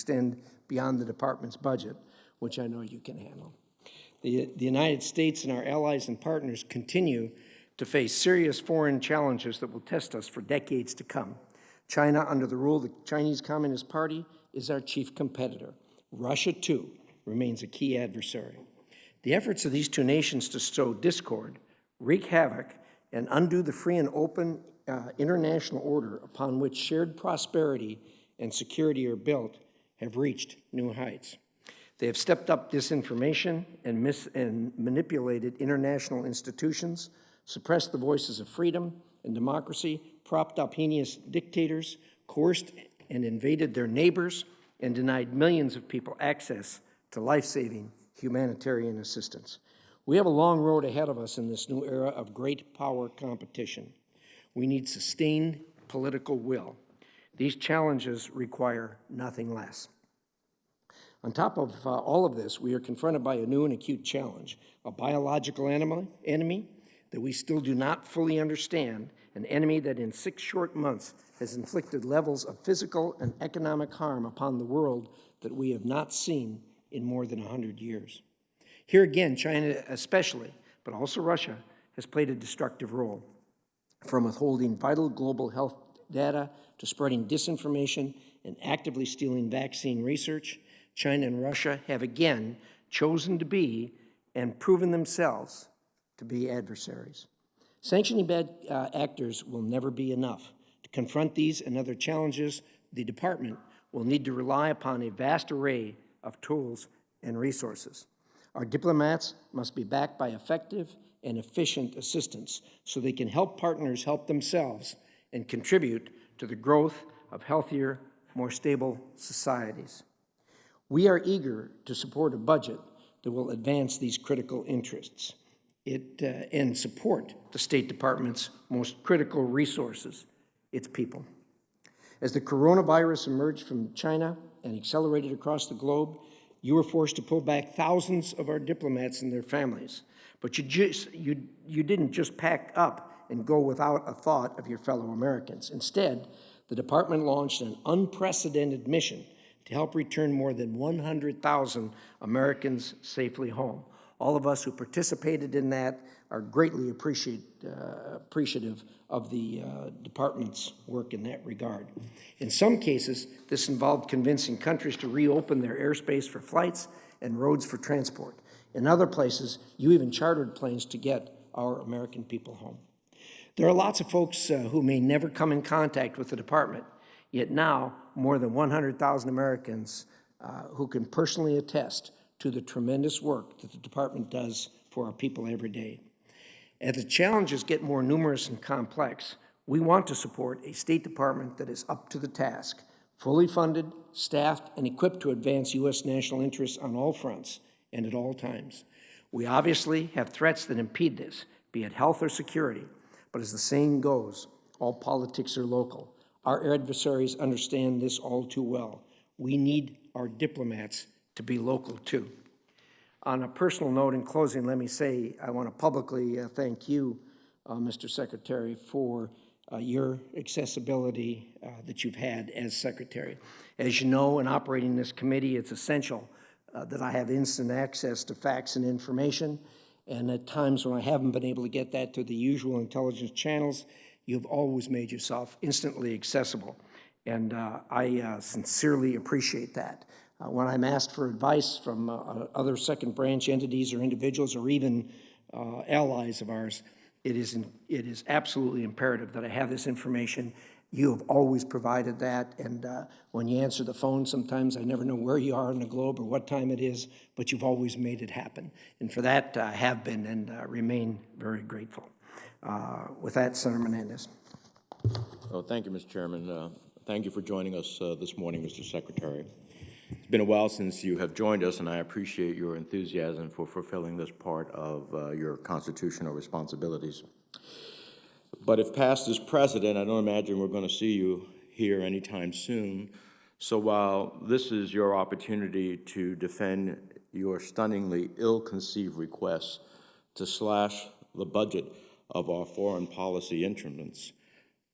extend beyond the department's budget, which I know you can handle. The United States and our allies and partners continue to face serious foreign challenges that will test us for decades to come. China, under the rule of the Chinese Communist Party, is our chief competitor. Russia, too, remains a key adversary. The efforts of these two nations to sow discord, wreak havoc, and undo the free and open international order upon which shared prosperity and security are built have reached new heights. They have stepped up disinformation and manipulated international institutions, suppressed the voices of freedom and democracy, propped up heinous dictators, coerced and invaded their neighbors, and denied millions of people access to life-saving humanitarian assistance. We have a long road ahead of us in this new era of great power competition. We need sustained political will. These challenges require nothing less. On top of all of this, we are confronted by a new and acute challenge, a biological enemy that we still do not fully understand, an enemy that in 6 short months has inflicted levels of physical and economic harm upon the world that we have not seen in more than 100 years. Here again, China especially, but also Russia, has played a destructive role, from withholding vital global health data to spreading disinformation and actively stealing vaccine research. China and Russia have again chosen to be and proven themselves to be adversaries. Sanctioning bad actors will never be enough. To confront these and other challenges, the Department will need to rely upon a vast array of tools and resources. Our diplomats must be backed by effective and efficient assistance so they can help partners help themselves and contribute to the growth of healthier, more stable societies. We are eager to support a budget that will advance these critical interests and support the State Department's most critical resources, its people. As the coronavirus emerged from China and accelerated across the globe, you were forced to pull back thousands of our diplomats and their families. But you didn't just pack up and go without a thought of your fellow Americans. Instead, the department launched an unprecedented mission to help return more than 100,000 Americans safely home. All of us who participated in that are greatly appreciative of the department's work in that regard. In some cases, this involved convincing countries to reopen their airspace for flights and roads for transport. In other places, you even chartered planes to get our American people home. There are lots of folks who may never come in contact with the department, yet now more than 100,000 Americans who can personally attest to the tremendous work that the department does for our people every day. As the challenges get more numerous and complex, we want to support a State Department that is up to the task, fully funded, staffed, and equipped to advance U.S. national interests on all fronts and at all times. We obviously have threats that impede this, be it health or security, but as the saying goes, all politics are local. Our adversaries understand this all too well. We need our diplomats to be local too. On a personal note, in closing, let me say I want to publicly thank you, Mr. Secretary, for your accessibility that you've had as Secretary. As you know, in operating this committee, it's essential that I have instant access to facts and information, and at times when I haven't been able to get that through the usual intelligence channels, you've always made yourself instantly accessible, and I sincerely appreciate that. When I'm asked for advice from other second branch entities or individuals or even allies of ours, it is absolutely imperative that I have this information. You have always provided that, and when you answer the phone, sometimes I never know where you are on the globe or what time it is, but you've always made it happen. And for that, I have been and remain very grateful. With that, Senator Menendez. Well, thank you, Mr. Chairman. Thank you for joining us this morning, Mr. Secretary. It's been a while since you have joined us, and I appreciate your enthusiasm for fulfilling this part of your constitutional responsibilities. But if past is precedent, I don't imagine we're going to see you here anytime soon. So while this is your opportunity to defend your stunningly ill-conceived request to slash the budget of our foreign policy instruments,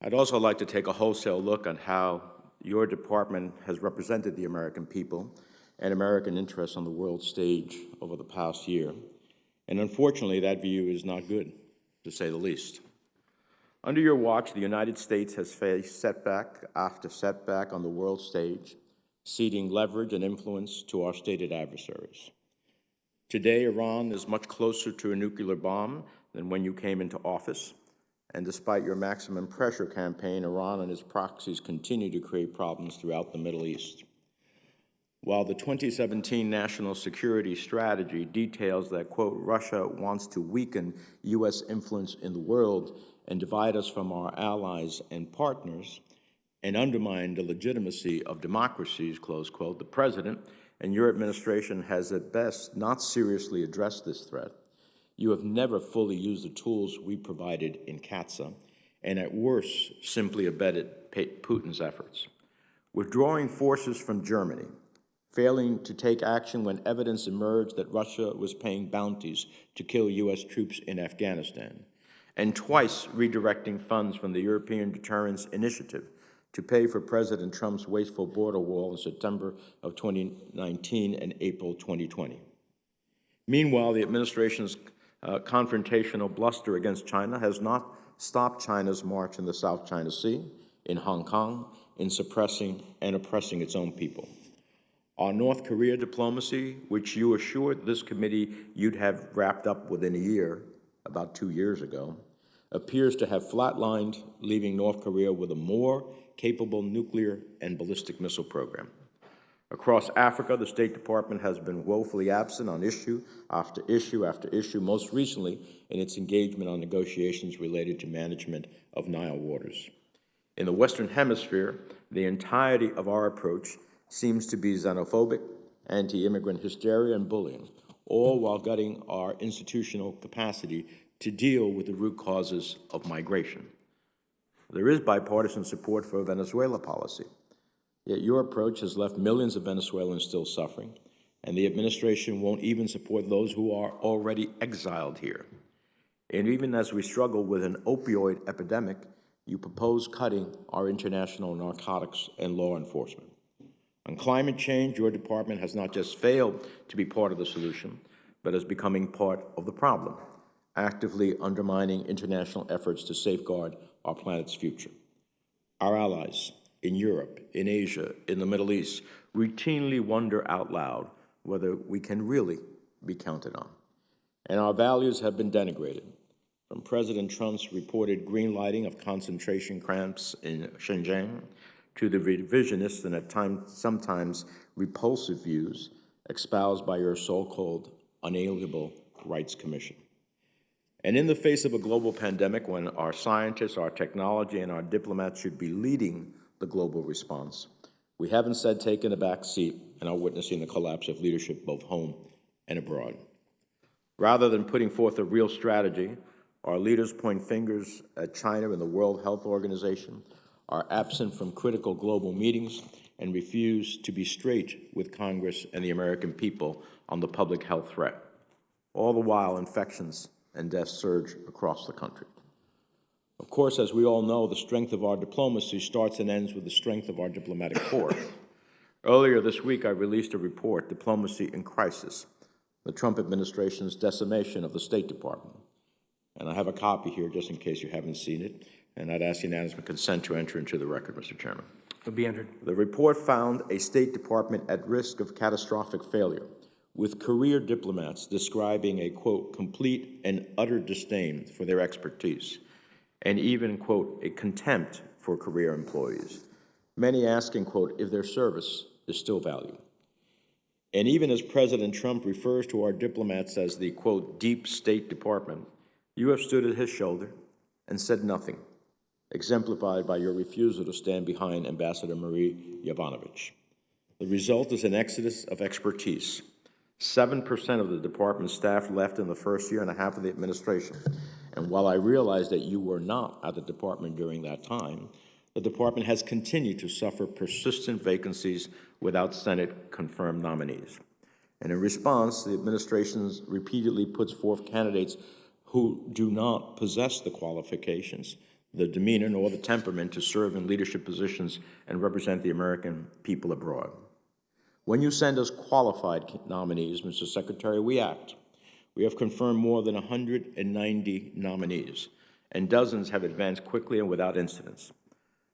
I'd also like to take a wholesale look at how your department has represented the American people and American interests on the world stage over the past year. And unfortunately, that view is not good, to say the least. Under your watch, the United States has faced setback after setback on the world stage, ceding leverage and influence to our stated adversaries. Today, Iran is much closer to a nuclear bomb than when you came into office. And despite your maximum pressure campaign, Iran and its proxies continue to create problems throughout the Middle East. While the 2017 National Security Strategy details that, quote, Russia wants to weaken U.S. influence in the world and divide us from our allies and partners and undermine the legitimacy of democracies, close quote, the President and your administration has at best not seriously addressed this threat. You have never fully used the tools we provided in CAATSA, and at worst, simply abetted Putin's efforts. Withdrawing forces from Germany, failing to take action when evidence emerged that Russia was paying bounties to kill U.S. troops in Afghanistan, and twice redirecting funds from the European Deterrence Initiative to pay for President Trump's wasteful border wall in September of 2019 and April 2020. Meanwhile, the administration's confrontational bluster against China has not stopped China's march in the South China Sea, in Hong Kong, in suppressing and oppressing its own people. Our North Korea diplomacy, which you assured this committee you'd have wrapped up within a year, about 2 years ago, appears to have flatlined, leaving North Korea with a more capable nuclear and ballistic missile program. Across Africa, the State Department has been woefully absent on issue after issue after issue, most recently in its engagement on negotiations related to management of Nile waters. In the Western Hemisphere, the entirety of our approach seems to be xenophobic, anti-immigrant hysteria, and bullying, all while gutting our institutional capacity to deal with the root causes of migration. There is bipartisan support for a Venezuela policy, yet your approach has left millions of Venezuelans still suffering, and the administration won't even support those who are already exiled here. And even as we struggle with an opioid epidemic, you propose cutting our international narcotics and law enforcement. On climate change, your department has not just failed to be part of the solution, but is becoming part of the problem, actively undermining international efforts to safeguard our planet's future. Our allies in Europe, in Asia, in the Middle East, routinely wonder out loud whether we can really be counted on. And our values have been denigrated, from President Trump's reported green-lighting of concentration camps in Xinjiang to the revisionist and at times sometimes repulsive views espoused by your so-called unalienable rights commission. And in the face of a global pandemic, when our scientists, our technology, and our diplomats should be leading the global response, we have instead taken a back seat and are witnessing the collapse of leadership both home and abroad. Rather than putting forth a real strategy, our leaders point fingers at China and the World Health Organization, are absent from critical global meetings, and refuse to be straight with Congress and the American people on the public health threat. All the while, infections and deaths surge across the country. Of course, as we all know, the strength of our diplomacy starts and ends with the strength of our diplomatic corps. Earlier this week, I released a report, Diplomacy in Crisis, the Trump administration's decimation of the State Department. And I have a copy here just in case you haven't seen it, and I'd ask unanimous consent to enter into the record, Mr. Chairman. Will be entered. The report found a State Department at risk of catastrophic failure, with career diplomats describing a, quote, complete and utter disdain for their expertise, and even, quote, a contempt for career employees, many asking, quote, if their service is still valued. And even as President Trump refers to our diplomats as the, quote, deep State Department, you have stood at his shoulder and said nothing, exemplified by your refusal to stand behind Ambassador Marie Yovanovitch. The result is an exodus of expertise. 7% of the department's staff left in the first year and a half of the administration. And while I realize that you were not at the department during that time, the department has continued to suffer persistent vacancies without Senate-confirmed nominees. And in response, the administration repeatedly puts forth candidates who do not possess the qualifications the demeanor nor the temperament to serve in leadership positions and represent the American people abroad. When you send us qualified nominees, Mr. Secretary, we act. We have confirmed more than 190 nominees, and dozens have advanced quickly and without incidents.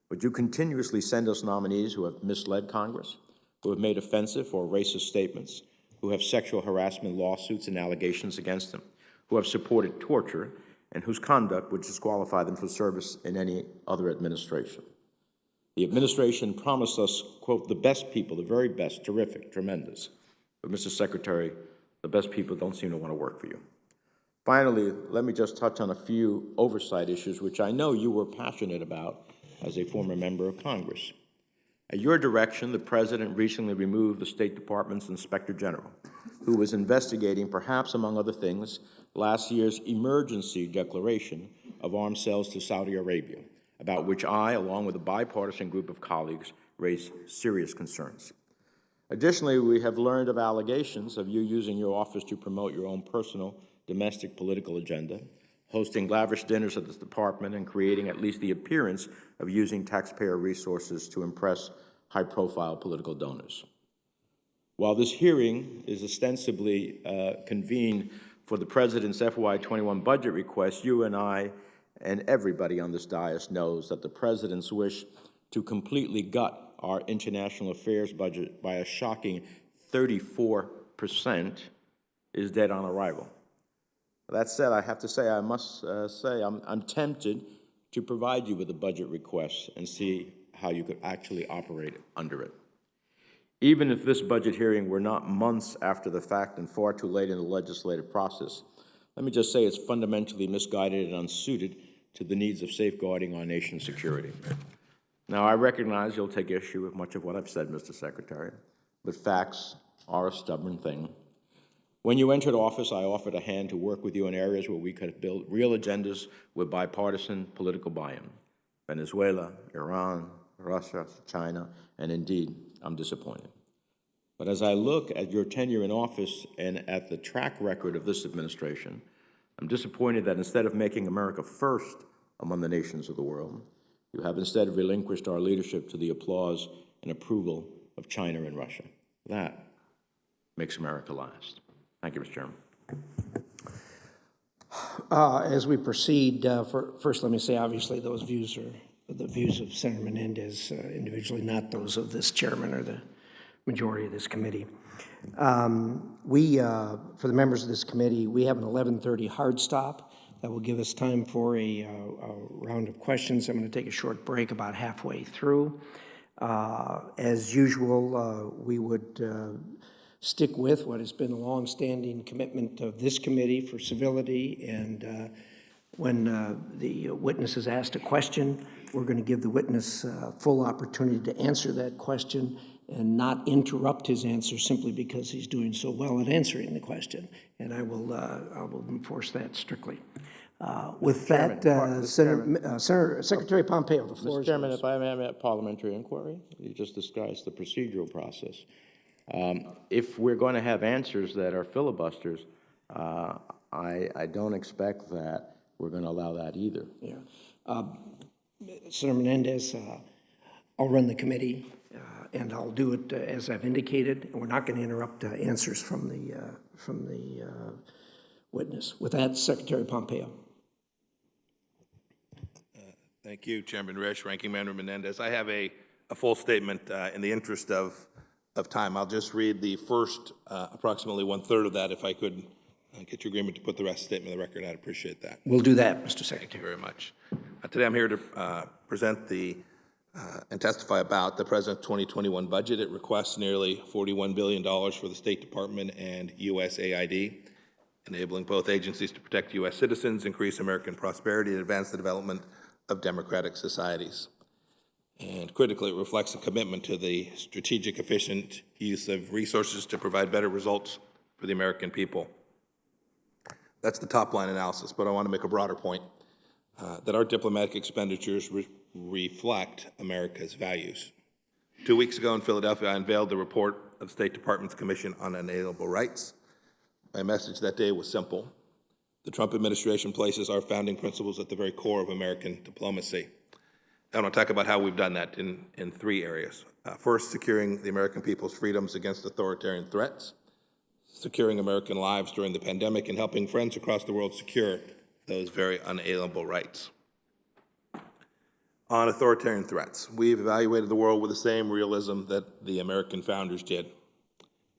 But you continuously send us nominees who have misled Congress, who have made offensive or racist statements, who have sexual harassment lawsuits and allegations against them, who have supported torture, and whose conduct would disqualify them for service in any other administration. The administration promised us, quote, the best people, the very best, terrific, tremendous. But, Mr. Secretary, the best people don't seem to want to work for you. Finally, let me just touch on a few oversight issues which I know you were passionate about as a former member of Congress. At your direction, the President recently removed the State Department's Inspector General, who was investigating, perhaps among other things, last year's emergency declaration of arms sales to Saudi Arabia, about which I, along with a bipartisan group of colleagues, raised serious concerns. Additionally, we have learned of allegations of you using your office to promote your own personal domestic political agenda, hosting lavish dinners at the department, and creating at least the appearance of using taxpayer resources to impress high-profile political donors. While this hearing is ostensibly convened for the President's FY21 budget request, you and I and everybody on this dais knows that the President's wish to completely gut our international affairs budget by a shocking 34% is dead on arrival. That said, I have to say, I must say, I'm tempted to provide you with a budget request and see how you could actually operate under it. Even if this budget hearing were not months after the fact and far too late in the legislative process, let me just say it's fundamentally misguided and unsuited to the needs of safeguarding our nation's security. Now, I recognize you'll take issue with much of what I've said, Mr. Secretary, but facts are a stubborn thing. When you entered office, I offered a hand to work with you in areas where we could build real agendas with bipartisan political buy-in. Venezuela, Iran, Russia, China, and indeed, I'm disappointed. But as I look at your tenure in office and at the track record of this administration, I'm disappointed that instead of making America first among the nations of the world, you have instead relinquished our leadership to the applause and approval of China and Russia. That makes America last. Thank you, Mr. Chairman. As we proceed, first let me say, obviously, those views are the views of Senator Menendez individually, not those of this chairman or the majority of this committee. For the members of this committee, we have an 11:30 hard stop that will give us time for a round of questions. I'm going to take a short break about halfway through. As usual, we would stick with what has been a long-standing commitment of this committee for civility, and when the witness is asked a question, we're going to give the witness full opportunity to answer that question and not interrupt his answer simply because he's doing so well at answering the question. And I will enforce that strictly. With that, Secretary Pompeo, the floor is yours. Mr. Chairman, if I may have a parliamentary inquiry, you just discussed the procedural process. If we're going to have answers that are filibusters, I don't expect that we're going to allow that either. Yeah. Senator Menendez, I'll run the committee, and I'll do it as I've indicated, and we're not going to interrupt answers from the witness. With that, Secretary Pompeo. Thank you, Chairman Risch, Ranking Member Menendez. I have a full statement in the interest of time. I'll just read the first approximately 1/3 of that. If I could get your agreement to put the rest of the statement on the record, I'd appreciate that. We'll do that, Mr. Secretary. Thank you very much. Today I'm here to present and testify about the President's 2021 budget. It requests nearly $41 billion for the State Department and USAID, enabling both agencies to protect U.S. citizens, increase American prosperity, and advance the development of democratic societies. And critically, it reflects a commitment to the strategic, efficient use of resources to provide better results for the American people. That's the top line analysis, but I want to make a broader point that our diplomatic expenditures reflect America's values. 2 weeks ago in Philadelphia, I unveiled the report of the State Department's Commission on Unalienable Rights. My message that day was simple. The Trump administration places our founding principles at the very core of American diplomacy. I want to talk about how we've done that in three areas. First, securing the American people's freedoms against authoritarian threats, securing American lives during the pandemic, and helping friends across the world secure those very unalienable rights. On authoritarian threats, we've evaluated the world with the same realism that the American founders did.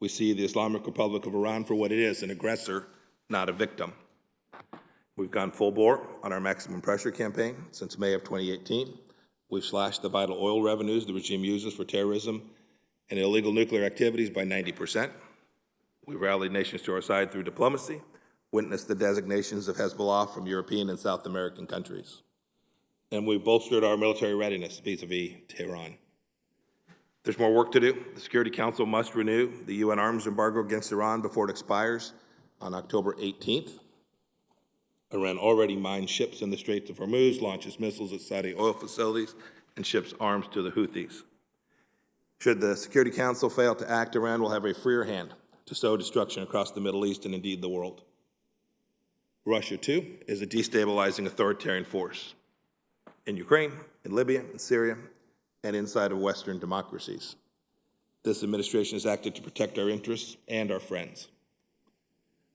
We see the Islamic Republic of Iran for what it is, an aggressor, not a victim. We've gone full bore on our maximum pressure campaign since May of 2018. We've slashed the vital oil revenues the regime uses for terrorism and illegal nuclear activities by 90%. We've rallied nations to our side through diplomacy, witnessed the designations of Hezbollah from European and South American countries. And we've bolstered our military readiness vis-a-vis Tehran. There's more work to do. The Security Council must renew the UN arms embargo against Iran before it expires on October 18th. Iran already mines ships in the Straits of Hormuz, launches missiles at Saudi oil facilities, and ships arms to the Houthis. Should the Security Council fail to act, Iran will have a freer hand to sow destruction across the Middle East and indeed the world. Russia, too, is a destabilizing authoritarian force in Ukraine, in Libya, in Syria, and inside of Western democracies. This administration has acted to protect our interests and our friends.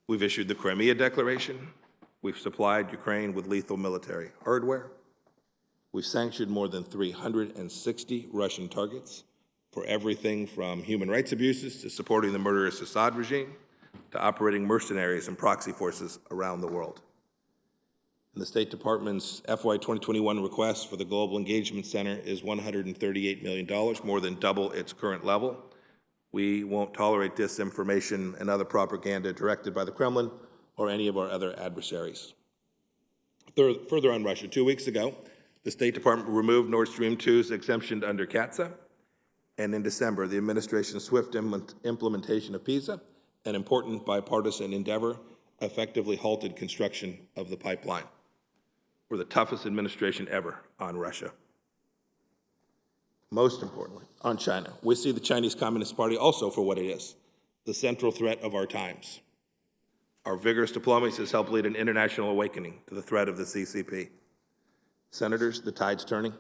We've issued the Crimea Declaration. We've supplied Ukraine with lethal military hardware. We've sanctioned more than 360 Russian targets for everything from human rights abuses to supporting the murderous Assad regime to operating mercenaries and proxy forces around the world. And the State Department's FY 2021 request for the Global Engagement Center is $138 million, more than double its current level. We won't tolerate disinformation and other propaganda directed by the Kremlin or any of our other adversaries. Further on Russia, 2 weeks ago, the State Department removed Nord Stream 2's exemption under CAATSA, and in December, the administration's swift implementation of PISA, an important bipartisan endeavor, effectively halted construction of the pipeline. We're the toughest administration ever on Russia. Most importantly, on China, we see the Chinese Communist Party also for what it is, the central threat of our times. Our vigorous diplomacy has helped lead an international awakening to the threat of the CCP. Senators, the tide's turning.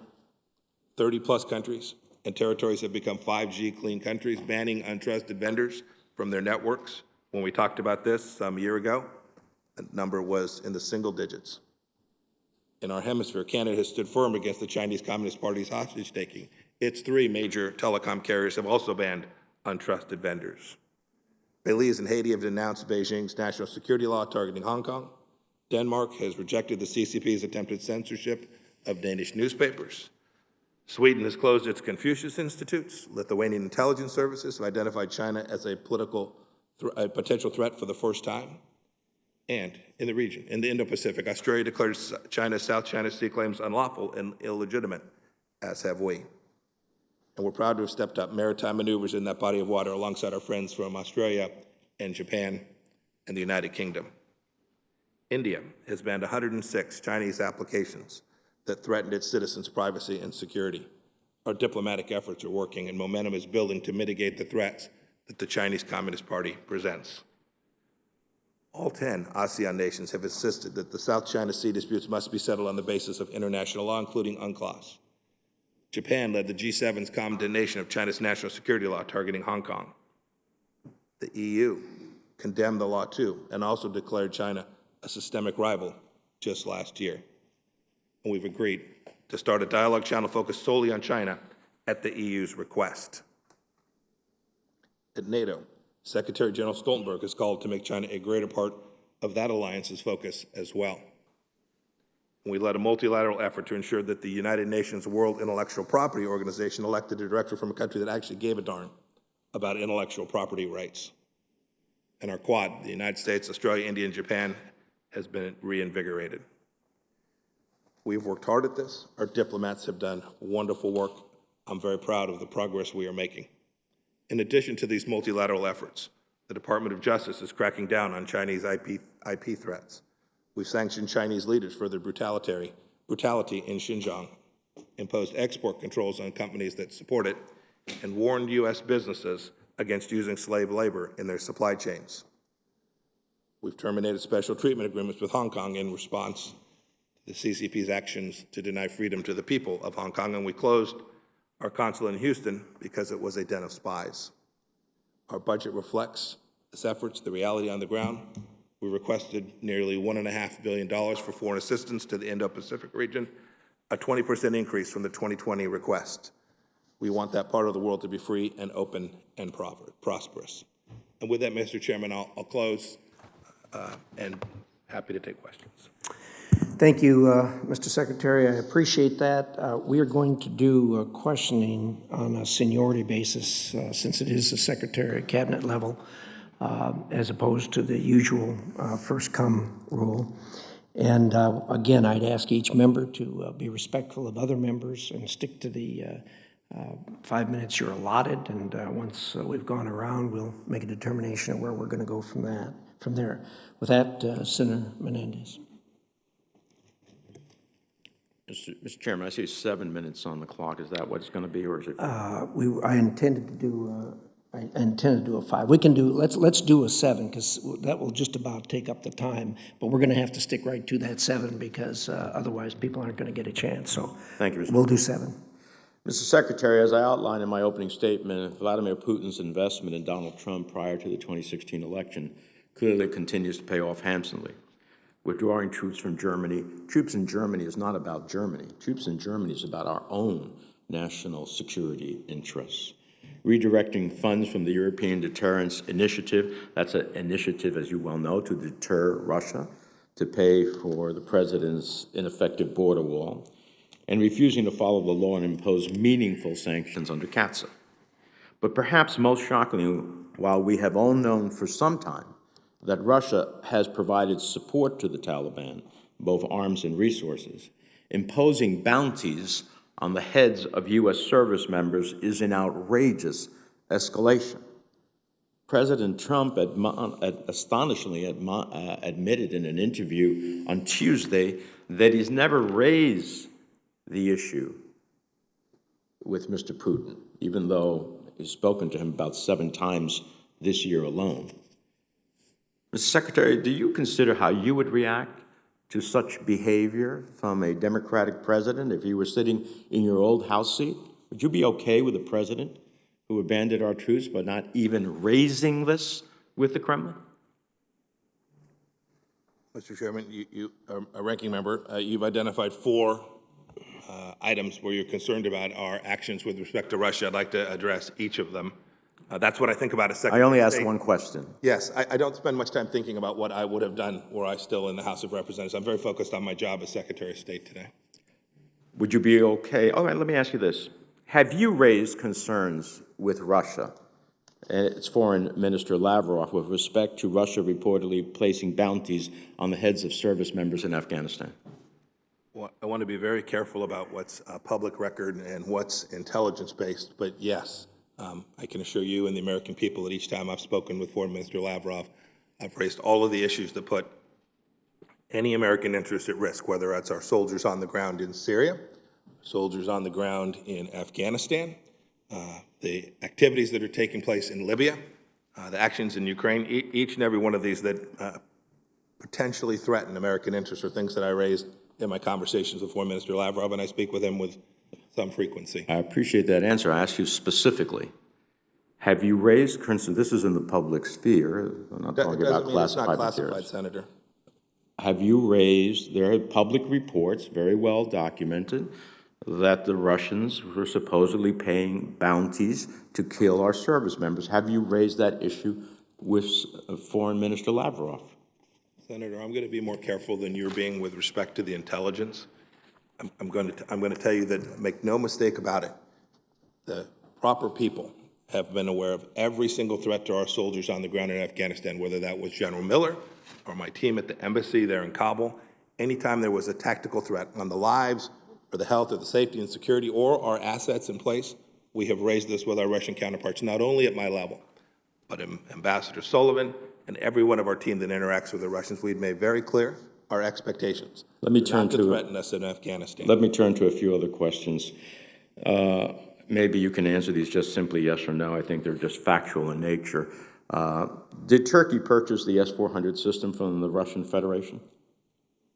30-plus countries and territories have become 5G clean countries, banning untrusted vendors from their networks. When we talked about this some year ago, the number was in the single digits. In our hemisphere, Canada has stood firm against the Chinese Communist Party's hostage-taking. Its three major telecom carriers have also banned untrusted vendors. Belize and Haiti have denounced Beijing's national security law targeting Hong Kong. Denmark has rejected the CCP's attempted censorship of Danish newspapers. Sweden has closed its Confucius Institutes. Lithuanian intelligence services have identified China as a potential threat for the first time. And in the region, in the Indo-Pacific, Australia declared China's South China Sea claims unlawful and illegitimate, as have we. And we're proud to have stepped up maritime maneuvers in that body of water alongside our friends from Australia and Japan and the United Kingdom. India has banned 106 Chinese applications that threatened its citizens' privacy and security. Our diplomatic efforts are working, and momentum is building to mitigate the threats that the Chinese Communist Party presents. All 10 ASEAN nations have insisted that the South China Sea disputes must be settled on the basis of international law, including UNCLOS. Japan led the G7's condemnation of China's national security law targeting Hong Kong. The EU condemned the law too, and also declared China a systemic rival just last year. And we've agreed to start a dialogue channel focused solely on China at the EU's request. At NATO, Secretary General Stoltenberg has called to make China a greater part of that alliance's focus as well. And we led a multilateral effort to ensure that the United Nations World Intellectual Property Organization elected a director from a country that actually gave a darn about intellectual property rights. And our Quad, the United States, Australia, India, and Japan, has been reinvigorated. We've worked hard at this. Our diplomats have done wonderful work. I'm very proud of the progress we are making. In addition to these multilateral efforts, the Department of Justice is cracking down on Chinese IP threats. We've sanctioned Chinese leaders for their brutality in Xinjiang, imposed export controls on companies that support it, and warned U.S. businesses against using slave labor in their supply chains. We've terminated special treatment agreements with Hong Kong in response to the CCP's actions to deny freedom to the people of Hong Kong, and we closed our consulate in Houston because it was a den of spies. Our budget reflects this efforts, the reality on the ground. We requested nearly $1.5 billion for foreign assistance to the Indo-Pacific region, a 20% increase from the 2020 request. We want that part of the world to be free and open and prosperous. And with that, Mr. Chairman, I'll close and happy to take questions. Thank you, Mr. Secretary. I appreciate that. We are going to do questioning on a seniority basis since it is the Secretary at Cabinet level, as opposed to the usual first-come rule. And again, I'd ask each member to be respectful of other members and stick to the 5 minutes you're allotted. And once we've gone around, we'll make a determination of where we're going to go from there. With that, Senator Menendez. Mr. Chairman, I see 7 minutes on the clock. Is that what it's going to be, or is it? I intended to do a 5. We can do, let's do a 7, because that will just about take up the time. But we're going to have to stick right to that 7, because otherwise people aren't going to get a chance. So thank you, Mr. We'll do 7. Mr. Secretary, as I outlined in my opening statement, Vladimir Putin's investment in Donald Trump prior to the 2016 election clearly continues to pay off handsomely. Withdrawing troops from Germany. Troops in Germany is not about Germany. Troops in Germany is about our own national security interests. Redirecting funds from the European Deterrence Initiative, that's an initiative, as you well know, to deter Russia, to pay for the president's ineffective border wall, and refusing to follow the law and impose meaningful sanctions under CAATSA. But perhaps most shockingly, while we have all known for some time that Russia has provided support to the Taliban, both arms and resources, imposing bounties on the heads of U.S. service members is an outrageous escalation. President Trump astonishingly admitted in an interview on Tuesday that he's never raised the issue with Mr. Putin, even though he's spoken to him about 7 times this year alone. Mr. Secretary, do you consider how you would react to such behavior from a Democratic president if you were sitting in your old House seat? Would you be okay with a president who abandoned our troops by not even raising this with the Kremlin? Mr. Chairman, you a ranking member, you've identified 4 items where you're concerned about our actions with respect to Russia. I'd like to address each of them. That's what I think about as Secretary I only of asked State. one question. Yes, I don't spend much time thinking about what I would have done were I still in the House of Representatives. I'm very focused on my job as Secretary of State today. Would you be okay? All right, let me ask you this. Have you raised concerns with Russia and its Foreign Minister Lavrov with respect to Russia reportedly placing bounties on the heads of service members in Afghanistan? Well, I want to be very careful about what's public record and what's intelligence-based, but yes, I can assure you and the American people that each time I've spoken with Foreign Minister Lavrov, I've raised all of the issues that put any American interest at risk, whether it's our soldiers on the ground in Syria, soldiers on the ground in Afghanistan, the activities that are taking place in Libya, the actions in Ukraine, each and every one of these that potentially threaten American interests are things that I raised in my conversations with Foreign Minister Lavrov, and I speak with him with some frequency. I appreciate that answer. I ask you specifically, have you raised concerns? This is in the public sphere. I'm not talking about classified It's not classified, materials. Senator. Have you raised, there are public reports, very well documented, that the Russians were supposedly paying bounties to kill our service members. Have you raised that issue with Foreign Minister Lavrov? Senator, I'm going to be more careful than you're being with respect to the intelligence. I'm going to tell you that, make no mistake about it, the proper people have been aware of every single threat to our soldiers on the ground in Afghanistan, whether that was General Miller or my team at the embassy there in Kabul. Anytime there was a tactical threat on the lives or the health or the safety and security or our assets in place, we have raised this with our Russian counterparts, not only at my level, but Ambassador Sullivan and every one of our team that interacts with the Russians. We've made very clear our expectations. Let me turn to threaten us in Afghanistan. Let me turn to a few other questions. Maybe you can answer these just simply yes or no. I think they're just factual in nature. Did Turkey purchase the S-400 system from the Russian Federation?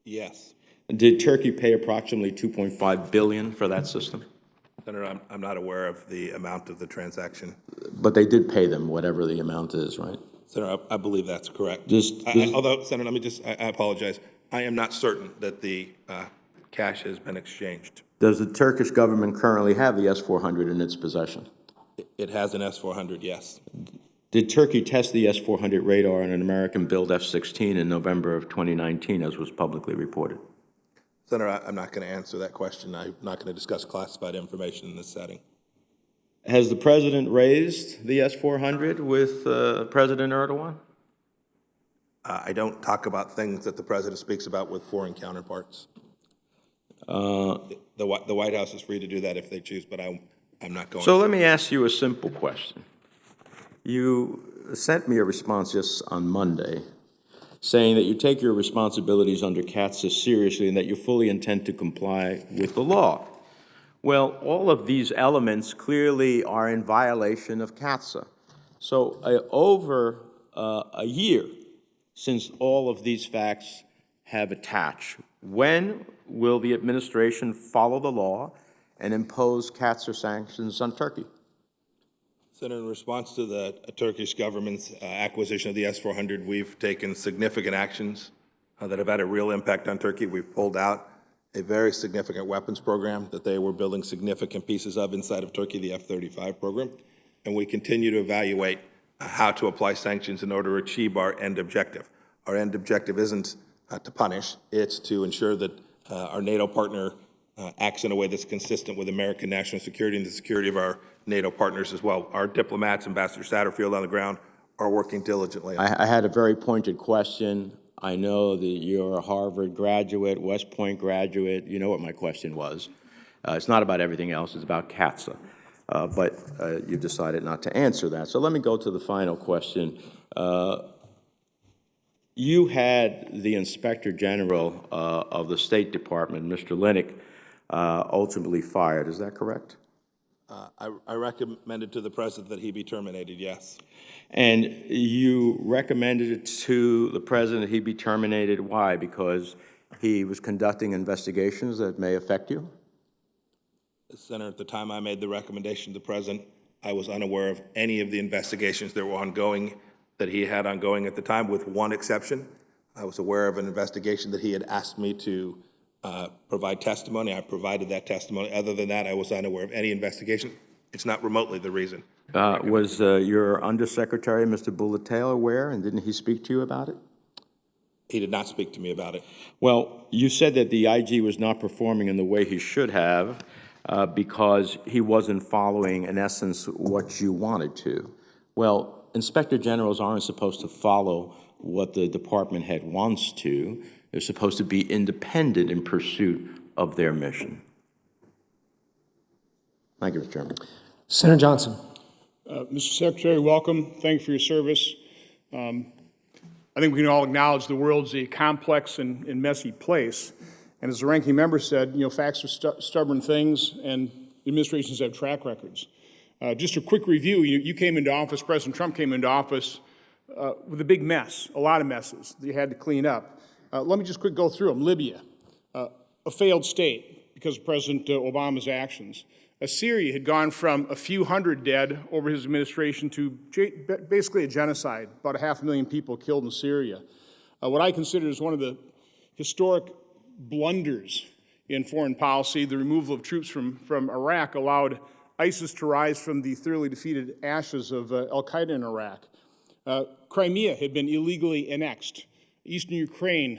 Yes. Did Turkey pay approximately $2.5 billion for that system? Senator, I'm not aware of the amount of the transaction. But they did pay them whatever the amount is, right? Senator, I believe that's correct. Although, Senator, I apologize. I am not certain that the cash has been exchanged. does the Turkish government currently have the S-400 in its possession? It has an S-400, yes. Did Turkey test the S-400 radar on an American-built F-16 in November of 2019, as was publicly reported? Senator, I'm not going to answer that question. I'm not going to discuss classified information in this setting. Has the president raised the S-400 with President Erdogan? I don't talk about things that the president speaks about with foreign counterparts. The White House is free to do that if they choose, but I'm not going to. So let me ask you a simple question. You sent me a response just on Monday saying that you take your responsibilities under CAATSA seriously and that you fully intend to comply with the law. Well, all of these elements clearly are in violation of CAATSA. So over a year since all of these facts have attached, when will the administration follow the law and impose CAATSA sanctions on Turkey? Senator, in response to the Turkish government's acquisition of the S-400, we've taken significant actions that have had a real impact on Turkey. We've pulled out a very significant weapons program that they were building significant pieces of inside of Turkey, the F-35 program, and we continue to evaluate how to apply sanctions in order to achieve our end objective. Our end objective isn't to punish, it's to ensure that our NATO partner acts in a way that's consistent with American national security and the security of our NATO partners as well. Our diplomats, Ambassador Satterfield on the ground, are working diligently. I had a very pointed question. I know that you're a Harvard graduate, West Point graduate. You know what my question was. It's not about everything else. It's about CAATSA. But you've decided not to answer that. So let me go to the final question. You had the Inspector General of the State Department, Mr. Linick, ultimately fired. Is that correct? I recommended to the President that he be terminated, yes. And you recommended it to the President he be terminated. Why? Because he was conducting investigations that may affect you? Senator, at the time I made the recommendation to the President, I was unaware of any of the investigations that were ongoing, that he had ongoing at the time, with one exception. I was aware of an investigation that he had asked me to provide testimony. I provided that testimony. Other than that, I was unaware of any investigation. It's not remotely the reason. Was your Undersecretary, Mr. Bulletale, aware, and didn't he speak to you about it? He did not speak to me about it. Well, you said that the IG was not performing in the way he should have because he wasn't following, in essence, what you wanted to. Well, Inspector Generals aren't supposed to follow what the department head wants to. They're supposed to be independent in pursuit of their mission. Thank you, Mr. Chairman. Senator Johnson. Mr. Secretary, welcome. Thank you for your service. I think we can all acknowledge the world's a complex and messy place. And as the ranking member said, you know, facts are stubborn things, and administrations have track records. Just a quick review, you came into office, President Trump came into office with a big mess, a lot of messes that you had to clean up. Let me just quick go through them. Libya, a failed state because of President Obama's actions. Syria had gone from a few hundred dead over his administration to basically a genocide, about 500,000 people killed in Syria. What I consider is one of the historic blunders in foreign policy, the removal of troops from Iraq allowed ISIS to rise from the thoroughly defeated ashes of al-Qaeda in Iraq. Crimea had been illegally annexed. Eastern Ukraine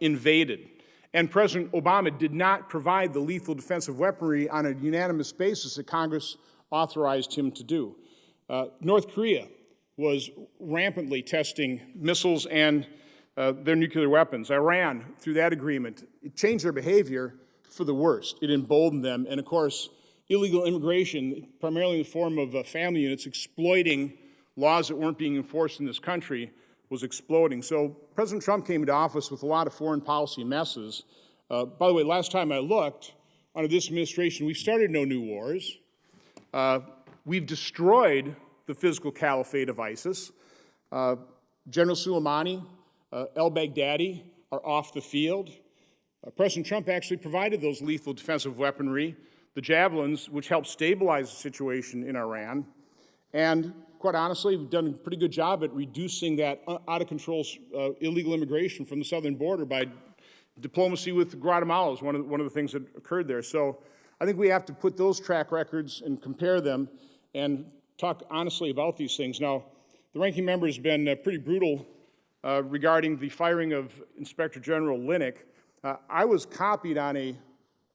invaded. And President Obama did not provide the lethal defensive weaponry on a unanimous basis that Congress authorized him to do. North Korea was rampantly testing missiles and their nuclear weapons. Iran, through that agreement, it changed their behavior for the worst. It emboldened them. And of course, illegal immigration, primarily in the form of family units, exploiting laws that weren't being enforced in this country, was exploding. So President Trump came into office with a lot of foreign policy messes. By the way, last time I looked, under this administration, we've started no new wars. We've destroyed the physical caliphate of ISIS. General Soleimani, el-Baghdadi are off the field. President Trump actually provided those lethal defensive weaponry, the javelins, which helped stabilize the situation in Iran. And quite honestly, we've done a pretty good job at reducing that out-of-control illegal immigration from the southern border by diplomacy with Guatemala is one of the things that occurred there. So I think we have to put those track records and compare them and talk honestly about these things. Now, the ranking member has been pretty brutal regarding the firing of Inspector General Linick. I was copied on a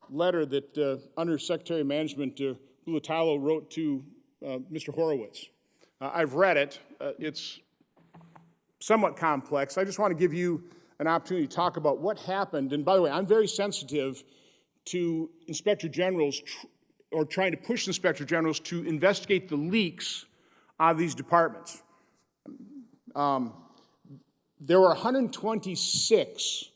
letter that Under Secretary of Management Bulatalo wrote to Mr. Horowitz. I've read it. It's somewhat complex. I just want to give you an opportunity to talk about what happened. And by the way, I'm very sensitive to inspector generals or trying to push inspector generals to investigate the leaks of these departments. There were 126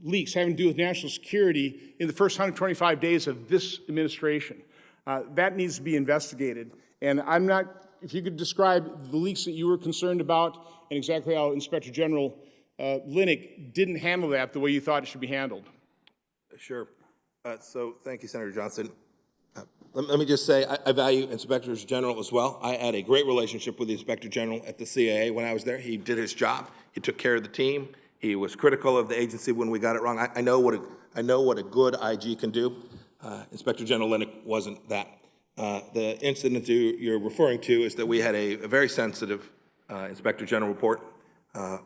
leaks having to do with national security in the first 125 days of this administration. That needs to be investigated. And I'm not, if you could describe the leaks that you were concerned about and exactly how Inspector General Linick didn't handle that the way you thought it should be handled. Sure. So thank you, Senator Johnson. Let me just say I value Inspectors General as well. I had a great relationship with the Inspector General at the CAA when I was there. He did his job. He took care of the team. He was critical of the agency when we got it wrong. I know what a good IG can do. Inspector General Linick wasn't that. The incident you're referring to is that we had a very sensitive Inspector General report.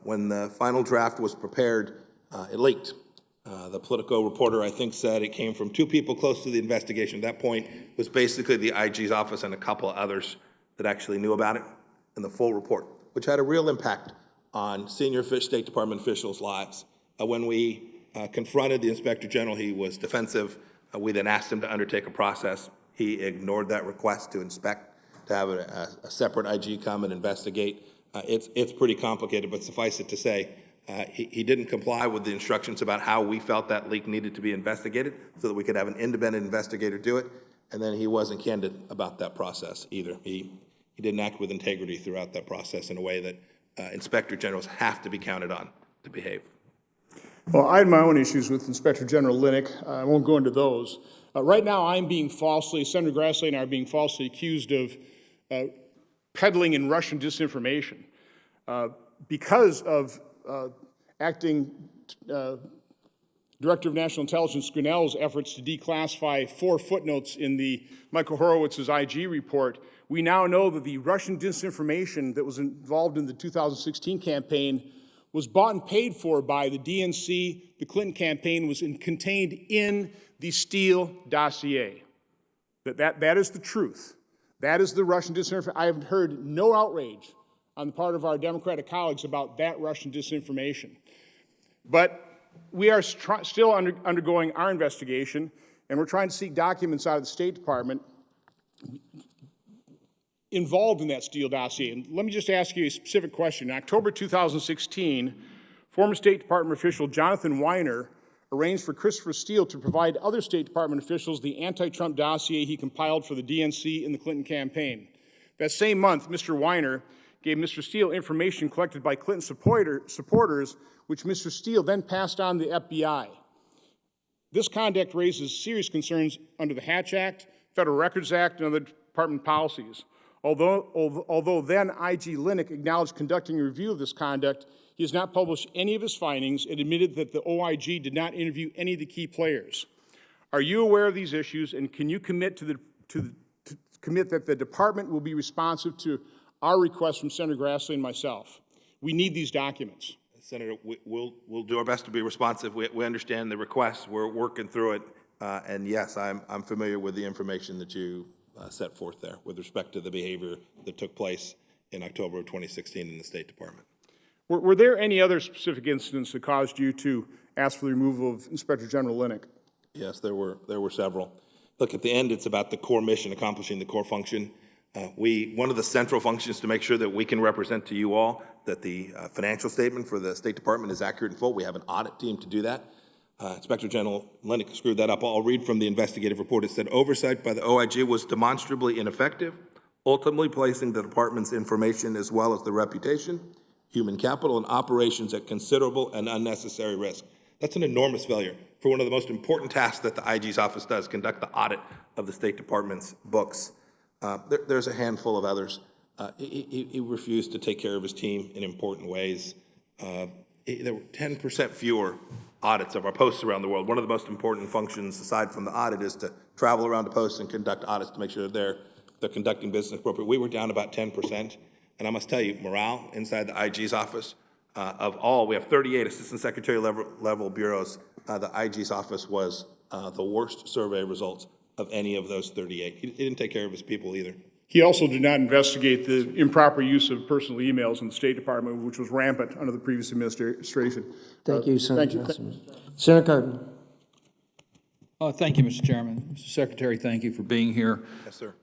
When the final draft was prepared, it leaked. The Politico reporter, I think, said it came from two people close to the investigation. At that point, it was basically the IG's office and a couple of others that actually knew about it in the full report, which had a real impact on senior State Department officials' lives. When we confronted the Inspector General, he was defensive. We then asked him to undertake a process. He ignored that request to inspect, to have a separate IG come and investigate. It's pretty complicated, but suffice it to say, he didn't comply with the instructions about how we felt that leak needed to be investigated so that we could have an independent investigator do it, and then he wasn't candid about that process either. He didn't act with integrity throughout that process in a way that Inspector Generals have to be counted on to behave. Well, I had my own issues with Inspector General Linick. I won't go into those. Right now, I'm being falsely, Senator Grassley and I are being falsely accused of peddling in Russian disinformation. Because of acting Director of National Intelligence Grinnell's efforts to declassify 4 footnotes in the Michael Horowitz's IG report, we now know that the Russian disinformation that was involved in the 2016 campaign was bought and paid for by the DNC. The Clinton campaign was contained in the Steele dossier. That is the truth. That is the Russian disinformation. I have heard no outrage on the part of our Democratic colleagues about that Russian disinformation. But we are still undergoing our investigation, and we're trying to seek documents out of the State Department involved in that Steele dossier. And let me just ask you a specific question. In October 2016, former State Department official Jonathan Weiner arranged for Christopher Steele to provide other State Department officials the anti-Trump dossier he compiled for the DNC in the Clinton campaign. That same month, Mr. Weiner gave Mr. Steele information collected by Clinton supporters, which Mr. Steele then passed on to the FBI. This conduct raises serious concerns under the Hatch Act, Federal Records Act, and other department policies. Although then IG Linick acknowledged conducting a review of this conduct, he has not published any of his findings and admitted that the OIG did not interview any of the key players. Are you aware of these issues, and can you commit commit that the department will be responsive to our request from Senator Grassley and myself? We need these documents. Senator, we'll do our best to be responsive. We understand the request. We're working through it. And yes, I'm familiar with the information that you set forth there with respect to the behavior that took place in October of 2016 in the State Department. Were there any other specific incidents that caused you to ask for the removal of Inspector General Linick? Yes, there were several. Look, at the end, it's about the core mission, accomplishing the core function. One of the central functions to make sure that we can represent to you all that the financial statement for the State Department is accurate and full. We have an audit team to do that. Inspector General Linick screwed that up. I'll read from the investigative report. It said, oversight by the OIG was demonstrably ineffective, ultimately placing the department's information as well as the reputation, human capital, and operations at considerable and unnecessary risk. That's an enormous failure for one of the most important tasks that the IG's office does, conduct the audit of the State Department's books. There's a handful of others. He refused to take care of his team in important ways. There were 10% fewer audits of our posts around the world. One of the most important functions, aside from the audit, is to travel around to posts and conduct audits to make sure that they're conducting business appropriately. We were down about 10%. And I must tell you, morale inside the IG's office, of all, we have 38 assistant secretary level bureaus. The IG's office was the worst survey results of any of those 38. He didn't take care of his people either. He also did not investigate the improper use of personal emails in the State Department, which was rampant under the previous administration. Thank you, Senator Johnson. Senator Cardin. Thank you, Mr. Chairman. Mr. Secretary, thank you for being here. Yes, sir.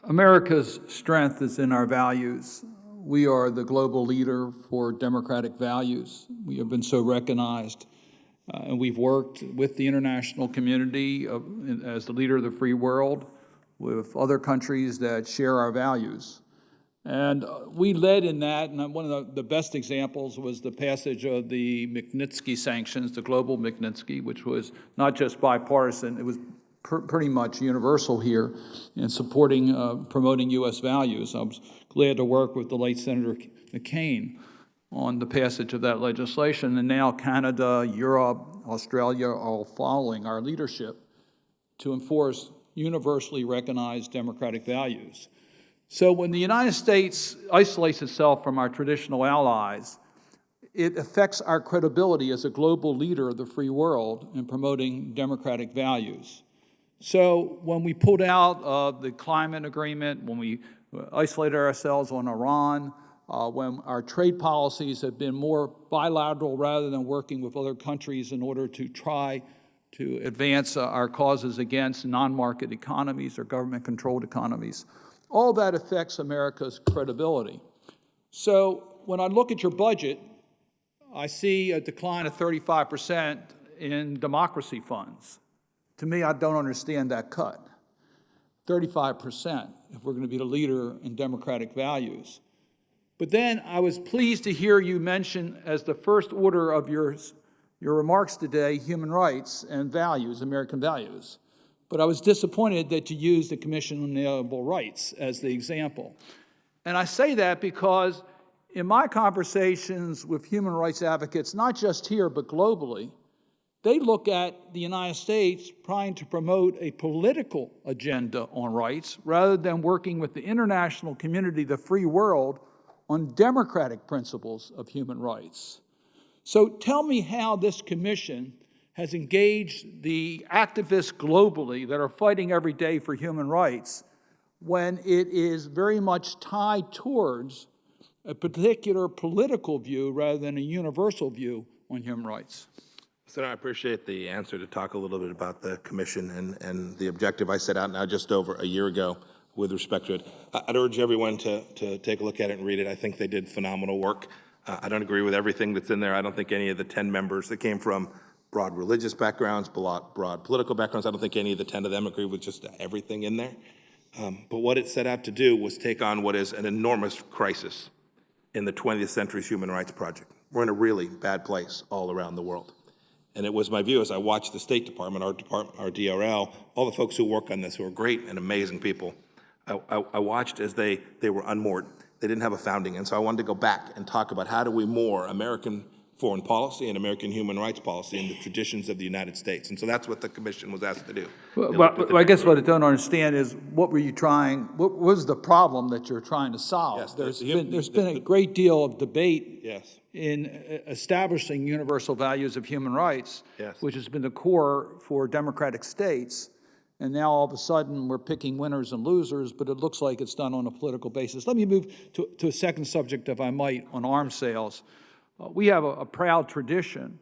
America's strength is in our values. We are the global leader for democratic values. We have been so recognized, and we've worked with the international community as the leader of the free world with other countries that share our values. And we led in that, and one of the best examples was the passage of the Magnitsky sanctions, the global Magnitsky, which was not just bipartisan, it was pretty much universal here in supporting, promoting U.S. values. I was glad to work with the late Senator McCain on the passage of that legislation, and now Canada, Europe, Australia are all following our leadership to enforce universally recognized democratic values. So when the United States isolates itself from our traditional allies, it affects our credibility as a global leader of the free world in promoting democratic values. So when we pulled out of the climate agreement, when we isolated ourselves on Iran, when our trade policies have been more bilateral rather than working with other countries in order to try to advance our causes against non-market economies or government-controlled economies, all that affects America's credibility. So when I look at your budget, I see a decline of 35% in democracy funds. To me, I don't understand that cut. 35% if we're going to be the leader in democratic values. But then I was pleased to hear you mention as the first order of your remarks today, human rights and values, American values. But I was disappointed that you used the Commission on Inalienable Rights as the example. And I say that because in my conversations with human rights advocates, not just here but globally, they look at the United States trying to promote a political agenda on rights rather than working with the international community, the free world, on democratic principles of human rights. So tell me how this commission has engaged the activists globally that are fighting every day for human rights when it is very much tied towards a particular political view rather than a universal view on human rights. Senator, I appreciate the answer to talk a little bit about the commission and the objective I set out now just over a year ago with respect to it. I'd urge everyone to take a look at it and read it. I think they did phenomenal work. I don't agree with everything that's in there. I don't think any of the 10 members that came from broad religious backgrounds, broad political backgrounds, I don't think any of the 10 of them agree with just everything in there. But what it set out to do was take on what is an enormous crisis in the 20th century's human rights project. We're in a really bad place all around the world. And it was my view as I watched the State Department, our DRL, all the folks who work on this who are great and amazing people, I watched as they were unmoored. They didn't have a founding, and so I wanted to go back and talk about how do we moor American foreign policy and American human rights policy in the traditions of the United States. And so that's what the commission was asked to do. Well, I guess what I don't understand is what was the problem that you're trying to solve? Yes, there's been a great deal of debate Yes. in establishing universal values of human rights, Yes. which has been the core for democratic states. And now all of a sudden we're picking winners and losers, but it looks like it's done on a political basis. Let me move to a second subject, if I might, on arms sales. We have a proud tradition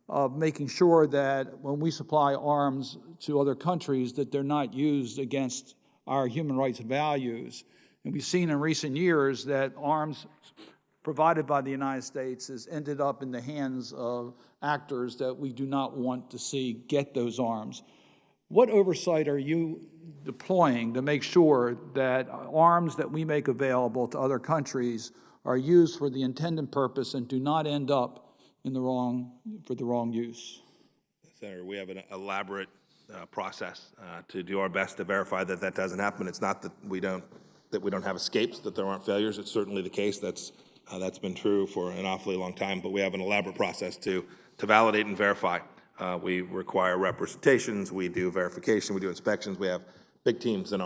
of making sure that when we supply arms to other countries that they're not used against our human rights values. And we've seen in recent years that arms provided by the United States has ended up in the hands of actors that we do not want to see get those arms. What oversight are you deploying to make sure that arms that we make available to other countries are used for the intended purpose and do not end up in the wrong use? Senator, we have an elaborate process to do our best to verify that that doesn't happen. It's not that we don't have escapes, that there aren't failures. It's certainly the case. That's been true for an awfully long time. But we have an elaborate process to validate and verify. We require representations. We do verification. We do inspections. We have big teams in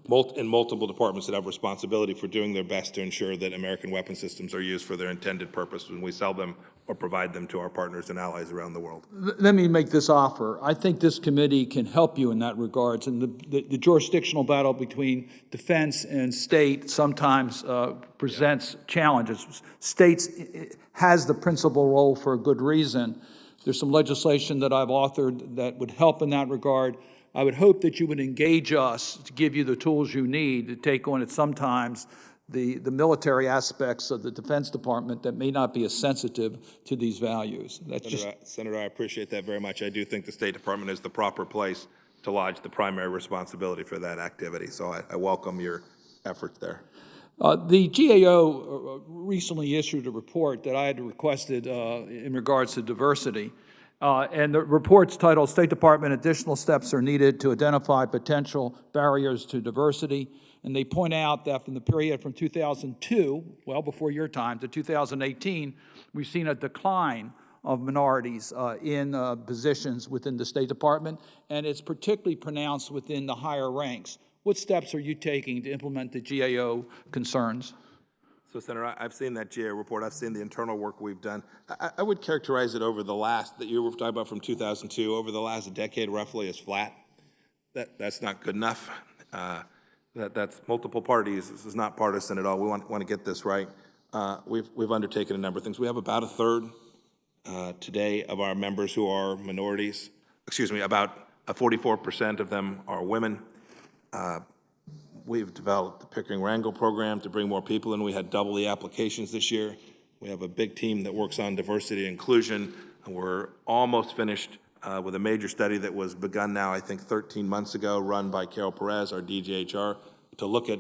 multiple departments that have responsibility for doing their best to ensure that American weapon systems are used for their intended purpose when we sell them or provide them to our partners and allies around the world. Let me make this offer. I think this committee can help you in that regards. And the jurisdictional battle between defense and state sometimes presents challenges. States has the principal role for a good reason. There's some legislation that I've authored that would help in that regard. I would hope that you would engage us to give you the tools you need to take on it sometimes the military aspects of the Defense Department that may not be as sensitive to these values. Senator, I appreciate that very much. I do think the State Department is the proper place to lodge the primary responsibility for that activity. So I welcome your efforts there. The GAO recently issued a report that I had requested in regards to diversity. And the report's titled, State Department Additional Steps Are Needed to Identify Potential Barriers to Diversity. And they point out that from the period from 2002, well before your time, to 2018, we've seen a decline of minorities in positions within the State Department, and it's particularly pronounced within the higher ranks. What steps are you taking to implement the GAO concerns? So, Senator, I've seen that GAO report. I've seen the internal work we've done. I would characterize it over the last, that you were talking about from 2002, over the last decade roughly as flat. That's not good enough. That's multiple parties. This is not partisan at all. We want to get this right. We've undertaken a number of things. We have about a third today of our members who are minorities. Excuse me, about 44% of them are women. We've developed the Pickering-Rangel program to bring more people in. We had double the applications this year. We have a big team that works on diversity and inclusion. And we're almost finished with a major study that was begun now, I think, 13 months ago, run by Carol Perez, our DJHR, to look at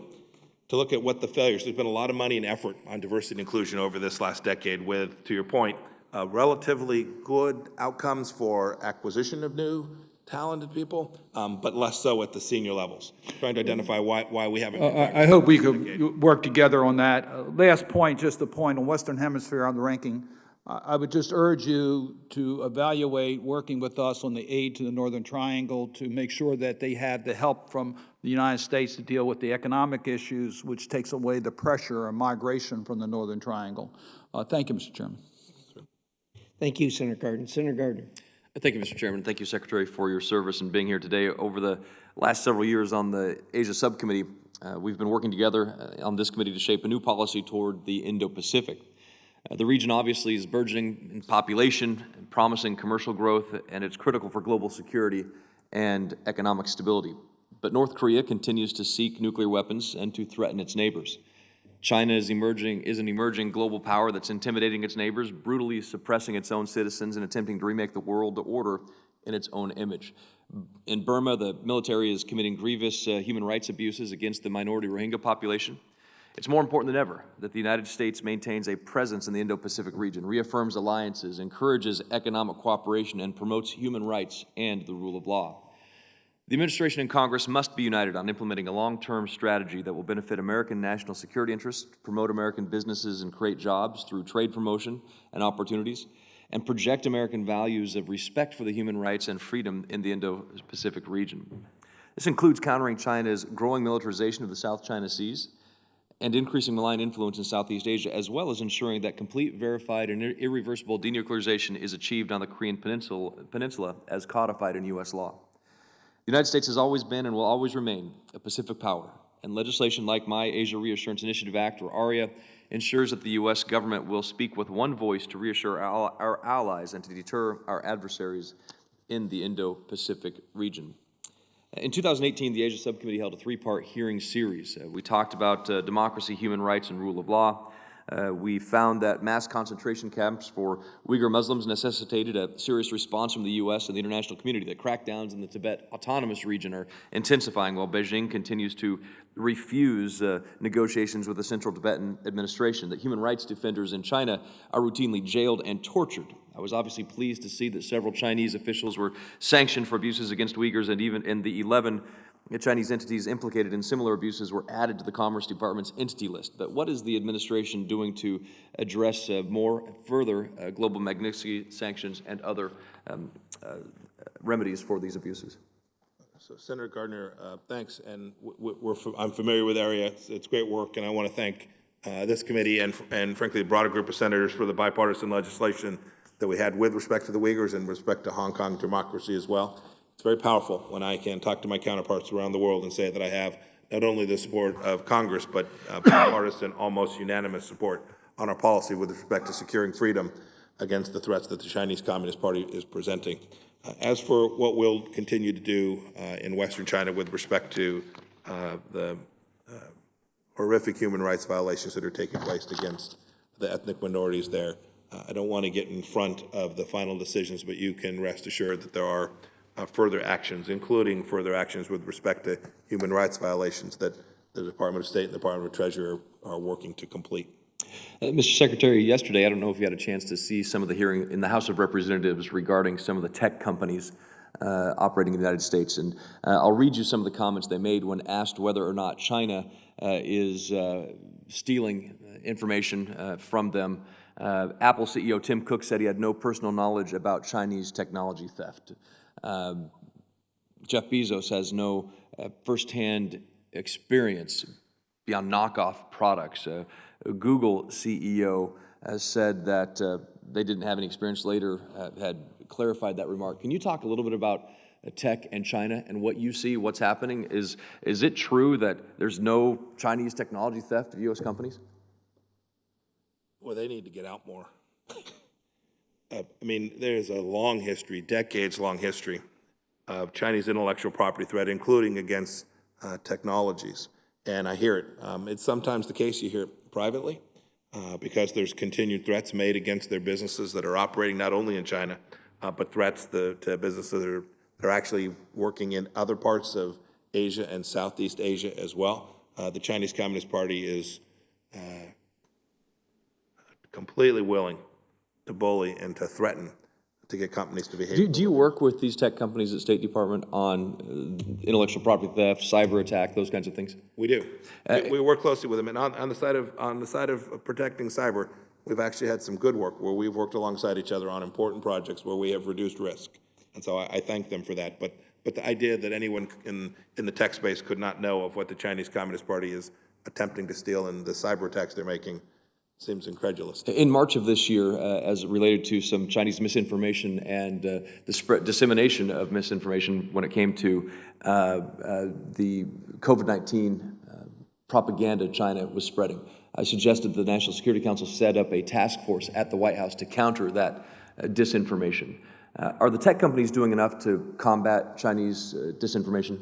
what the failures. There's been a lot of money and effort on diversity and inclusion over this last decade with, to your point, relatively good outcomes for acquisition of new talented people, but less so at the senior levels. Trying to identify why we haven't. I hope we could work together on that. Last point, just a point on Western Hemisphere on the ranking. I would just urge you to evaluate working with us on the aid to the Northern Triangle to make sure that they have the help from the United States to deal with the economic issues, which takes away the pressure and migration from the Northern Triangle. Thank you, Mr. Chairman. Thank you, Senator Gardner. Senator Gardner. Thank you, Mr. Chairman. Thank you, Secretary, for your service and being here today. Over the last several years on the Asia Subcommittee, we've been working together on this committee to shape a new policy toward the Indo-Pacific. The region obviously is burgeoning in population and promising commercial growth, and it's critical for global security and economic stability. But North Korea continues to seek nuclear weapons and to threaten its neighbors. China is an emerging global power that's intimidating its neighbors, brutally suppressing its own citizens and attempting to remake the world order in its own image. In Burma, the military is committing grievous human rights abuses against the minority Rohingya population. It's more important than ever that the United States maintains a presence in the Indo-Pacific region, reaffirms alliances, encourages economic cooperation, and promotes human rights and the rule of law. The administration and Congress must be united on implementing a long-term strategy that will benefit American national security interests, promote American businesses and create jobs through trade promotion and opportunities, and project American values of respect for the human rights and freedom in the Indo-Pacific region. This includes countering China's growing militarization of the South China Seas and increasing malign influence in Southeast Asia, as well as ensuring that complete, verified, and irreversible denuclearization is achieved on the Korean Peninsula as codified in U.S. law. The United States has always been and will always remain a Pacific power, and legislation like my Asia Reassurance Initiative Act, or ARIA, ensures that the U.S. government will speak with one voice to reassure our allies and to deter our adversaries in the Indo-Pacific region. In 2018, the Asia Subcommittee held a three-part hearing series. We talked about democracy, human rights, and rule of law. We found that mass concentration camps for Uyghur Muslims necessitated a serious response from the U.S. and the international community. The crackdowns in the Tibet Autonomous Region are intensifying while Beijing continues to refuse negotiations with the Central Tibetan administration. That human rights defenders in China are routinely jailed and tortured. I was obviously pleased to see that several Chinese officials were sanctioned for abuses against Uyghurs, and even in the 11 Chinese entities implicated in similar abuses were added to the Commerce Department's entity list. But what is the administration doing to address further global Magnitsky sanctions and other remedies for these abuses? So, Senator Gardner, thanks. And I'm familiar with the area. It's great work, and I want to thank this committee and frankly, the broader group of senators for the bipartisan legislation that we had with respect to the Uyghurs and respect to Hong Kong democracy as well. It's very powerful when I can talk to my counterparts around the world and say that I have not only the support of Congress, but bipartisan, almost unanimous support on our policy with respect to securing freedom against the threats that the Chinese Communist Party is presenting. As for what we'll continue to do in Western China with respect to the horrific human rights violations that are taking place against the ethnic minorities there, I don't want to get in front of the final decisions, but you can rest assured that there are further actions, including further actions with respect to human rights violations that the Department of State and the Department of Treasury are working to complete. Mr. Secretary, yesterday, I don't know if you had a chance to see some of the hearing in the House of Representatives regarding some of the tech companies operating in the United States. And I'll read you some of the comments they made when asked whether or not China is stealing information from them. Apple CEO Tim Cook said he had no personal knowledge about Chinese technology theft. Jeff Bezos has no firsthand experience beyond knockoff products. Google CEO has said that they didn't have any experience, later had clarified that remark. Can you talk a little bit about tech and China and what you see, what's happening? Is it true that there's no Chinese technology theft of U.S. companies? Well, they need to get out more. I mean, there's a long history, decades-long history of Chinese intellectual property threat, including against technologies. And I hear it. It's sometimes the case you hear it privately because there's continued threats made against their businesses that are operating not only in China, but threats to businesses that are actually working in other parts of Asia and Southeast Asia as well. The Chinese Communist Party is completely willing to bully and to threaten to get companies to behave. Do you work with these tech companies at State Department on intellectual property theft, cyber attack, those kinds of things? We do. We work closely with them, and on the side of protecting cyber, we've actually had some good work where we've worked alongside each other on important projects where we have reduced risk, and so I thank them for that. But the idea that anyone in the tech space could not know of what the Chinese Communist Party is attempting to steal and the cyber attacks they're making seems incredulous. In March of this year, as related to some Chinese misinformation and the dissemination of misinformation when it came to the COVID-19 propaganda China was spreading, I suggested the National Security Council set up a task force at the White House to counter that disinformation. Are the tech companies doing enough to combat Chinese disinformation?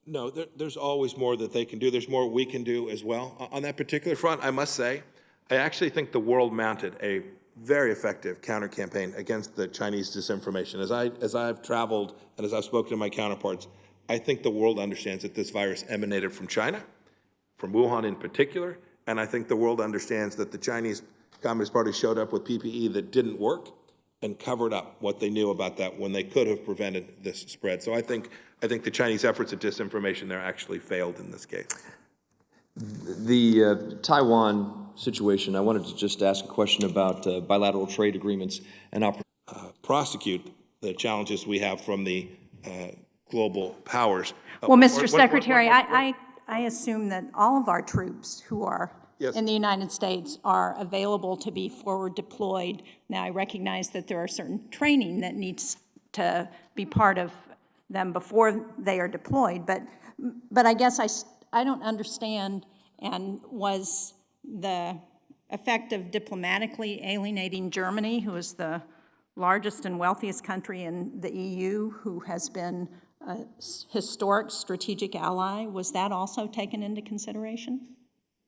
No, there's always more that they can do. There's more we can do as well. On that particular front, I must say, I actually think the world mounted a very effective counter-campaign against the Chinese disinformation. As I've traveled and as I've spoken to my counterparts, I think the world understands that this virus emanated from China, from Wuhan in particular, and I think the world understands that the Chinese Communist Party showed up with PPE that didn't work and covered up what they knew about that when they could have prevented this spread. So I think the Chinese efforts at disinformation there actually failed in this case. The Taiwan situation, I wanted to just ask a question about bilateral trade agreements and prosecute the challenges we have from the global powers. Well, Mr. Secretary, I assume that all of our troops who are in the United States are available to be forward deployed. Now, I recognize that there are certain training that needs to be part of them before they are deployed, but I guess I don't understand, and was the effect of diplomatically alienating Germany, who is the largest and wealthiest country in the EU, who has been a historic strategic ally, was that also taken into consideration?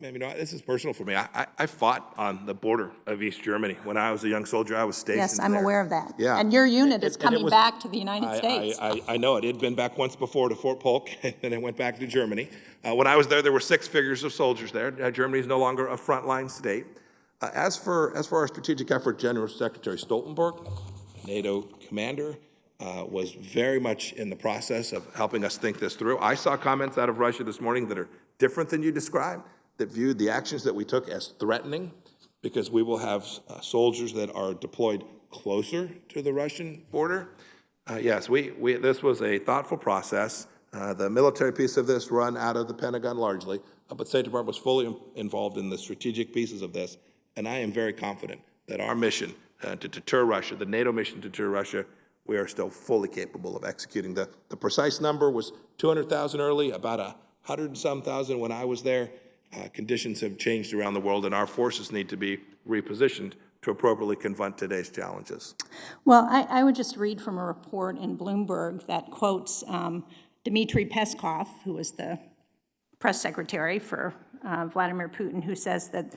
Ma'am, you know, this is personal for me. I fought on the border of East Germany. When I was a young soldier, I was stationed Yes, I'm there. aware of that. Yeah. And your unit is And it coming was- back to the United States. I know it. It had been back once before to Fort Polk, and then it went back to Germany. When I was there were 6 figures of soldiers there. Germany is no longer a frontline state. As for our strategic effort, General Secretary Stoltenberg, NATO commander, was very much in the process of helping us think this through. I saw comments out of Russia this morning that are different than you described, that viewed the actions that we took as threatening, because we will have soldiers that are deployed closer to the Russian border. Yes, this was a thoughtful process. The military piece of this run out of the Pentagon largely, but the State Department was fully involved in the strategic pieces of this, and I am very confident that our mission to deter Russia, the NATO mission to deter Russia, we are still fully capable of executing. The precise number was 200,000 early, about 100 and some thousand when I was there. Conditions have changed around the world, and our forces need to be repositioned to appropriately confront today's challenges. Well, I would just read from a report in Bloomberg that quotes Dmitry Peskov, who was the press secretary for Vladimir Putin, who says that,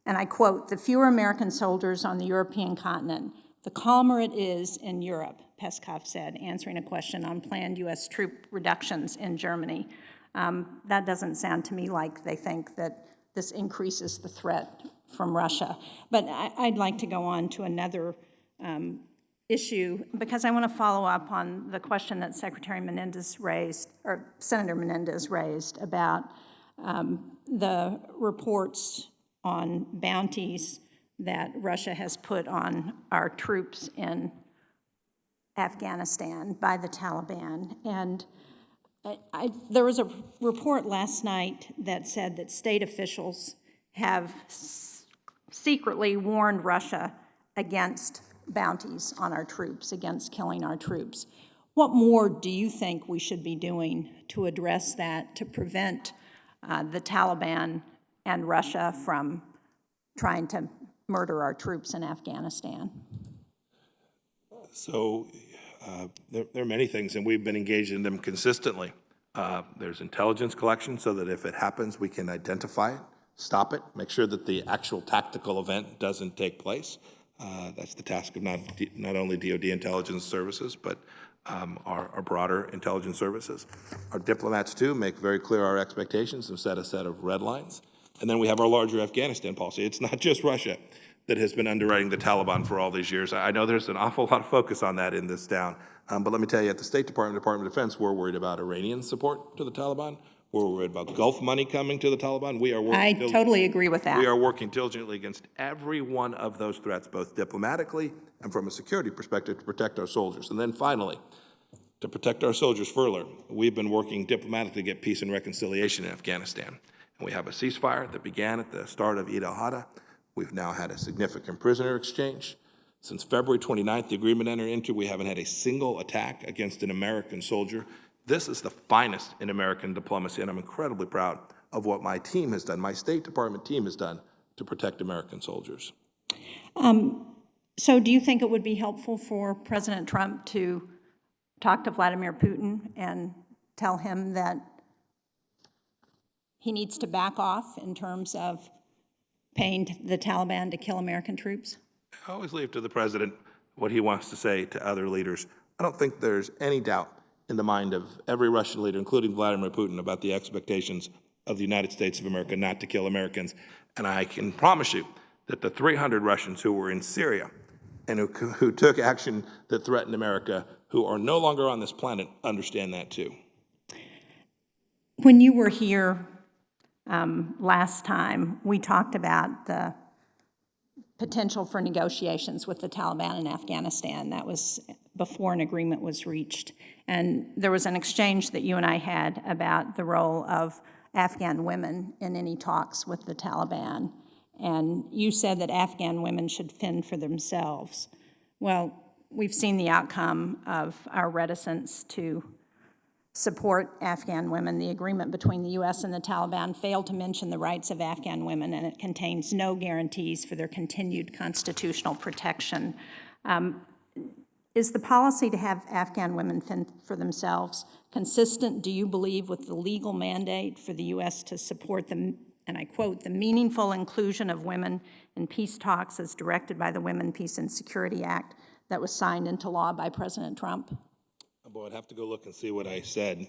and I quote, "The fewer American soldiers on the European continent, the calmer it is in Europe," Peskov said, answering a question on planned U.S. troop reductions in Germany. That doesn't sound to me like they think that this increases the threat from Russia. But I'd like to go on to another issue, because I want to follow up on the question that Secretary Menendez raised, or Senator Menendez raised, about the reports on bounties that Russia has put on our troops in Afghanistan by the Taliban. And there was a report last night that said that state officials have secretly warned Russia against bounties on our troops, against killing our troops. What more do you think we should be doing to address that, to prevent the Taliban and Russia from trying to murder our troops in Afghanistan? So there are many things, and we've been engaged in them consistently. There's intelligence collection so that if it happens, we can identify it, stop it, make sure that the actual tactical event doesn't take place. That's the task of not only DoD intelligence services, but our broader intelligence services. Our diplomats, too, make very clear our expectations and set a set of red lines. And then we have our larger Afghanistan policy. It's not just Russia that has been underwriting the Taliban for all these years. I know there's an awful lot of focus on that in this town. But let me tell you, at the State Department, Department of Defense, we're worried about Iranian support to the Taliban. We're worried about Gulf money coming to the Taliban. We are working I totally agree with that. We are working diligently against every one of those threats, both diplomatically and from a security perspective, to protect our soldiers. And then finally, to protect our soldiers further, we've been working diplomatically to get peace and reconciliation in Afghanistan. And we have a ceasefire that began at the start of Eid al-Adha. We've now had a significant prisoner exchange. Since February 29th, the agreement entered into, we haven't had a single attack against an American soldier. This is the finest in American diplomacy, and I'm incredibly proud of what my team has done, my State Department team has done to protect American soldiers. So do you think it would be helpful for President Trump to talk to Vladimir Putin and tell him that he needs to back off in terms of paying the Taliban to kill American troops? I always leave to the president what he wants to say to other leaders. I don't think there's any doubt in the mind of every Russian leader, including Vladimir Putin, about the expectations of the United States of America not to kill Americans. And I can promise you that the 300 Russians who were in Syria and who took action that threatened America, who are no longer on this planet, understand that too. When you were here last time, we talked about the potential for negotiations with the Taliban in Afghanistan. That was before an agreement was reached. And there was an exchange that you and I had about the role of Afghan women in any talks with the Taliban. And you said that Afghan women should fend for themselves. Well, we've seen the outcome of our reticence to support Afghan women. The agreement between the U.S. and the Taliban failed to mention the rights of Afghan women, and it contains no guarantees for their continued constitutional protection. Is the policy to have Afghan women fend for themselves consistent, do you believe, with the legal mandate for the U.S. to support the and I quote, "the meaningful inclusion of women in peace talks as directed by the Women, Peace, and Security Act that was signed into law by President Trump?" Boy, I'd have to go look and see what I said.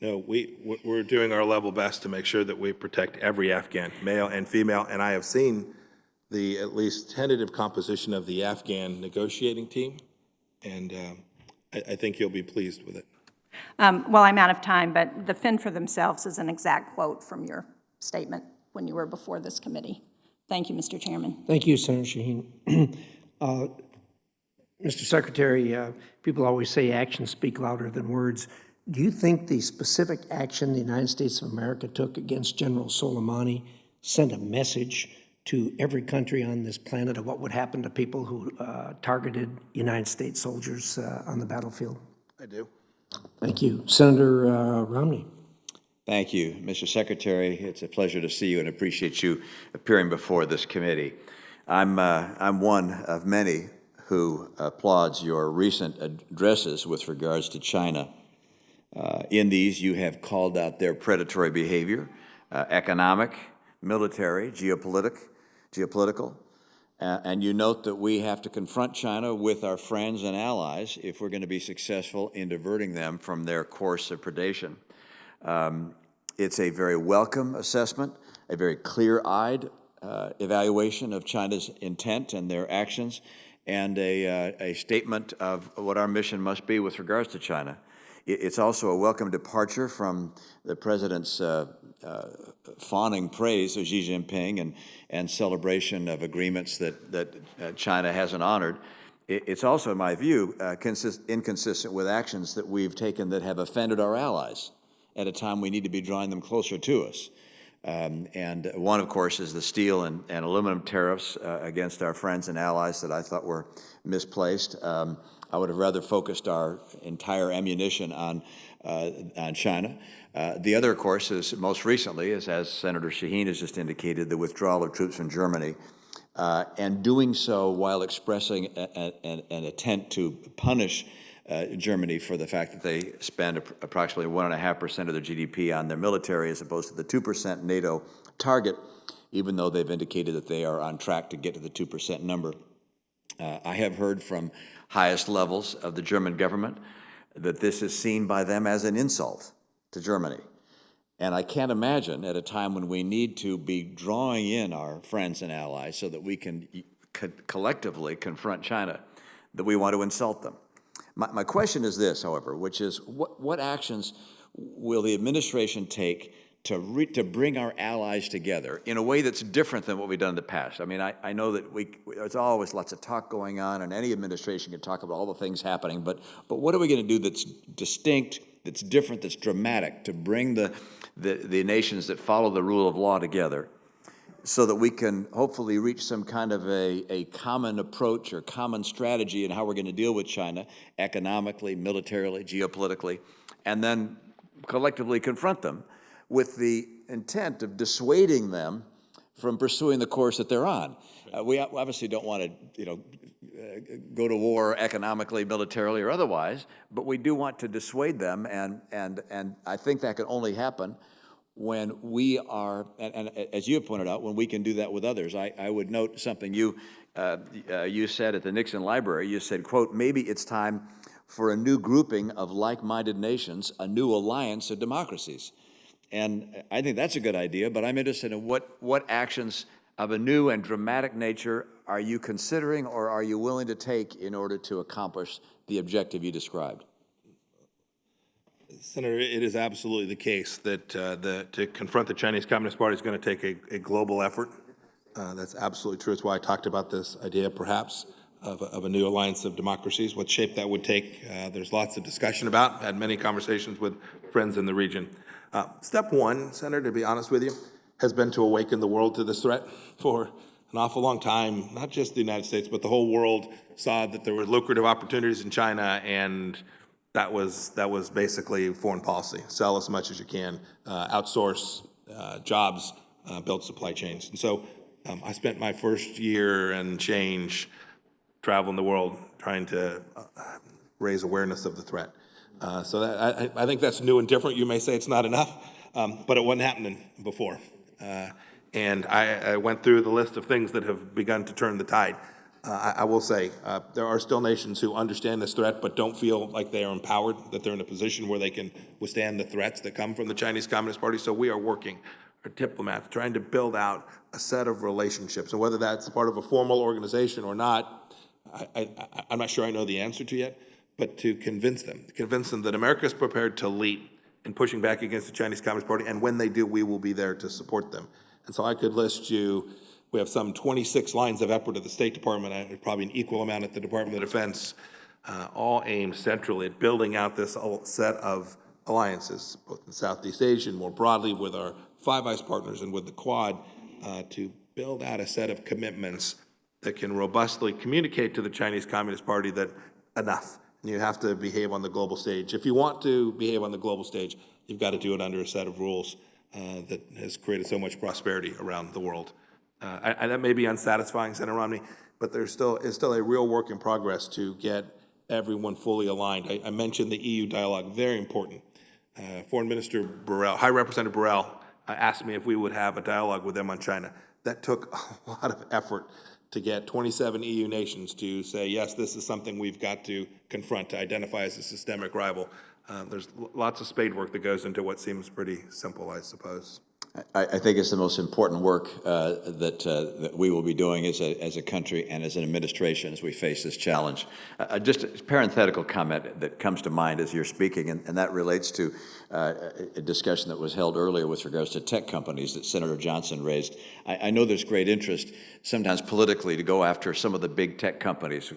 No, we're doing our level best to make sure that we protect every Afghan, male and female, and I have seen the at least tentative composition of the Afghan negotiating team, and I think you'll be pleased with it. Well, I'm out of time, but the fend for themselves is an exact quote from your statement when you were before this committee. Thank you, Mr. Chairman. Thank you, Senator Shaheen. Mr. Secretary, people always say actions speak louder than words. Do you think the specific action the United States of America took against General Soleimani sent a message to every country on this planet of what would happen to people who targeted United States soldiers on the battlefield? I do. Thank you. Senator Romney. Thank you, Mr. Secretary. It's a pleasure to see you and appreciate you appearing before this committee. I'm one of many who applauds your recent addresses with regards to China. In these, you have called out their predatory behavior, economic, military, geopolitical, and you note that we have to confront China with our friends and allies if we're going to be successful in diverting them from their course of predation. It's a very welcome assessment, a very clear-eyed evaluation of China's intent and their actions, and a statement of what our mission must be with regards to China. It's also a welcome departure from the President's fawning praise of Xi Jinping and celebration of agreements that China hasn't honored. It's also, in my view, inconsistent with actions that we've taken that have offended our allies at a time we need to be drawing them closer to us. And one, of course, is the steel and aluminum tariffs against our friends and allies that I thought were misplaced. I would have rather focused our entire ammunition on China. The other, of course, is most recently, as Senator Shaheen has just indicated, the withdrawal of troops from Germany, and doing so while expressing an intent to punish Germany for the fact that they spend approximately 1.5% of their GDP on their military as opposed to the 2% NATO target, even though they've indicated that they are on track to get to the 2% number. I have heard from highest levels of the German government that this is seen by them as an insult to Germany. And I can't imagine at a time when we need to be drawing in our friends and allies so that we can collectively confront China, that we want to insult them. My question is this, however, which is what actions will the administration take to bring our allies together in a way that's different than what we've done in the past? I mean, I know that there's always lots of talk going on, and any administration can talk about all the things happening, but what are we going to do that's distinct, that's different, that's dramatic to bring the nations that follow the rule of law together so that we can hopefully reach some kind of a common approach or common strategy in how we're going to deal with China economically, militarily, geopolitically, and then collectively confront them with the intent of dissuading them from pursuing the course that they're on. We obviously don't want to, go to war economically, militarily, or otherwise, but we do want to dissuade them, and I think that can only happen when we are, and as you have pointed out, when we can do that with others. I would note something you said at the Nixon Library. You said, quote, "Maybe it's time for a new grouping of like-minded nations, a new alliance of democracies." And I think that's a good idea, but I'm interested in what actions of a new and dramatic nature are you considering or are you willing to take in order to accomplish the objective you described? Senator, it is absolutely the case that to confront the Chinese Communist Party is going to take a global effort. That's absolutely true. That's why I talked about this idea, perhaps, of a new alliance of democracies. What shape that would take, there's lots of discussion about. Had many conversations with friends in the region. Step one, Senator, to be honest with you, has been to awaken the world to this threat. For an awful long time, not just the United States, but the whole world saw that there were lucrative opportunities in China, and that was basically foreign policy. Sell as much as you can, outsource jobs, build supply chains. And so I spent my first year and change traveling the world trying to raise awareness of the threat. So that, I think that's new and different. You may say it's not enough, but it wasn't happening before. And I went through the list of things that have begun to turn the tide. I will say there are still nations who understand this threat but don't feel like they are empowered, that they're in a position where they can withstand the threats that come from the Chinese Communist Party. So we are working, our diplomats, trying to build out a set of relationships. And whether that's part of a formal organization or not, I'm not sure I know the answer to yet, but to convince them that America is prepared to lead in pushing back against the Chinese Communist Party, and when they do, we will be there to support them. And so I could list you, we have some 26 lines of effort at the State Department, probably an equal amount at the Department of Defense, all aimed centrally at building out this set of alliances, both in Southeast Asia and more broadly with our Five Eyes partners and with the Quad, to build out a set of commitments that can robustly communicate to the Chinese Communist Party that enough, and you have to behave on the global stage. If you want to behave on the global stage, you've got to do it under a set of rules that has created so much prosperity around the world. And that may be unsatisfying, Senator Romney, but it's still a real work in progress to get everyone fully aligned. I mentioned the EU dialogue, very important. Foreign Minister Borrell, High Representative Borrell, asked me if we would have a dialogue with them on China. That took a lot of effort to get 27 EU nations to say, yes, this is something we've got to confront, to identify as a systemic rival. There's lots of spade work that goes into what seems pretty simple, I suppose. I think it's the most important work that we will be doing as a country and as an administration as we face this challenge. Just a parenthetical comment that comes to mind as you're speaking, and that relates to a discussion that was held earlier with regards to tech companies that Senator Johnson raised. I know there's great interest, sometimes politically, to go after some of the big tech companies,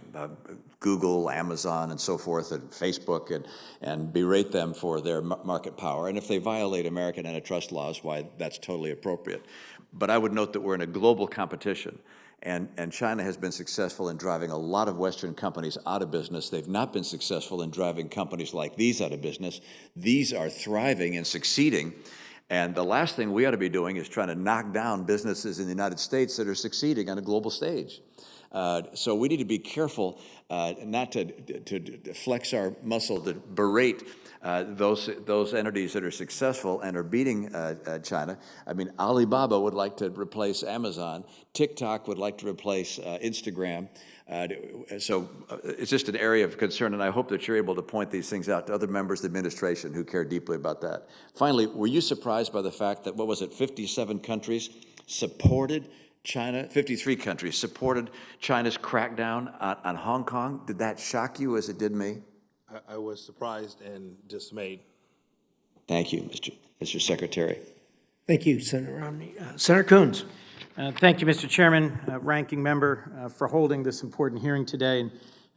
Google, Amazon, and so forth, and Facebook, and berate them for their market power. And if they violate American antitrust laws, why, that's totally appropriate. But I would note that we're in a global competition, and China has been successful in driving a lot of Western companies out of business. They've not been successful in driving companies like these out of business. These are thriving and succeeding. And the last thing we ought to be doing is trying to knock down businesses in the United States that are succeeding on a global stage. So we need to be careful not to flex our muscle to berate those entities that are successful and are beating China. I mean, Alibaba would like to replace Amazon. TikTok would like to replace Instagram. So it's just an area of concern, and I hope that you're able to point these things out to other members of the administration who care deeply about that. Finally, were you surprised by the fact that, 57 countries supported China, 53 countries supported China's crackdown on Hong Kong? Did that shock you as it did me? I was surprised and dismayed. Thank you, Mr. Secretary. Thank you, Senator Romney. Senator Coons. Thank you, Mr. Chairman, Ranking Member, for holding this important hearing today,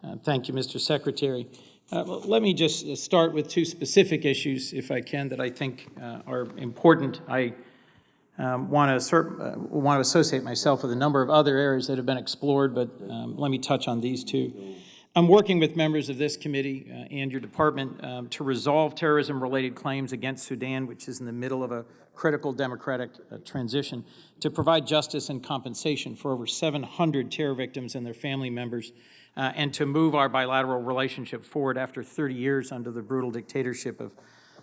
and thank you, Mr. Secretary. Let me just start with two specific issues, if I can, that I think are important. I want to associate myself with a number of other areas that have been explored, but let me touch on these two. I'm working with members of this committee and your department to resolve terrorism-related claims against Sudan, which is in the middle of a critical democratic transition, to provide justice and compensation for over 700 terror victims and their family members, and to move our bilateral relationship forward after 30 years under the brutal dictatorship of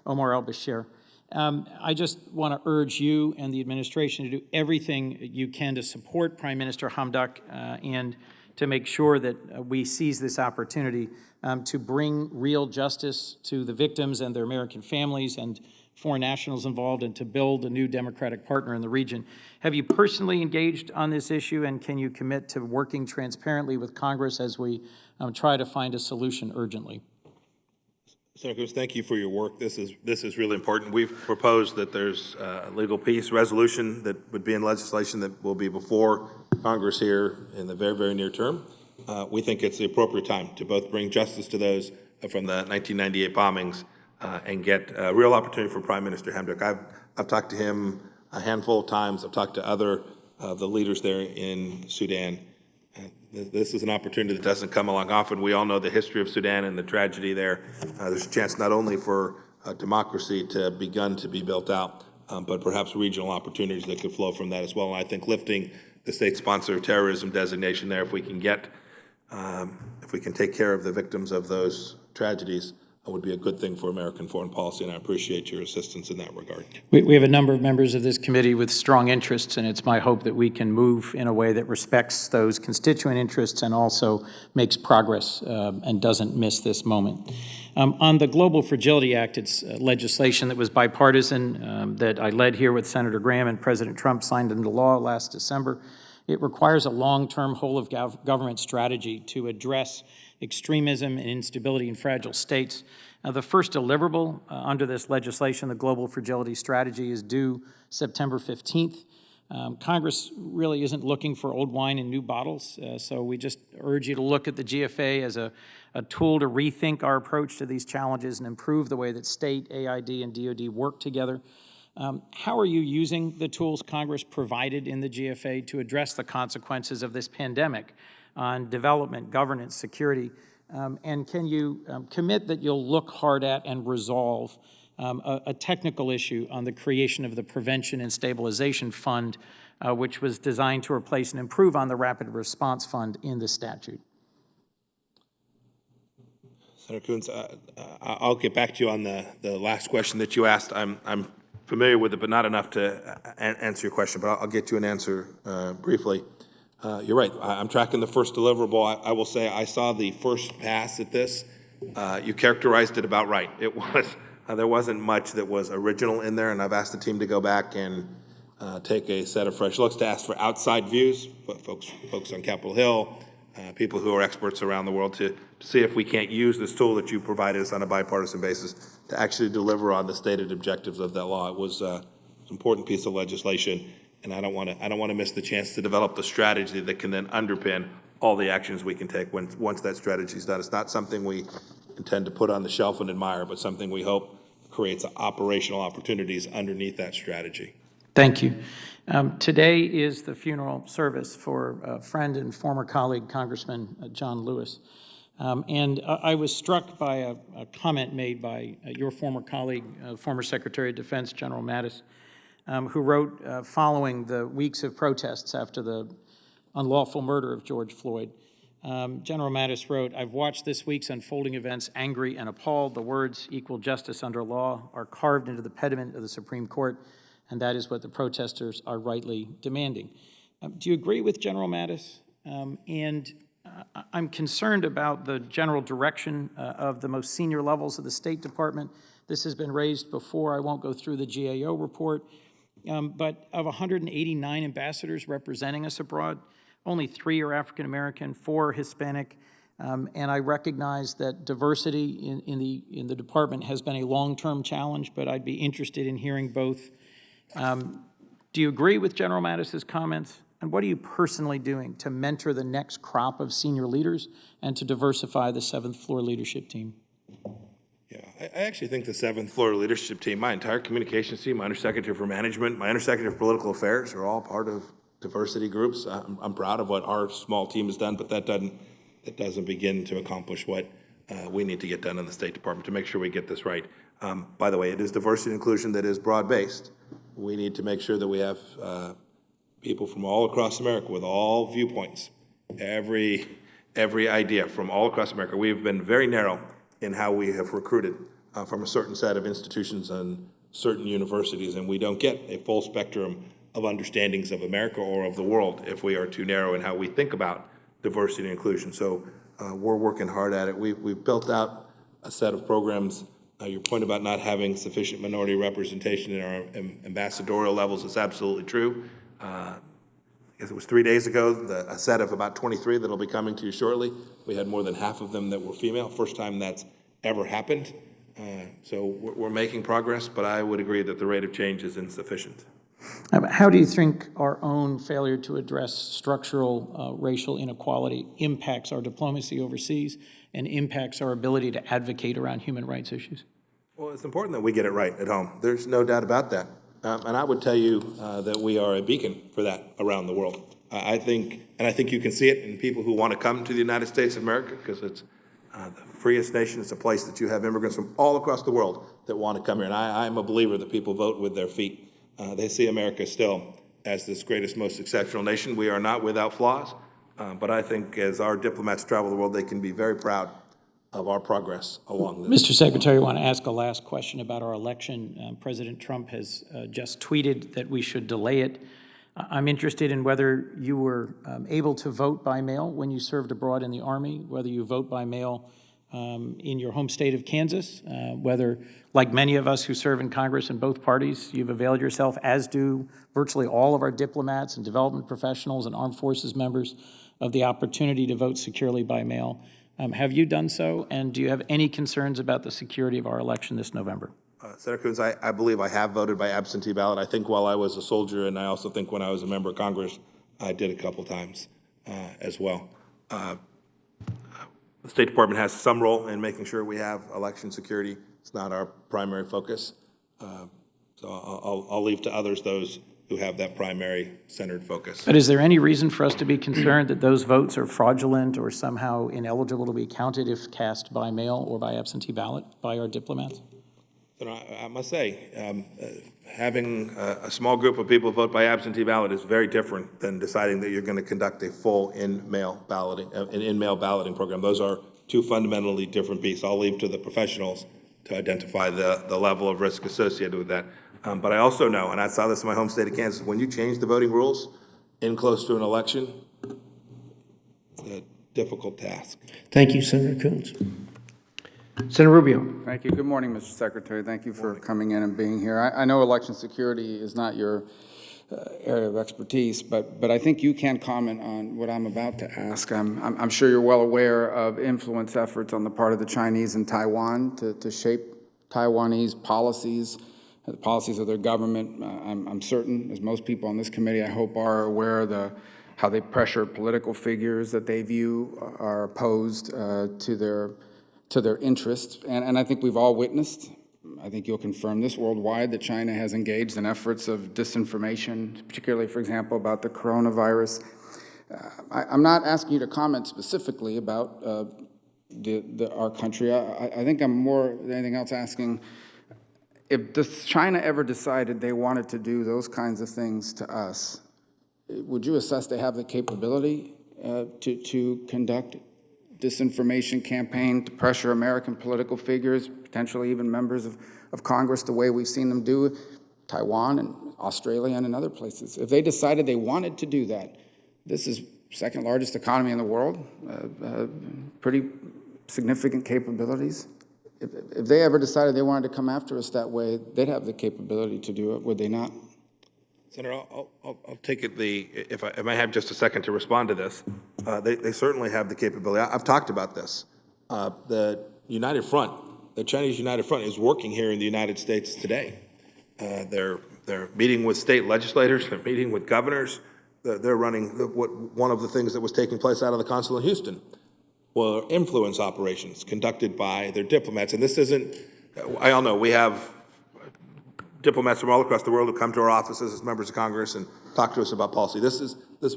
Omar al-Bashir. I just want to urge you and the administration to do everything you can to support Prime Minister Hamdok and to make sure that we seize this opportunity to bring real justice to the victims and their American families and foreign nationals involved, and to build a new democratic partner in the region. Have you personally engaged on this issue, and can you commit to working transparently with Congress as we try to find a solution urgently? Senator Cruz, thank you for your work. This is really important. We've proposed that there's a legal peace resolution that would be in legislation that will be before Congress here in the very, very near term. We think it's the appropriate time to both bring justice to those from the 1998 bombings and get a real opportunity for Prime Minister Hamdok. I've talked to him a handful of times. I've talked to other of the leaders there in Sudan. This is an opportunity that doesn't come along often. We all know the history of Sudan and the tragedy there. There's a chance not only for democracy to begun to be built out, but perhaps regional opportunities that could flow from that as well. And I think lifting the state sponsor of terrorism designation there, if we can take care of the victims of those tragedies, would be a good thing for American foreign policy, and I appreciate your assistance in that regard. We have a number of members of this committee with strong interests, and it's my hope that we can move in a way that respects those constituent interests and also makes progress and doesn't miss this moment. On the Global Fragility Act, it's legislation that was bipartisan that I led here with Senator Graham and President Trump signed into law last December. It requires a long-term whole-of-government strategy to address extremism and instability in fragile states. The first deliverable under this legislation, the Global Fragility Strategy, is due September 15th. Congress really isn't looking for old wine in new bottles, so we just urge you to look at the GFA as a tool to rethink our approach to these challenges and improve the way that state, AID, and DoD work together. How are you using the tools Congress provided in the GFA to address the consequences of this pandemic on development, governance, security? And can you commit that you'll look hard at and resolve a technical issue on the creation of the Prevention and Stabilization Fund, which was designed to replace and improve on the Rapid Response Fund in the statute? Senator Coons, I'll get back to you on the last question that you asked. I'm familiar with it, but not enough to answer your question, but I'll get you an answer briefly. You're right. I'm tracking the first deliverable. I will say I saw the first pass at this. You characterized it about right. It was there wasn't much that was original in there, and I've asked the team to go back and take a set of fresh looks to ask for outside views, folks on Capitol Hill, people who are experts around the world to see if we can't use this tool that you provided us on a bipartisan basis to actually deliver on the stated objectives of that law. It was an important piece of legislation, and I don't want to miss the chance to develop the strategy that can then underpin all the actions we can take once that strategy is done. It's not something we intend to put on the shelf and admire, but something we hope creates operational opportunities underneath that strategy. Thank you. Today is the funeral service for a friend and former colleague, Congressman John Lewis. And I was struck by a comment made by your former colleague, former Secretary of Defense, General Mattis, who wrote following the weeks of protests after the unlawful murder of George Floyd. General Mattis wrote, "I've watched this week's unfolding events angry and appalled. The words equal justice under law are carved into the pediment of the Supreme Court, and that is what the protesters are rightly demanding." Do you agree with General Mattis? I'm concerned about the general direction of the most senior levels of the State Department. This has been raised before. I won't go through the GAO report. But of 189 ambassadors representing us abroad, only 3 are African American, 4 are Hispanic, and I recognize that diversity in the department has been a long-term challenge, but I'd be interested in hearing both. Do you agree with General Mattis's comments? And what are you personally doing to mentor the next crop of senior leaders and to diversify the 7th floor leadership team? Yeah, I actually think the 7th floor leadership team, my entire communications team, my Undersecretary for Management, my Undersecretary for Political Affairs are all part of diversity groups. I'm proud of what our small team has done, but that doesn't begin to accomplish what we need to get done in the State Department to make sure we get this right. By the way, it is diversity and inclusion that is broad-based. We need to make sure that we have people from all across America with all viewpoints, every idea from all across America. We have been very narrow in how we have recruited from a certain set of institutions and certain universities, and we don't get a full spectrum of understandings of America or of the world if we are too narrow in how we think about diversity and inclusion. So we're working hard at it. We've built out a set of programs. Your point about not having sufficient minority representation in our ambassadorial levels is absolutely true. I guess it was 3 days ago, a set of about 23 that'll be coming to you shortly. We had more than half of them that were female. First time that's ever happened. So we're making progress, but I would agree that the rate of change is insufficient. How do you think our own failure to address structural racial inequality impacts our diplomacy overseas and impacts our ability to advocate around human rights issues? Well, it's important that we get it right at home. There's no doubt about that. And I would tell you that we are a beacon for that around the world. I think you can see it in people who want to come to the United States of America because it's the freest nation. It's a place that you have immigrants from all across the world that want to come here. And I'm a believer that people vote with their feet. They see America still as this greatest, most exceptional nation. We are not without flaws, but I think as our diplomats travel the world, they can be very proud of our progress along this. Mr. Secretary, I want to ask a last question about our election. President Trump has just tweeted that we should delay it. I'm interested in whether you were able to vote by mail when you served abroad in the Army, whether you vote by mail in your home state of Kansas, whether, like many of us who serve in Congress in both parties, you've availed yourself, as do virtually all of our diplomats and development professionals and armed forces members, of the opportunity to vote securely by mail. Have you done so, and do you have any concerns about the security of our election this November? Senator Coons, I believe I have voted by absentee ballot. I think while I was a soldier, and I also think when I was a member of Congress, I did a couple times as well. The State Department has some role in making sure we have election security. It's not our primary focus. So I'll leave to others those who have that primary centered focus. But is there any reason for us to be concerned that those votes are fraudulent or somehow ineligible to be counted if cast by mail or by absentee ballot by our diplomats? I must say, having a small group of people vote by absentee ballot is very different than deciding that you're going to conduct a full in-mail balloting program. Those are two fundamentally different beasts. I'll leave to the professionals to identify the level of risk associated with that. But I also know, and I saw this in my home state of Kansas, when you change the voting rules in close to an election, it's a difficult task. Thank you, Senator Coons. Senator Rubio. Thank you. Good morning, Mr. Secretary. Thank you for coming in and being here. I know election security is not your area of expertise, but I think you can comment on what I'm about to ask. I'm sure you're well aware of influence efforts on the part of the Chinese in Taiwan to shape Taiwanese policies, the policies of their government. I'm certain, as most people on this committee, I hope, are aware of how they pressure political figures that they view are opposed to their interests. And I think we've all witnessed, I think you'll confirm this worldwide, that China has engaged in efforts of disinformation, particularly, for example, about the coronavirus. I'm not asking you to comment specifically about our country. I think I'm more than anything else asking, if China ever decided they wanted to do those kinds of things to us, would you assess they have the capability to conduct disinformation campaign to pressure American political figures, potentially even members of Congress, the way we've seen them do Taiwan and Australia and in other places? If they decided they wanted to do that, this is second largest economy in the world, pretty significant capabilities. If they ever decided they wanted to come after us that way, they'd have the capability to do it, would they not? Senator, I'll take it if I have just a second to respond to this. They certainly have the capability. I've talked about this. The United Front, the Chinese United Front, is working here in the United States today. They're meeting with state legislators. They're meeting with governors. They're running one of the things that was taking place out of the consulate in Houston were influence operations conducted by their diplomats. And this isn't, I all know we have diplomats from all across the world who come to our offices as members of Congress and talk to us about policy. This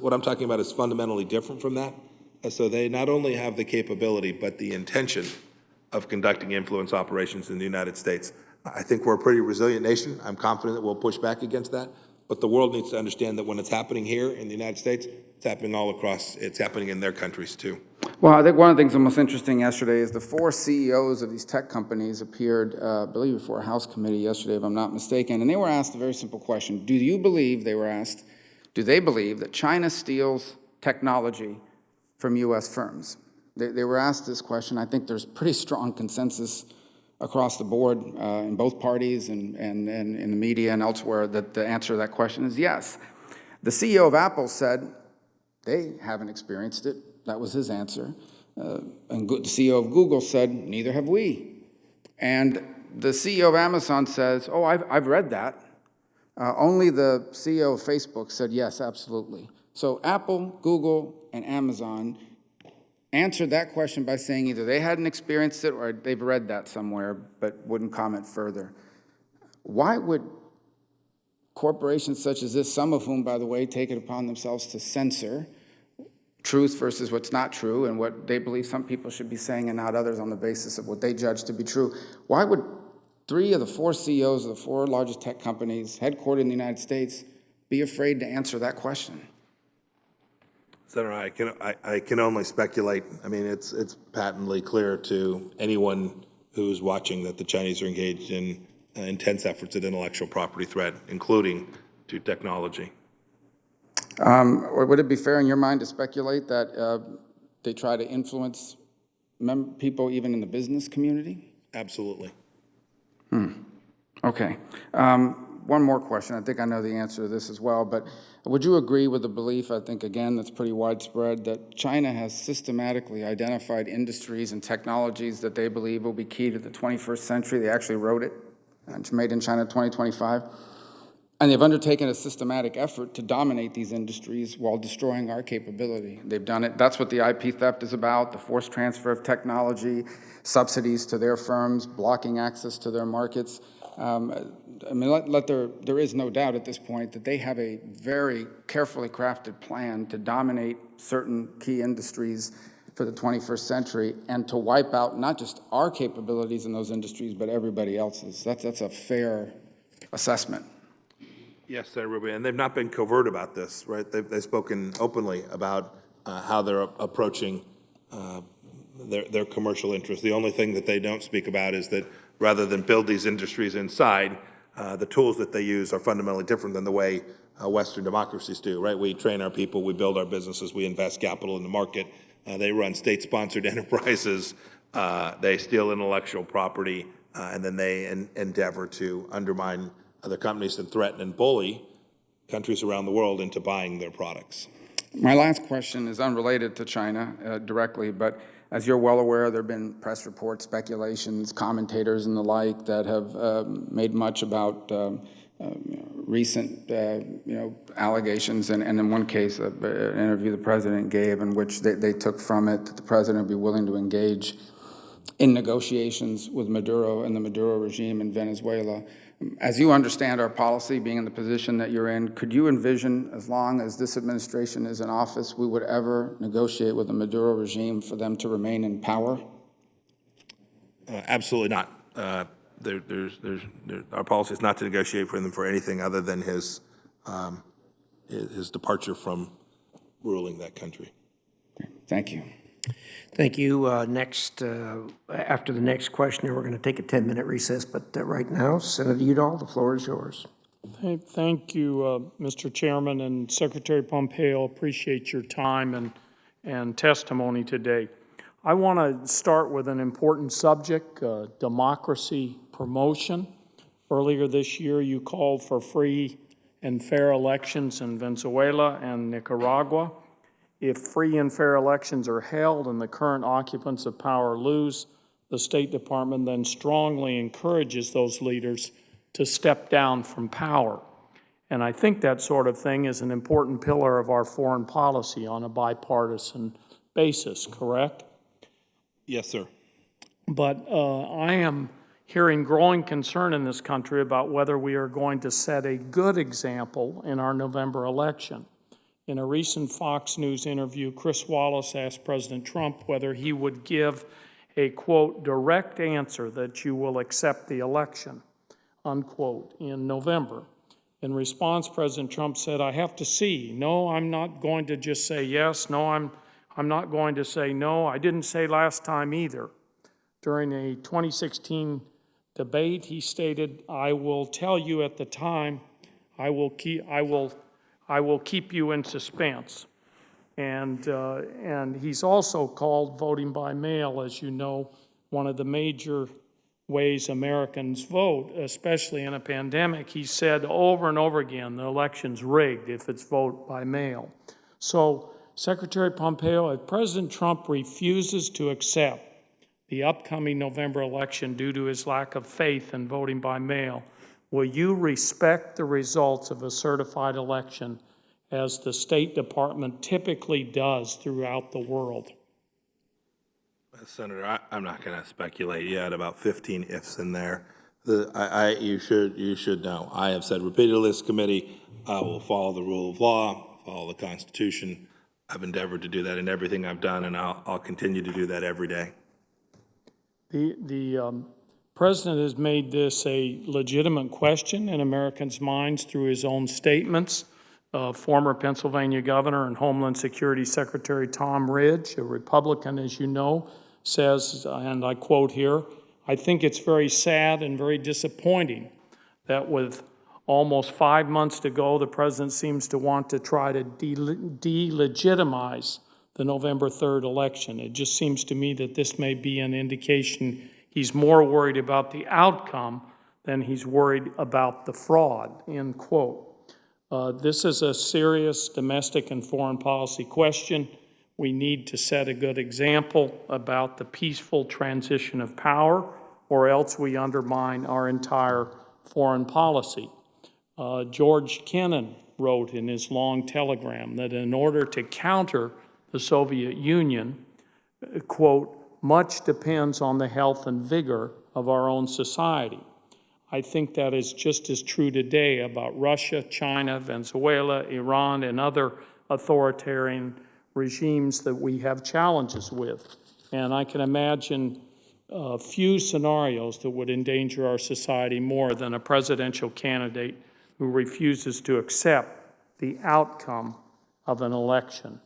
what I'm talking about is fundamentally different from that. So they not only have the capability, but the intention of conducting influence operations in the United States. I think we're a pretty resilient nation. I'm confident that we'll push back against that. But the world needs to understand that when it's happening here in the United States, it's happening all across, it's happening in their countries too. Well, I think one of the things that was most interesting yesterday is the 4 CEOs of these tech companies appeared, I believe, before a House committee yesterday, if I'm not mistaken, and they were asked a very simple question. Do you believe, they were asked, do they believe that China steals technology from U.S. firms? They were asked this question. I think there's pretty strong consensus across the board in both parties and in the media and elsewhere that the answer to that question is yes. The CEO of Apple said they haven't experienced it. That was his answer. And the CEO of Google said, neither have we. And the CEO of Amazon says, oh, I've read that. Only the CEO of Facebook said, yes, absolutely. So Apple, Google, and Amazon answered that question by saying either they hadn't experienced it or they've read that somewhere but wouldn't comment further. Why would corporations such as this, some of whom, by the way, take it upon themselves to censor truth versus what's not true and what they believe some people should be saying and not others on the basis of what they judge to be true, why would 3 of the 4 CEOs of the 4 largest tech companies headquartered in the United States be afraid to answer that question? Senator, I can only speculate. I mean, it's patently clear to anyone who's watching that the Chinese are engaged in intense efforts at intellectual property threat, including to technology. Would it be fair in your mind to speculate that they try to influence people even in the business community? Absolutely. Okay. One more question. I think I know the answer to this as well, but would you agree with the belief, I think, again, that's pretty widespread, that China has systematically identified industries and technologies that they believe will be key to the 21st century? They actually wrote it. It's Made in China 2025. And they've undertaken a systematic effort to dominate these industries while destroying our capability. They've done it. That's what the IP theft is about, the forced transfer of technology, subsidies to their firms, blocking access to their markets. I mean, there is no doubt at this point that they have a very carefully crafted plan to dominate certain key industries for the 21st century and to wipe out not just our capabilities in those industries, but everybody else's. That's a fair assessment. Yes, Senator Rubio, and they've not been covert about this, right? They've spoken openly about how they're approaching their commercial interests. The only thing that they don't speak about is that rather than build these industries inside, the tools that they use are fundamentally different than the way Western democracies do, right? We train our people, we build our businesses, we invest capital in the market. They run state-sponsored enterprises, they steal intellectual property, and then they endeavor to undermine other companies that threaten and bully countries around the world into buying their products. My last question is unrelated to China directly, but as you're well aware, there have been press reports, speculations, commentators and the like that have made much about recent allegations, and in one case, an interview the president gave in which they took from it that the president would be willing to engage in negotiations with Maduro and the Maduro regime in Venezuela. As you understand our policy, being in the position that you're in, could you envision, as long as this administration is in office, we would ever negotiate with the Maduro regime for them to remain in power? Absolutely not. Our policy is not to negotiate for them for anything other than his departure from ruling that country. Thank you. Thank you. Next, after the next questioner, we're going to take a 10-minute recess, but right now, Senator Udall, the floor is yours. Thank you, Mr. Chairman, and Secretary Pompeo. Appreciate your time and testimony today. I want to start with an important subject, democracy promotion. Earlier this year, you called for free and fair elections in Venezuela and Nicaragua. If free and fair elections are held and the current occupants of power lose, the State Department then strongly encourages those leaders to step down from power. And I think that sort of thing is an important pillar of our foreign policy on a bipartisan basis, correct? Yes, sir. But I am hearing growing concern in this country about whether we are going to set a good example in our November election. In a recent Fox News interview, Chris Wallace asked President Trump whether he would give a, quote, direct answer that you will accept the election, unquote, in November. In response, President Trump said, I have to see. No, I'm not going to just say yes. No, I'm not going to say no. I didn't say last time either. During a 2016 debate, he stated, I will tell you at the time, I will keep you in suspense. And he's also called voting by mail, as you know, one of the major ways Americans vote, especially in a pandemic. He said over and over again, the election's rigged if it's vote by mail. So, Secretary Pompeo, if President Trump refuses to accept the upcoming November election due to his lack of faith in voting by mail, will you respect the results of a certified election as the State Department typically does throughout the world? Senator, I'm not going to speculate yet about 15 ifs in there. You should know. I have said repeatedly to this committee, I will follow the rule of law, follow the Constitution. I've endeavored to do that in everything I've done, and I'll continue to do that every day. The President has made this a legitimate question in Americans' minds through his own statements. Former Pennsylvania Governor and Homeland Security Secretary Tom Ridge, a Republican, as you know, says, and I quote here, "I think it's very sad and very disappointing that with almost 5 months to go, the president seems to want to try to delegitimize the November 3rd election. It just seems to me that this may be an indication he's more worried about the outcome than he's worried about the fraud," end quote. This is a serious domestic and foreign policy question. We need to set a good example about the peaceful transition of power, or else we undermine our entire foreign policy. George Kennan wrote in his long telegram that in order to counter the Soviet Union, quote, "much depends on the health and vigor of our own society." I think that is just as true today about Russia, China, Venezuela, Iran, and other authoritarian regimes that we have challenges with. And I can imagine few scenarios that would endanger our society more than a presidential candidate who refuses to accept the outcome of an election.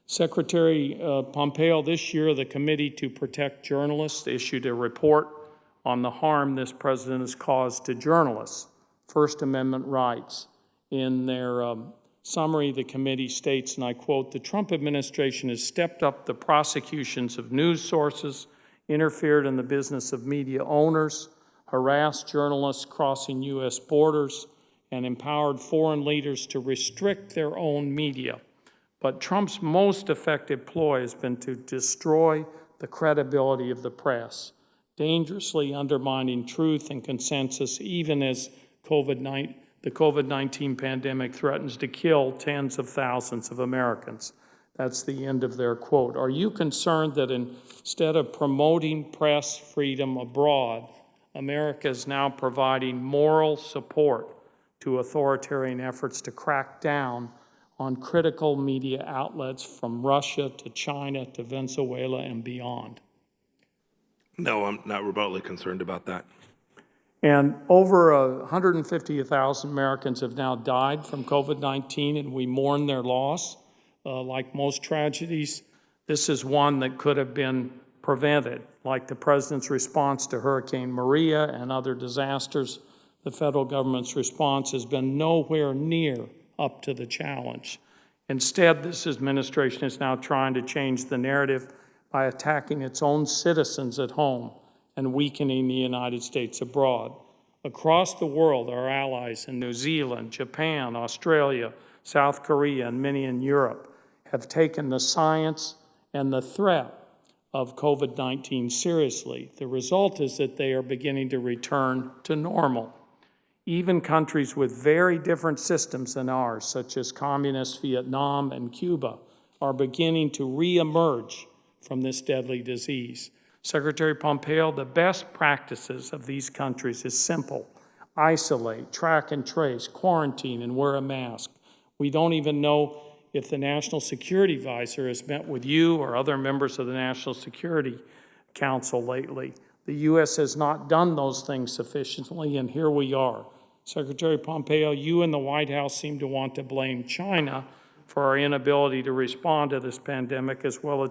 Secretary Pompeo, this year the Committee to Protect Journalists issued a report on the harm this president has caused to journalists, First Amendment rights. In their summary, the committee states, and I quote, "The Trump administration has stepped up the prosecutions of news sources, interfered in the business of media owners, harassed journalists crossing U.S. borders, and empowered foreign leaders to restrict their own media. But Trump's most effective ploy has been to destroy the credibility of the press, dangerously undermining truth and consensus even as the COVID-19 pandemic threatens to kill tens of thousands of Americans." That's the end of their quote. Are you concerned that instead of promoting press freedom abroad, America is now providing moral support to authoritarian efforts to crack down on critical media outlets from Russia to China to Venezuela and beyond? No, I'm not remotely concerned about that. And over 150,000 Americans have now died from COVID-19, and we mourn their loss. Like most tragedies, this is one that could have been prevented. Like the president's response to Hurricane Maria and other disasters, the federal government's response has been nowhere near up to the challenge. Instead, this administration is now trying to change the narrative by attacking its own citizens at home and weakening the United States abroad. Across the world, our allies in New Zealand, Japan, Australia, South Korea, and many in Europe have taken the science and the threat of COVID-19 seriously. The result is that they are beginning to return to normal. Even countries with very different systems than ours, such as communist Vietnam and Cuba, are beginning to reemerge from this deadly disease. Secretary Pompeo, the best practices of these countries is simple. Isolate, track and trace, quarantine, and wear a mask. We don't even know if the National Security Advisor has met with you or other members of the National Security Council lately. The U.S. has not done those things sufficiently, and here we are. Secretary Pompeo, you and the White House seem to want to blame China for our inability to respond to this pandemic as well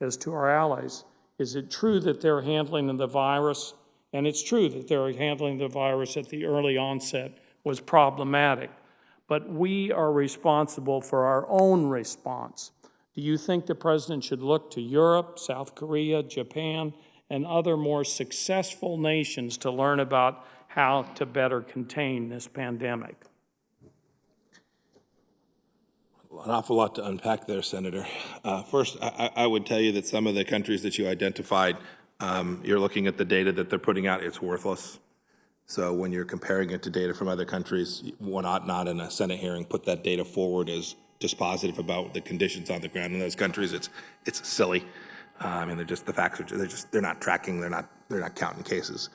as to our allies. Is it true that they're handling the virus? And it's true that their handling the virus at the early onset was problematic. But we are responsible for our own response. Do you think the president should look to Europe, South Korea, Japan, and other more successful nations to learn about how to better contain this pandemic? An awful lot to unpack there, Senator. First, I would tell you that some of the countries that you identified, you're looking at the data that they're putting out, it's worthless. So when you're comparing it to data from other countries, one ought not in a Senate hearing put that data forward as dispositive about the conditions on the ground in those countries. It's silly. I mean, the facts are they're not tracking, they're not counting cases.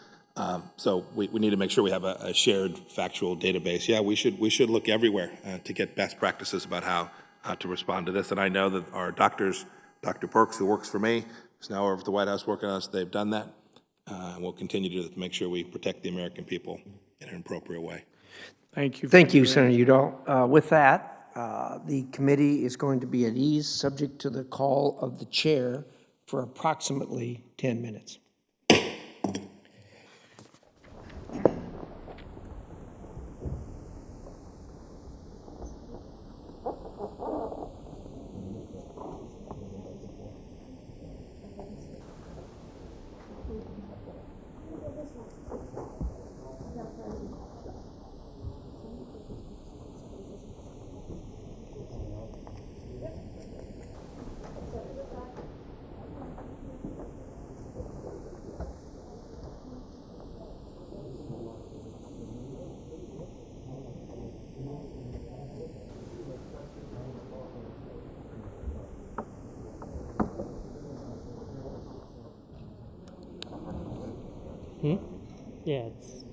So we need to make sure we have a shared factual database. Yeah, we should look everywhere to get best practices about how to respond to this. And I know that our doctors, Dr. Perks, who works for me, who's now over at the White House working on us, they've done that. And we'll continue to make sure we protect the American people in an appropriate way. Thank you. Thank you, Senator Udall. With that, the committee is going to be at ease, subject to the call of the chair for approximately 10 minutes. Yeah, it's.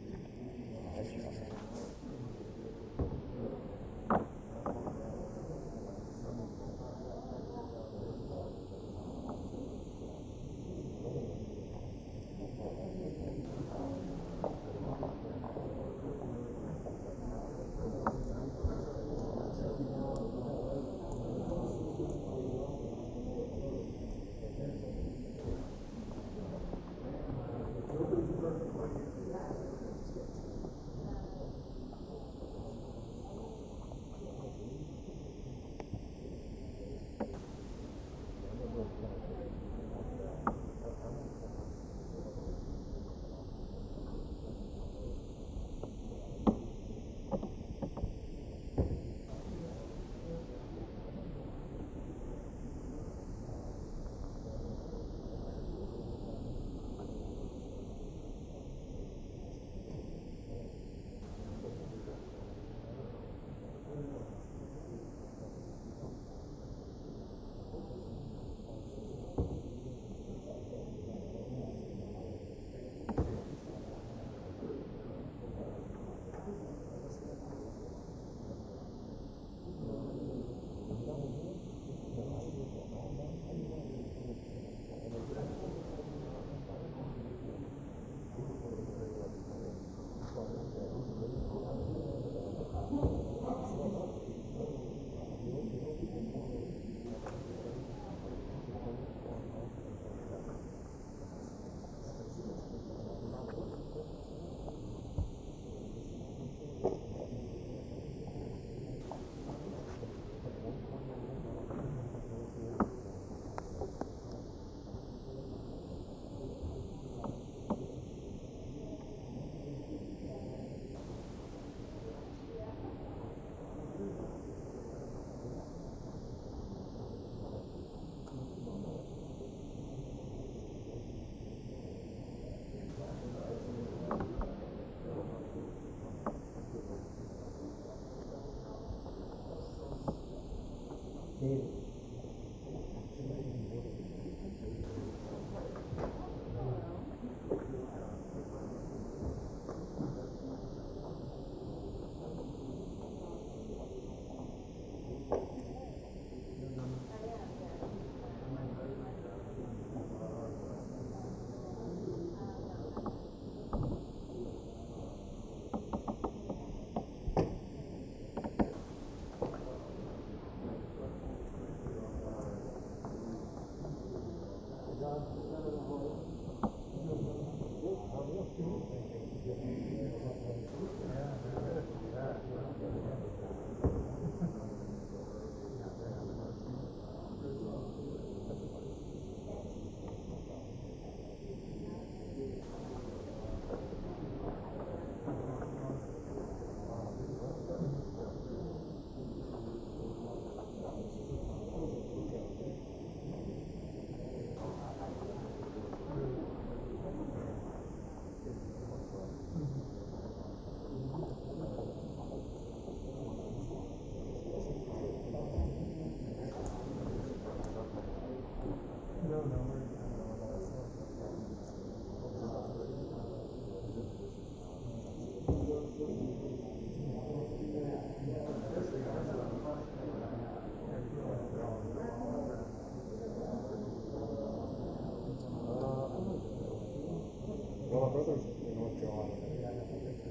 Well, my brother's in North Carolina.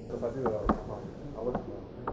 If I do, I'll let you know.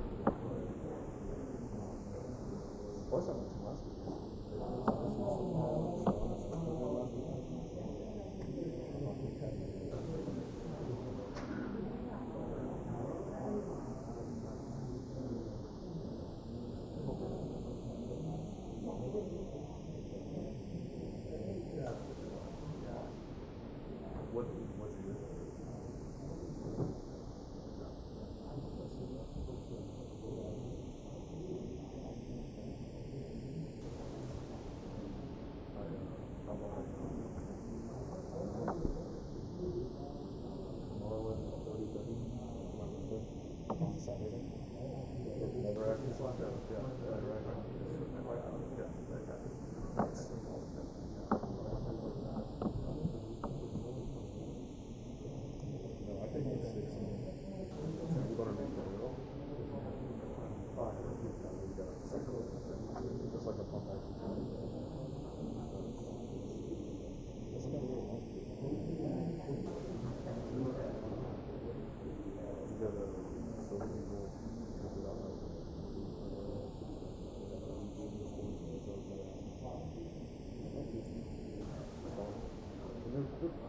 okay?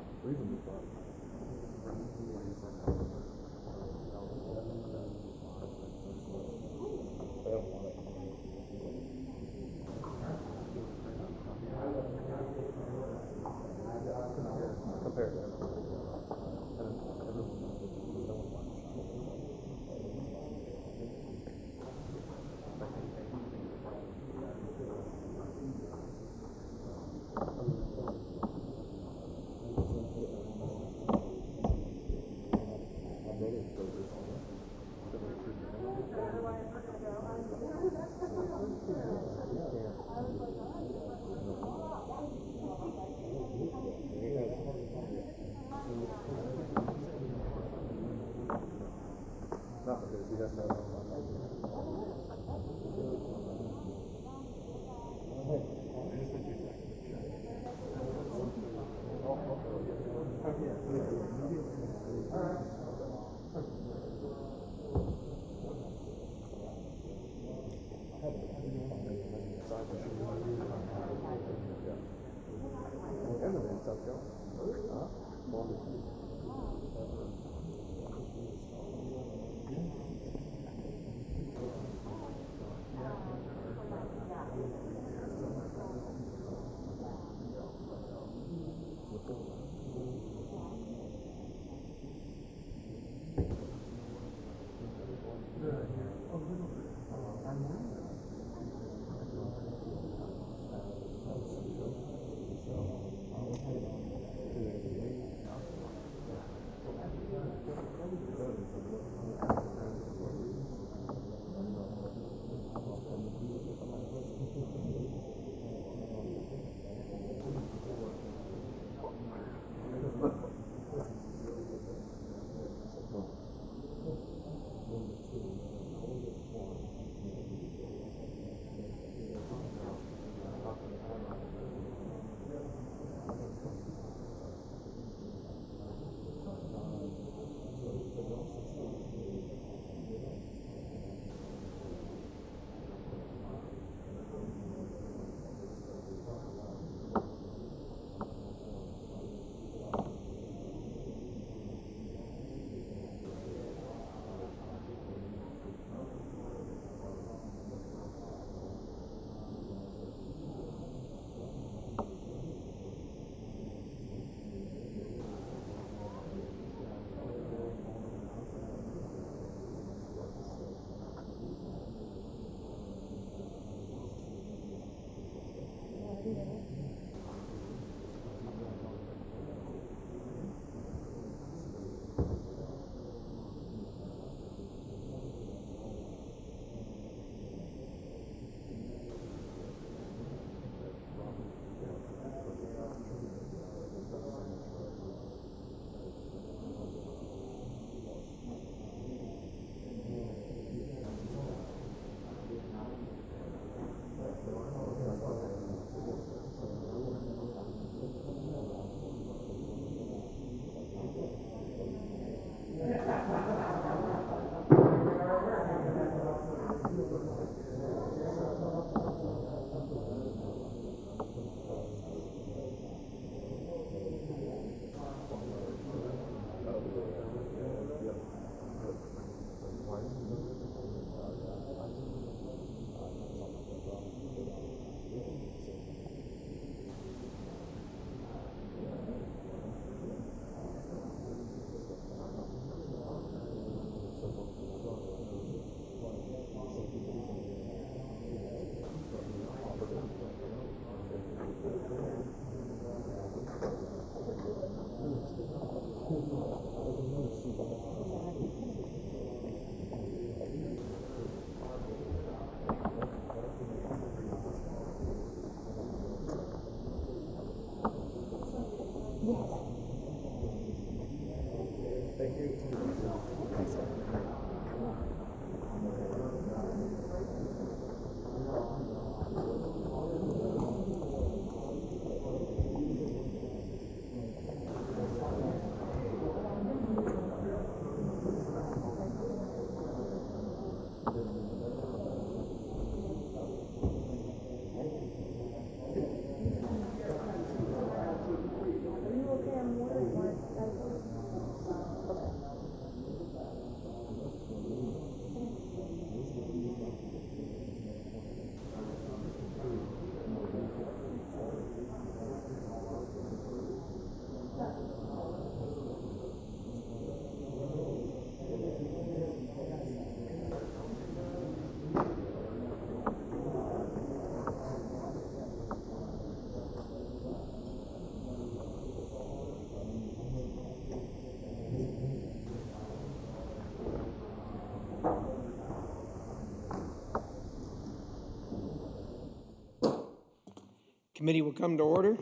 Committee will come to order.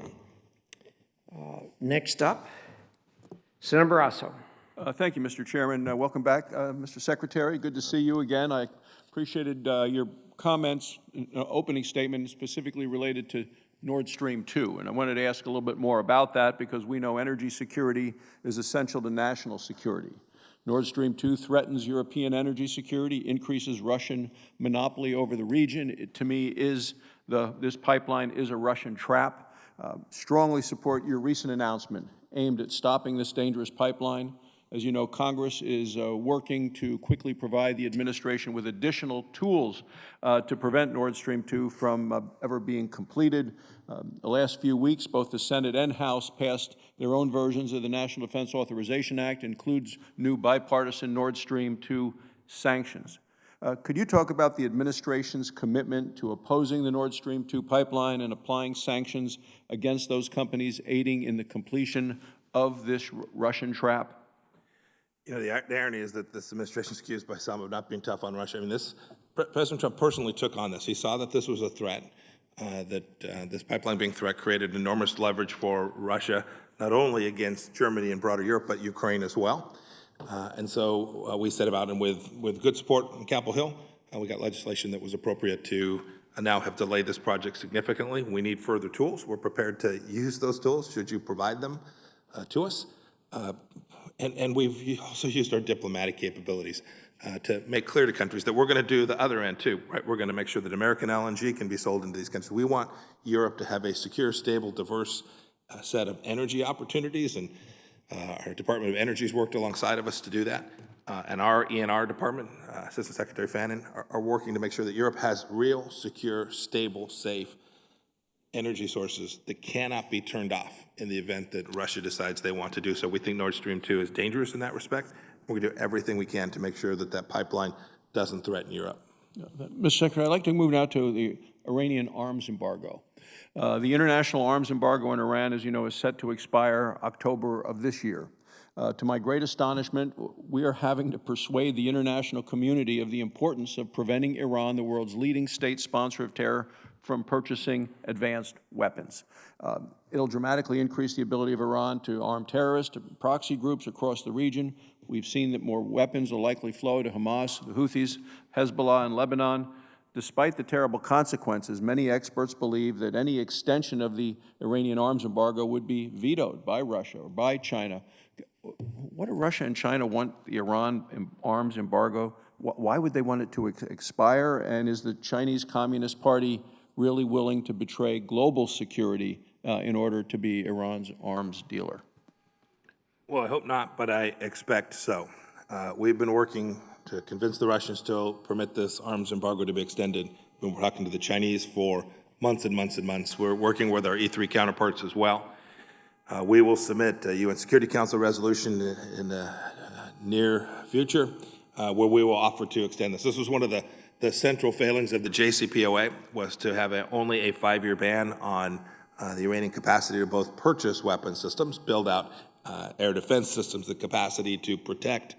Next up, Senator Barrasso. Thank you, Mr. Chairman. Welcome back, Mr. Secretary. Good to see you again. I appreciated your comments, opening statement specifically related to Nord Stream 2, and I wanted to ask a little bit more about that because we know energy security is essential to national security. Nord Stream 2 threatens European energy security, increases Russian monopoly over the region. It, to me, this pipeline is a Russian trap. Strongly support your recent announcement aimed at stopping this dangerous pipeline. As you know, Congress is working to quickly provide the administration with additional tools to prevent Nord Stream 2 from ever being completed. The last few weeks, both the Senate and House passed their own versions of the National Defense Authorization Act, includes new bipartisan Nord Stream 2 sanctions. Could you talk about the administration's commitment to opposing the Nord Stream 2 pipeline and applying sanctions against those companies aiding in the completion of this Russian trap? You know, the irony is that this administration is accused by some of not being tough on Russia. I mean, President Trump personally took on this. He saw that this was a threat, this pipeline being threat created enormous leverage for Russia, not only against Germany and broader Europe, but Ukraine as well. And so we set about, and with good support on Capitol Hill, we got legislation that was appropriate to now have delayed this project significantly. We need further tools. We're prepared to use those tools should you provide them to us. And we've also used our diplomatic capabilities to make clear to countries that we're going to do the other end too, right? We're going to make sure that American LNG can be sold into these countries. We want Europe to have a secure, stable, diverse set of energy opportunities, and our Department of Energy has worked alongside of us to do that. And our ENR department, Assistant Secretary Fannin, are working to make sure that Europe has real, secure, stable, safe energy sources that cannot be turned off in the event that Russia decides they want to do so. We think Nord Stream 2 is dangerous in that respect. We're going to do everything we can to make sure that that pipeline doesn't threaten Europe. Mr. Secretary, I'd like to move now to the Iranian arms embargo. The international arms embargo on Iran, as you know, is set to expire October of this year. To my great astonishment, we are having to persuade the international community of the importance of preventing Iran, the world's leading state sponsor of terror, from purchasing advanced weapons. It'll dramatically increase the ability of Iran to arm terrorists, to proxy groups across the region. We've seen that more weapons will likely flow to Hamas, the Houthis, Hezbollah, and Lebanon. Despite the terrible consequences, many experts believe that any extension of the Iranian arms embargo would be vetoed by Russia or by China. What do Russia and China want the Iran arms embargo? Why would they want it to expire? And is the Chinese Communist Party really willing to betray global security in order to be Iran's arms dealer? Well, I hope not, but I expect so. We've been working to convince the Russians to permit this arms embargo to be extended. We've been talking to the Chinese for months and months and months. We're working with our E3 counterparts as well. We will submit a UN Security Council resolution in the near future where we will offer to extend this. This was one of the central failings of the JCPOA, was to have only a 5-year ban on the Iranian capacity to both purchase weapon systems, build out air defense systems, the capacity to protect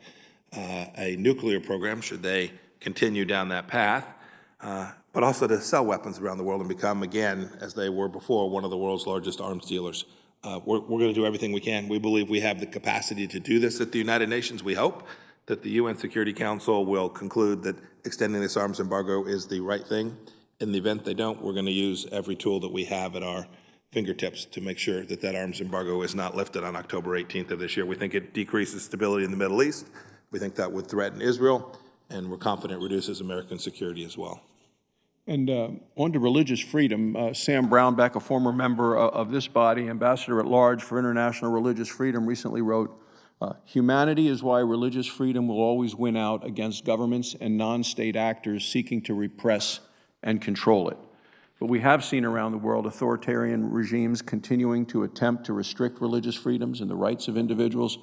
a nuclear program should they continue down that path, but also to sell weapons around the world and become, again, as they were before, one of the world's largest arms dealers. We're going to do everything we can. We believe we have the capacity to do this at the United Nations. We hope that the UN Security Council will conclude that extending this arms embargo is the right thing. In the event they don't, we're going to use every tool that we have at our fingertips to make sure that that arms embargo is not lifted on October 18th of this year. We think it decreases stability in the Middle East. We think that would threaten Israel, and we're confident it reduces American security as well. And on to religious freedom, Sam Brownback, a former member of this body, Ambassador at Large for International Religious Freedom, recently wrote, "Humanity is why religious freedom will always win out against governments and non-state actors seeking to repress and control it." But we have seen around the world authoritarian regimes continuing to attempt to restrict religious freedoms and the rights of individuals.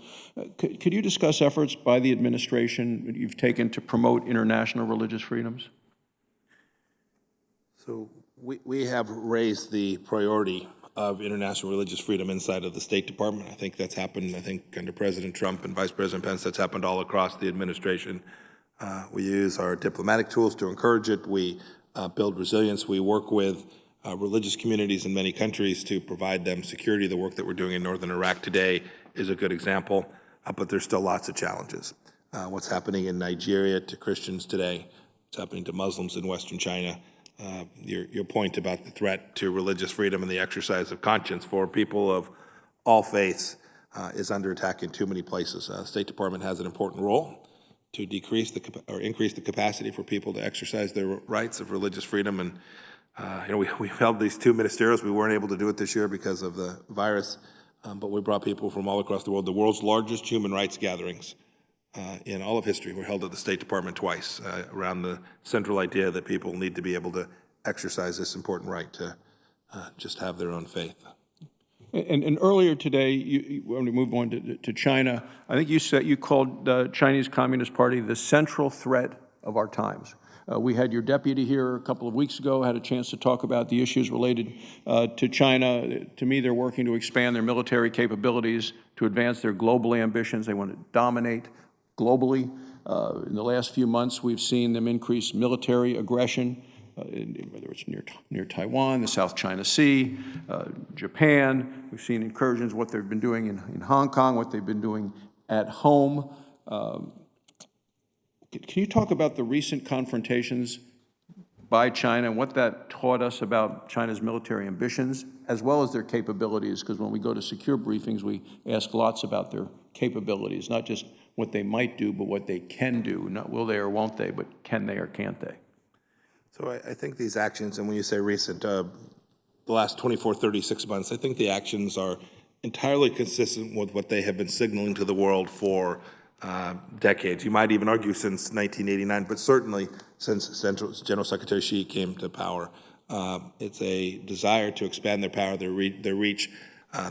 Could you discuss efforts by the administration that you've taken to promote international religious freedoms? So we have raised the priority of international religious freedom inside of the State Department. I think that's happened, under President Trump and Vice President Pence. That's happened all across the administration. We use our diplomatic tools to encourage it. We build resilience. We work with religious communities in many countries to provide them security. The work that we're doing in northern Iraq today is a good example, but there's still lots of challenges. What's happening in Nigeria to Christians today, what's happening to Muslims in Western China, your point about the threat to religious freedom and the exercise of conscience for people of all faiths is under attack in too many places. The State Department has an important role to decrease or increase the capacity for people to exercise their rights of religious freedom. And we held these 2 ministerials. We weren't able to do it this year because of the virus, but we brought people from all across the world. The world's largest human rights gatherings in all of history were held at the State Department twice around the central idea that people need to be able to exercise this important right to just have their own faith. And earlier today, when we move on to China, I think you said you called the Chinese Communist Party the central threat of our times. We had your deputy here a couple of weeks ago, had a chance to talk about the issues related to China. To me, they're working to expand their military capabilities, to advance their global ambitions. They want to dominate globally. In the last few months, we've seen them increase military aggression, whether it's near Taiwan, the South China Sea, Japan. We've seen incursions, what they've been doing in Hong Kong, what they've been doing at home. Can you talk about the recent confrontations by China and what that taught us about China's military ambitions, as well as their capabilities? Because when we go to secure briefings, we ask lots about their capabilities, not just what they might do, but what they can do. Not will they or won't they, but can they or can't they? So I think these actions, and when you say recent, the last 24, 36 months, I think the actions are entirely consistent with what they have been signaling to the world for decades. You might even argue since 1989, but certainly since General Secretary Xi came to power. It's a desire to expand their power, their reach.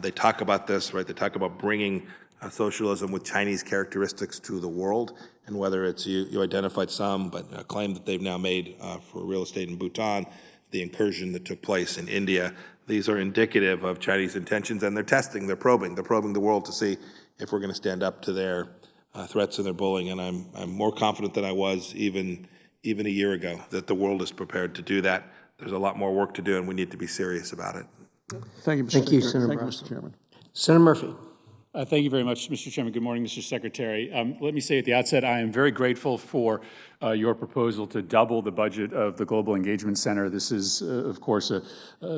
They talk about this, right? They talk about bringing socialism with Chinese characteristics to the world, and whether it's you identified some, but a claim that they've now made for real estate in Bhutan, the incursion that took place in India. These are indicative of Chinese intentions, and they're testing, they're probing the world to see if we're going to stand up to their threats and their bullying. And I'm more confident than I was even a year ago that the world is prepared to do that. There's a lot more work to do, and we need to be serious about it. Thank you, Mr. Thank you, Secretary. Senator Thank you, Brasso. Mr. Chairman. Senator Murphy. Thank you very much, Mr. Chairman. Good morning, Mr. Secretary. Let me say at the outset, I am very grateful for your proposal to double the budget of the Global Engagement Center. This is, of course, a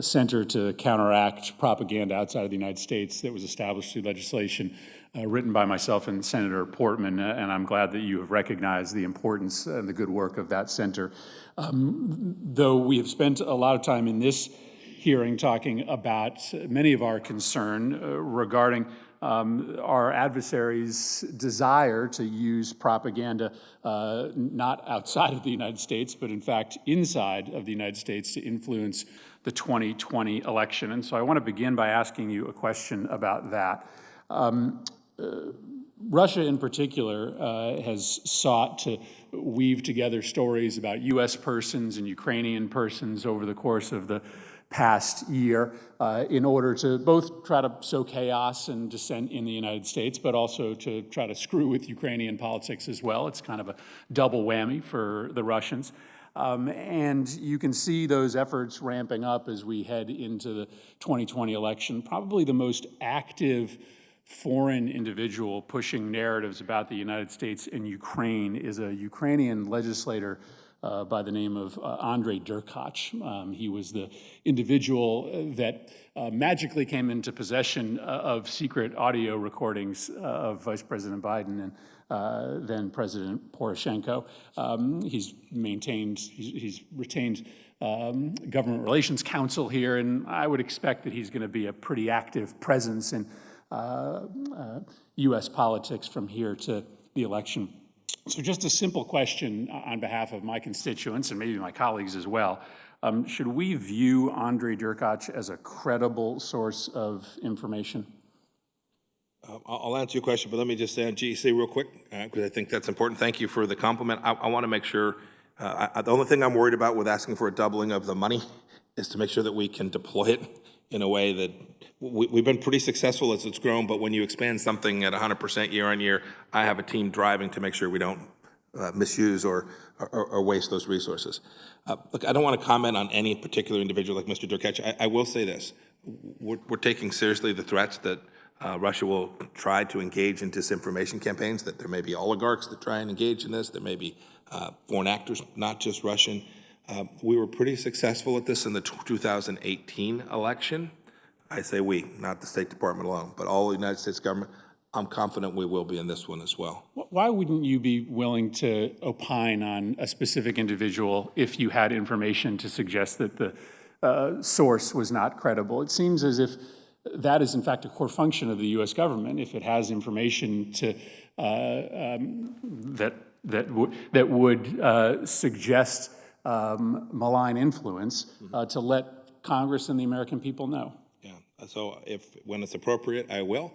center to counteract propaganda outside of the United States that was established through legislation written by myself and Senator Portman, and I'm glad that you have recognized the importance and the good work of that center. Though we have spent a lot of time in this hearing talking about many of our concern regarding our adversaries' desire to use propaganda not outside of the United States, but in fact inside of the United States to influence the 2020 election. And so I want to begin by asking you a question about that. Russia in particular has sought to weave together stories about U.S. persons and Ukrainian persons over the course of the past year in order to both try to sow chaos and dissent in the United States, but also to try to screw with Ukrainian politics as well. It's kind of a double whammy for the Russians. And you can see those efforts ramping up as we head into the 2020 election. Probably the most active foreign individual pushing narratives about the United States and Ukraine is a Ukrainian legislator by the name of Andrei Derkach. He was the individual that magically came into possession of secret audio recordings of Vice President Biden and then President Poroshenko. He's retained government relations counsel here, and I would expect that he's going to be a pretty active presence in U.S. politics from here to the election. So just a simple question on behalf of my constituents and maybe my colleagues as well. Should we view Andrei Derkach as a credible source of information? I'll answer your question, but let me just say on GEC real quick, because I think that's important. Thank you for the compliment. I want to make sure, the only thing I'm worried about with asking for a doubling of the money is to make sure that we can deploy it in a way that we've been pretty successful as it's grown, but when you expand something at 100% year on year, I have a team driving to make sure we don't misuse or waste those resources. Look, I don't want to comment on any particular individual like Mr. Durkach. I will say this. We're taking seriously the threats that Russia will try to engage in disinformation campaigns, that there may be oligarchs that try and engage in this, there may be foreign actors, not just Russian. We were pretty successful at this in the 2018 election. I say we, not the State Department alone, but all the United States government. I'm confident we will be in this one as well. Why wouldn't you be willing to opine on a specific individual if you had information to suggest that the source was not credible? It seems as if that is, in fact, a core function of the U.S. government. If it has information to that would suggest malign influence, to let Congress and the American people know. Yeah. So when it's appropriate, I will.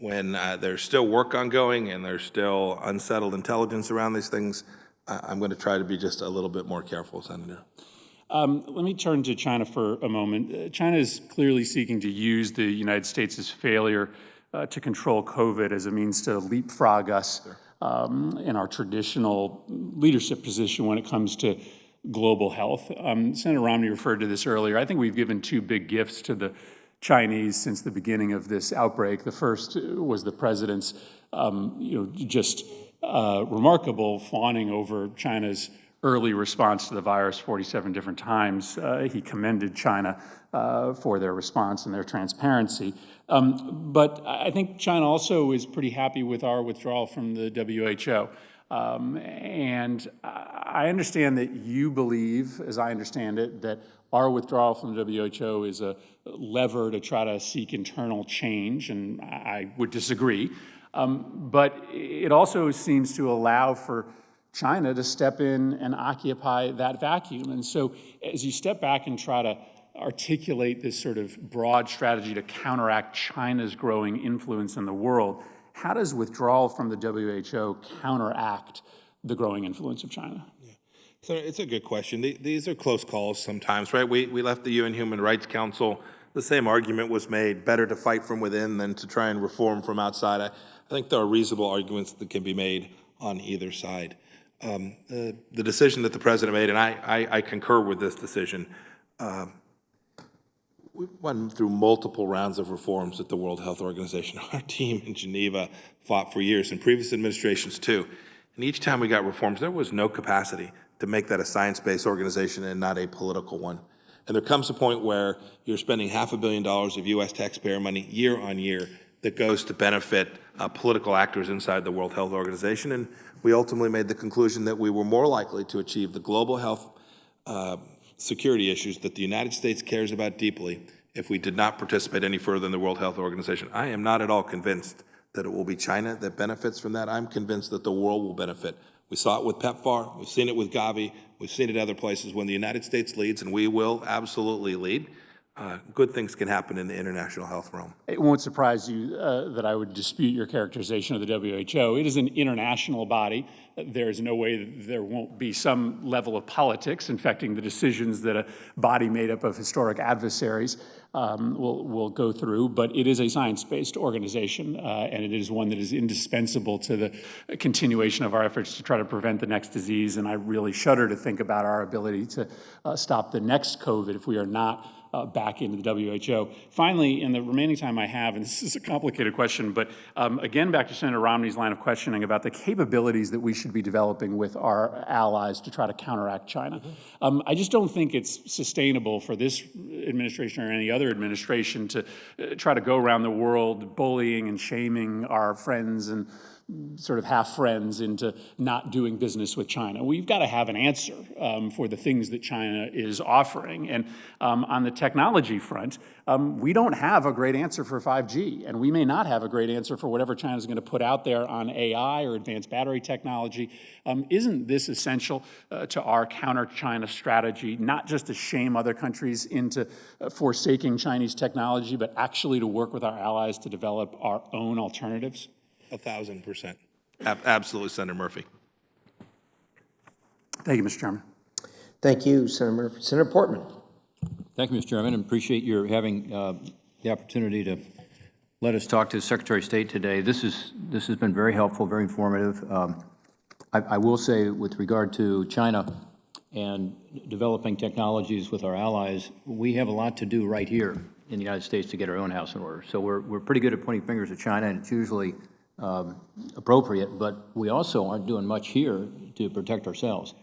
When there's still work ongoing and there's still unsettled intelligence around these things, I'm going to try to be just a little bit more careful, Senator. Let me turn to China for a moment. China is clearly seeking to use the United States' failure to control COVID as a means to leapfrog us in our traditional leadership position when it comes to global health. Senator Romney referred to this earlier. I think we've given two big gifts to the Chinese since the beginning of this outbreak. The first was the president's, just remarkable fawning over China's early response to the virus 47 different times. He commended China for their response and their transparency. But I think China also is pretty happy with our withdrawal from the WHO. And I understand that you believe, as I understand it, that our withdrawal from the WHO is a lever to try to seek internal change, and I would disagree. But it also seems to allow for China to step in and occupy that vacuum. And so as you step back and try to articulate this sort of broad strategy to counteract China's growing influence in the world, how does withdrawal from the WHO counteract the growing influence of China? Yeah. So it's a good question. These are close calls sometimes, right? We left the UN Human Rights Council. The same argument was made, better to fight from within than to try and reform from outside. I think there are reasonable arguments that can be made on either side. The decision that the president made, and I concur with this decision, we went through multiple rounds of reforms at the World Health Organization. Our team in Geneva fought for years, and previous administrations too. And each time we got reforms, there was no capacity to make that a science-based organization and not a political one. And there comes a point where you're spending $500 million of U.S. taxpayer money year on year that goes to benefit political actors inside the World Health Organization. And we ultimately made the conclusion that we were more likely to achieve the global health security issues that the United States cares about deeply if we did not participate any further in the World Health Organization. I am not at all convinced that it will be China that benefits from that. I'm convinced that the world will benefit. We saw it with PEPFAR, we've seen it with Gavi, we've seen it other places. When the United States leads, and we will absolutely lead, good things can happen in the international health realm. It won't surprise you that I would dispute your characterization of the WHO. It is an international body. There is no way that there won't be some level of politics infecting the decisions that a body made up of historic adversaries will go through, but it is a science-based organization, and it is one that is indispensable to the continuation of our efforts to try to prevent the next disease, and I really shudder to think about our ability to stop the next COVID if we are not back into the WHO. Finally, in the remaining time I have, and this is a complicated question, but again, back to Senator Romney's line of questioning about the capabilities that we should be developing with our allies to try to counteract China. I just don't think it's sustainable for this administration or any other administration to try to go around the world bullying and shaming our friends and sort of half friends into not doing business with China. We've got to have an answer for the things that China is offering. And on the technology front, we don't have a great answer for 5G, and we may not have a great answer for whatever China is going to put out there on AI or advanced battery technology. Isn't this essential to our counter-China strategy, not just to shame other countries into forsaking Chinese technology, but actually to work with our allies to develop our own alternatives? 1,000%. Absolutely, Senator Murphy. Thank you, Mr. Chairman. Thank you, Senator Murphy. Senator Portman. Thank you, Mr. Chairman, and appreciate your having the opportunity to let us talk to the Secretary of State today. This has been very helpful, very informative. I will say with regard to China and developing technologies with our allies, we have a lot to do right here in the United States to get our own house in order. So we're pretty good at pointing fingers at China, and it's usually appropriate, but we also aren't doing much here to protect ourselves.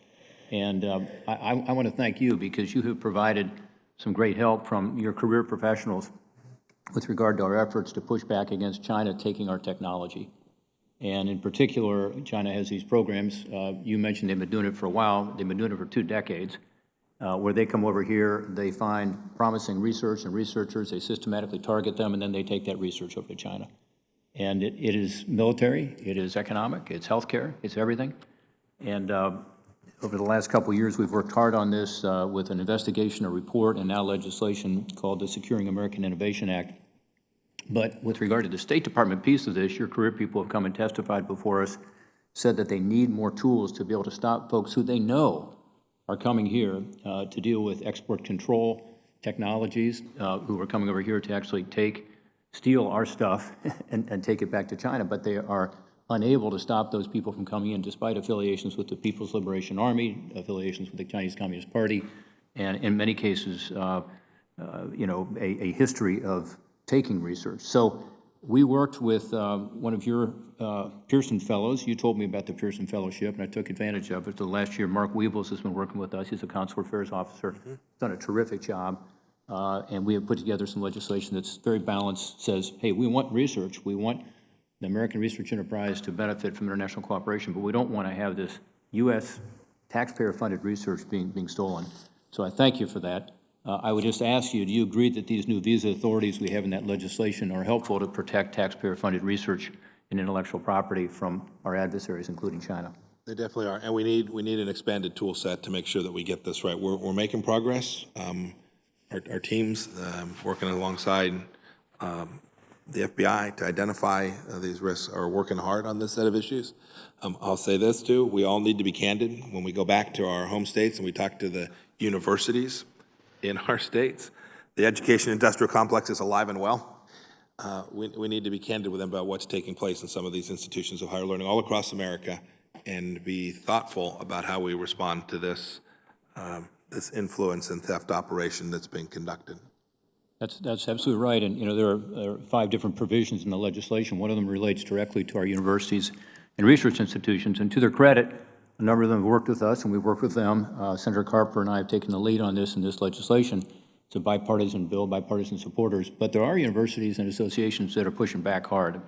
And I want to thank you because you have provided some great help from your career professionals with regard to our efforts to push back against China taking our technology. And in particular, China has these programs. You mentioned they've been doing it for a while. They've been doing it for 2 decades, where they come over here, they find promising research and researchers, they systematically target them, and then they take that research over to China. And it is military, it is economic, it's healthcare, it's everything. And over the last couple of years, we've worked hard on this with an investigation, a report, and now legislation called the Securing American Innovation Act. But with regard to the State Department piece of this, your career people have come and testified before us, said that they need more tools to be able to stop folks who they know are coming here to deal with export control technologies, who are coming over here to actually steal our stuff and take it back to China, but they are unable to stop those people from coming in despite affiliations with the People's Liberation Army, affiliations with the Chinese Communist Party, and in many cases, you know, a history of taking research. So we worked with one of your Pearson Fellows. You told me about the Pearson Fellowship, and I took advantage of it. The last year, Mark Weebles has been working with us. He's a consular affairs officer. He's done a terrific job. And we have put together some legislation that's very balanced, says, hey, we want research. We want the American research enterprise to benefit from international cooperation, but we don't want to have this U.S. taxpayer-funded research being stolen. So I thank you for that. I would just ask you, do you agree that these new visa authorities we have in that legislation are helpful to protect taxpayer-funded research and intellectual property from our adversaries, including China? They definitely are, and we need an expanded tool set to make sure that we get this right. We're making progress. Our teams working alongside the FBI to identify these risks are working hard on this set of issues. I'll say this too, we all need to be candid when we go back to our home states and we talk to the universities in our states. The education industrial complex is alive and well. We need to be candid with them about what's taking place in some of these institutions of higher learning all across America and be thoughtful about how we respond to this this influence and theft operation that's being conducted. That's absolutely right, and you know there are 5 different provisions in the legislation. One of them relates directly to our universities and research institutions, and to their credit, a number of them have worked with us, and we've worked with them. Senator Carper and I have taken the lead on this in this legislation. It's a bipartisan bill, bipartisan supporters, but there are universities and associations that are pushing back hard,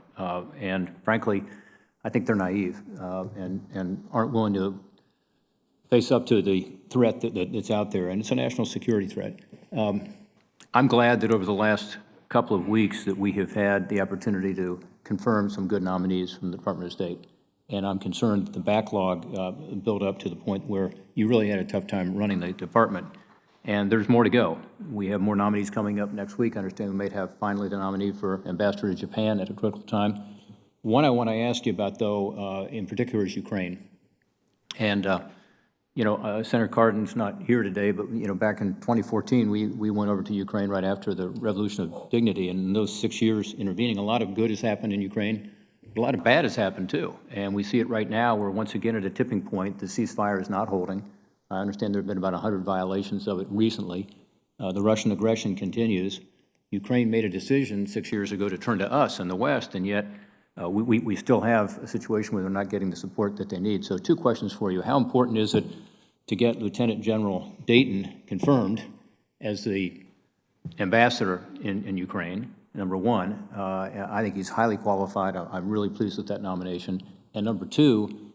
and frankly, I think they're naive and aren't willing to face up to the threat that's out there, and it's a national security threat. I'm glad that over the last couple of weeks that we have had the opportunity to confirm some good nominees from the Department of State, and I'm concerned that the backlog built up to the point where you really had a tough time running the department, and there's more to go. We have more nominees coming up next week. I understand we may have finally the nominee for Ambassador to Japan at a critical time. One I want to ask you about, though, in particular is Ukraine. And you know, Senator Cardin's not here today, but, you know, back in 2014, we went over to Ukraine right after the Revolution of Dignity, and in those 6 years intervening, a lot of good has happened in Ukraine, but a lot of bad has happened too. And we see it right now. We're once again at a tipping point. The ceasefire is not holding. I understand there have been about 100 violations of it recently. The Russian aggression continues. Ukraine made a decision 6 years ago to turn to us in the West, and yet we still have a situation where they're not getting the support that they need. So 2 questions for you. How important is it to get Lieutenant General Dayton confirmed as the ambassador in Ukraine, number 1? I think he's highly qualified. I'm really pleased with that nomination. And number 2,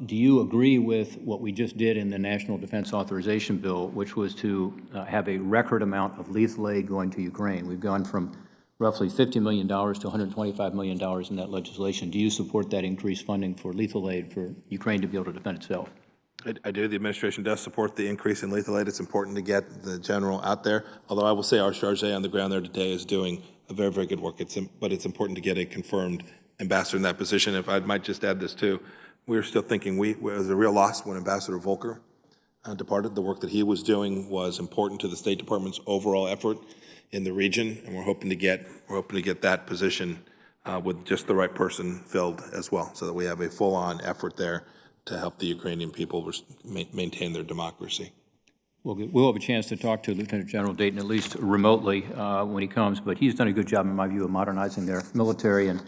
do you agree with what we just did in the National Defense Authorization Bill, which was to have a record amount of lethal aid going to Ukraine? We've gone from roughly $50 million to $125 million in that legislation. Do you support that increased funding for lethal aid for Ukraine to be able to defend itself? I do. The administration does support the increase in lethal aid. It's important to get the general out there, although I will say our charge on the ground there today is doing a very, very good work. But it's important to get a confirmed ambassador in that position. If I might just add this too, we're still thinking it was a real loss when Ambassador Volker departed. The work that he was doing was important to the State Department's overall effort in the region, and we're hoping to get that position with just the right person filled as well, so that we have a full-on effort there to help the Ukrainian people maintain their democracy. We'll have a chance to talk to Lieutenant General Dayton, at least remotely, when he comes, but he's done a good job, in my view, of modernizing their military and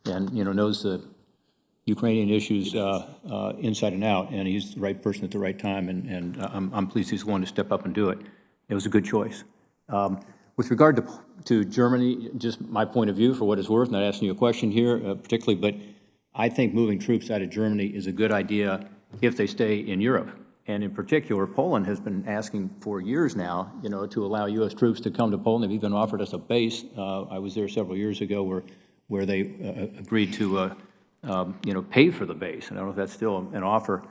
knows the Ukrainian issues inside and out, and he's the right person at the right time, and I'm pleased he's willing to step up and do it. It was a good choice. With regard to Germany, just my point of view, for what it's worth, not asking you a question here particularly, but I think moving troops out of Germany is a good idea if they stay in Europe. And in particular, Poland has been asking for years now, to allow U.S. troops to come to Poland. They've even offered us a base. I was there several years ago where they agreed to, pay for the base. And I don't know if that's still an offer.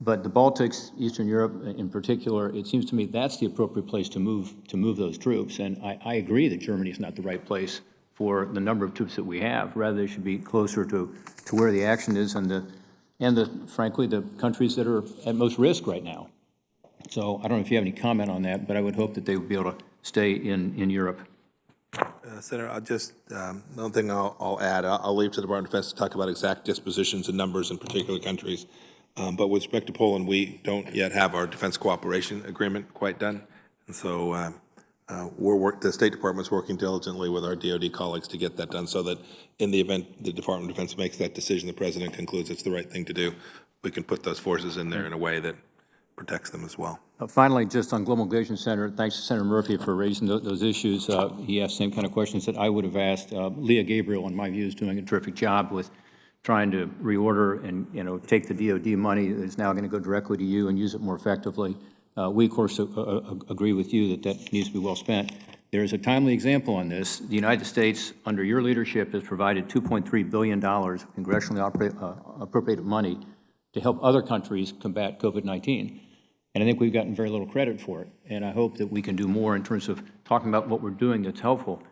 But the Baltics, Eastern Europe in particular, it seems to me that's the appropriate place to move those troops. And I agree that Germany is not the right place for the number of troops that we have. Rather, they should be closer to where the action is and frankly, the countries that are at most risk right now. So I don't know if you have any comment on that, but I would hope that they would be able to stay in Europe. Senator, I'll just, the only thing I'll add, I'll leave to the Department of Defense to talk about exact dispositions and numbers in particular countries. But with respect to Poland, we don't yet have our defense cooperation agreement quite done. And so the State Department's working diligently with our DoD colleagues to get that done so that in the event the Department of Defense makes that decision, the President concludes it's the right thing to do, we can put those forces in there in a way that protects them as well. Finally, just on Global Engagement Center, thanks to Senator Murphy for raising those issues. He asked the same kind of questions that I would have asked. Leah Gabriel, in my view, is doing a terrific job with trying to reorder and take the DoD money that is now going to go directly to you and use it more effectively. We, of course, agree with you that needs to be well spent. There is a timely example on this. The United States, under your leadership, has provided $2.3 billion of congressionally appropriated money to help other countries combat COVID-19. And I think we've gotten very little credit for it. And I hope that we can do more in terms of talking about what we're doing that's helpful.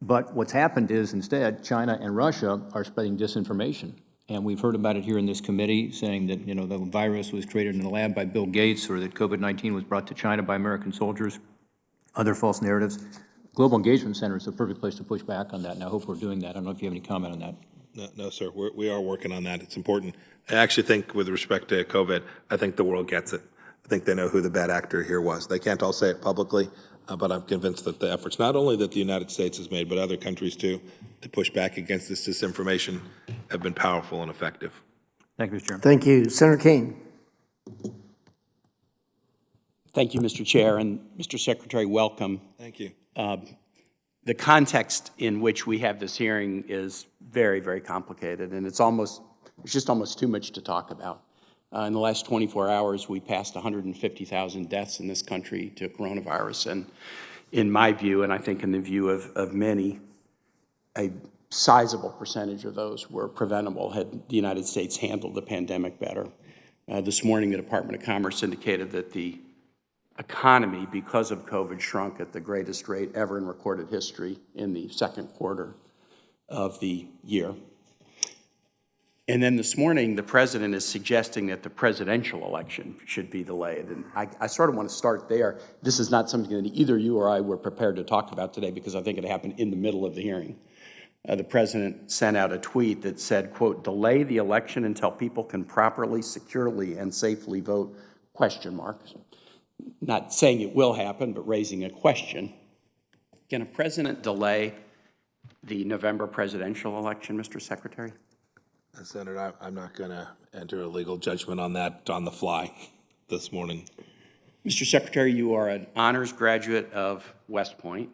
But what's happened is, instead, China and Russia are spreading disinformation. And we've heard about it here in this committee, saying that, the virus was created in a lab by Bill Gates, or that COVID-19 was brought to China by American soldiers, other false narratives. Global Engagement Center is the perfect place to push back on that, and I hope we're doing that. I don't know if you have any comment on that. No, sir. We are working on that. It's important. I actually think, with respect to COVID, I think the world gets it. I think they know who the bad actor here was. They can't all say it publicly, but I'm convinced that the efforts, not only that the United States has made, but other countries too, to push back against this disinformation have been powerful and effective. Thank you, Mr. Chairman. Thank you. Senator Kane. Thank you, Mr. Chair, and Mr. Secretary, welcome. Thank you. The context in which we have this hearing is very, very complicated, and it's just almost too much to talk about. In the last 24 hours, we passed 150,000 deaths in this country to coronavirus, and in my view, and I think in the view of many, a sizable percentage of those were preventable had the United States handled the pandemic better. This morning, the Department of Commerce indicated that the economy, because of COVID, shrunk at the greatest rate ever in recorded history in the second quarter of the year. And then this morning, the President is suggesting that the presidential election should be delayed. And I sort of want to start there. This is not something that either you or I were prepared to talk about today, because I think it happened in the middle of the hearing. The President sent out a tweet that said, quote, "Delay the election until people can properly, securely, and safely vote," question mark. Not saying it will happen, but raising a question. Can a president delay the November presidential election, Mr. Secretary? Senator, I'm not going to enter a legal judgment on that on the fly this morning. Mr. Secretary, you are an honors graduate of West Point.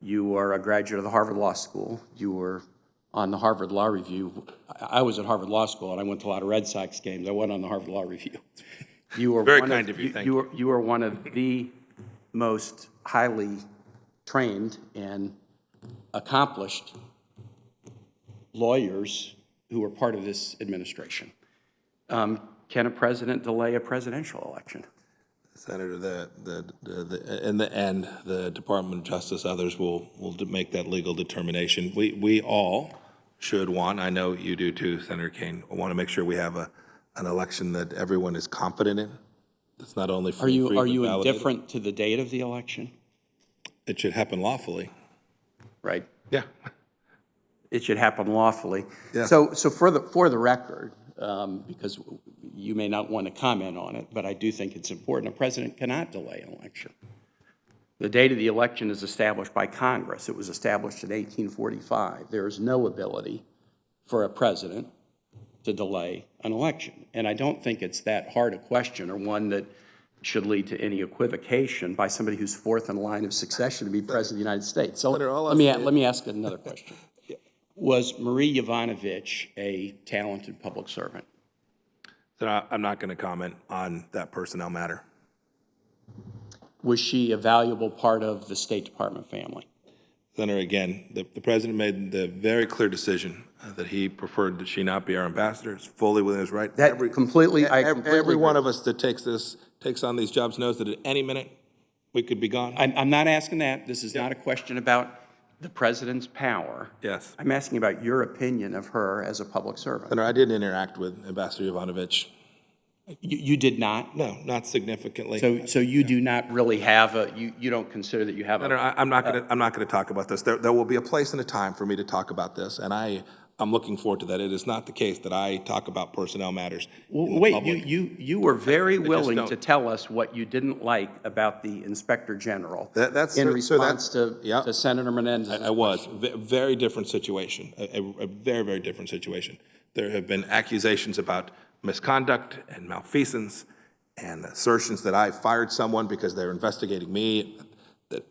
You are a graduate of the Harvard Law School. You were on the Harvard Law Review. I was at Harvard Law School, and I went to a lot of Red Sox games. I went on the Harvard Law Review. You were very kind of you. Thank you. You are one of the most highly trained and accomplished lawyers who are part of this administration. Can a president delay a presidential election? Senator, in the end, the Department of Justice, others will make that legal determination. We all should want, I know you do too, Senator Kane, want to make sure we have an election that everyone is confident in. It's not only free, Are you but indifferent to the date of the election? It should happen lawfully. Right. Yeah. It should happen lawfully. Yeah. So for the record, because you may not want to comment on it, but I do think it's important. A president cannot delay an election. The date of the election is established by Congress. It was established in 1845. There is no ability for a president to delay an election. And I don't think it's that hard a question, or one that should lead to any equivocation by somebody who's fourth in line of succession to be president of the United States. So let me ask another question. Was Marie Yovanovitch a talented public servant? I'm not going to comment on that personnel matter. Was she a valuable part of the State Department family? Senator, again, the president made the very clear decision that he preferred that she not be our ambassador. It's fully within his right. Every one of us that takes on these jobs knows that at any minute we could be gone. I'm not asking that. This is not a question about the president's power. Yes. I'm asking about your opinion of her as a public servant. Senator, I didn't interact with Ambassador Yovanovitch. You did not? No, not significantly. So you do not really have you don't consider that you have Senator, I'm not going to talk about this. There will be a place and a time for me to talk about this, and I'm looking forward to that. It is not the case that I talk about personnel matters. Wait, you were very willing to tell us what you didn't like about the Inspector General in response to Senator Menendez. I was. Very different situation, a very, very different situation. There have been accusations about misconduct and malfeasance and assertions that I fired someone because they're investigating me. That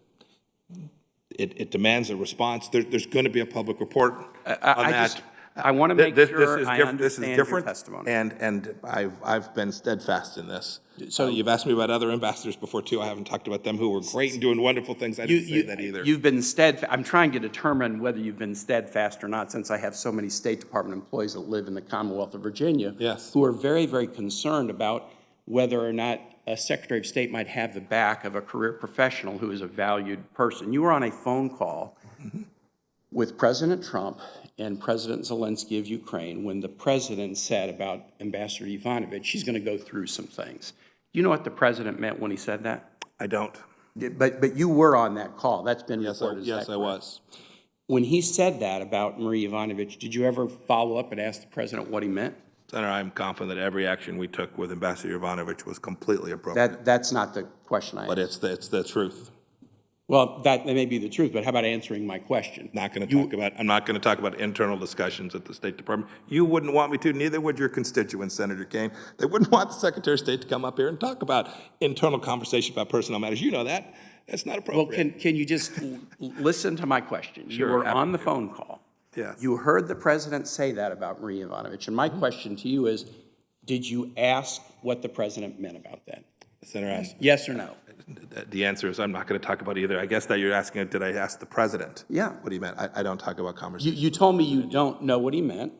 it demands a response. There's going to be a public report on that. I want to make sure I understand your testimony. And I've been steadfast in this. So you've asked me about other ambassadors before too. I haven't talked about them who were great and doing wonderful things. I didn't say that either. You've been steadfast. I'm trying to determine whether you've been steadfast or not, since I have so many State Department employees that live in the Commonwealth of Virginia who are very, very concerned about whether or not a Secretary of State might have the back of a career professional who is a valued person. You were on a phone call with President Trump and President Zelensky of Ukraine when the president said about Ambassador Yovanovitch, she's going to go through some things. Do you know what the president meant when he said that? I don't. But you were on that call. That's been reported. Yes, I was. When he said that about Marie Yovanovitch, did you ever follow up and ask the president what he meant? Senator, I'm confident that every action we took with Ambassador Yovanovitch was completely appropriate. That's not the question I asked. But it's the truth. Well, that may be the truth, but how about answering my question? I'm not going to talk about internal discussions at the State Department. You wouldn't want me to, neither would your constituents, Senator Kane. They wouldn't want the Secretary of State to come up here and talk about internal conversation about personnel matters. You know that. That's not appropriate. Well, can you just listen to my question? Sure, you were on the phone call. Yes. You heard the president say that about Marie Yovanovitch. And my question to you is, did you ask what the president meant about that? Senator asked. Yes or no? The answer is I'm not going to talk about either. I guess that you're asking, did I ask the president what he meant? I don't talk about conversations. You told me you don't know what he meant.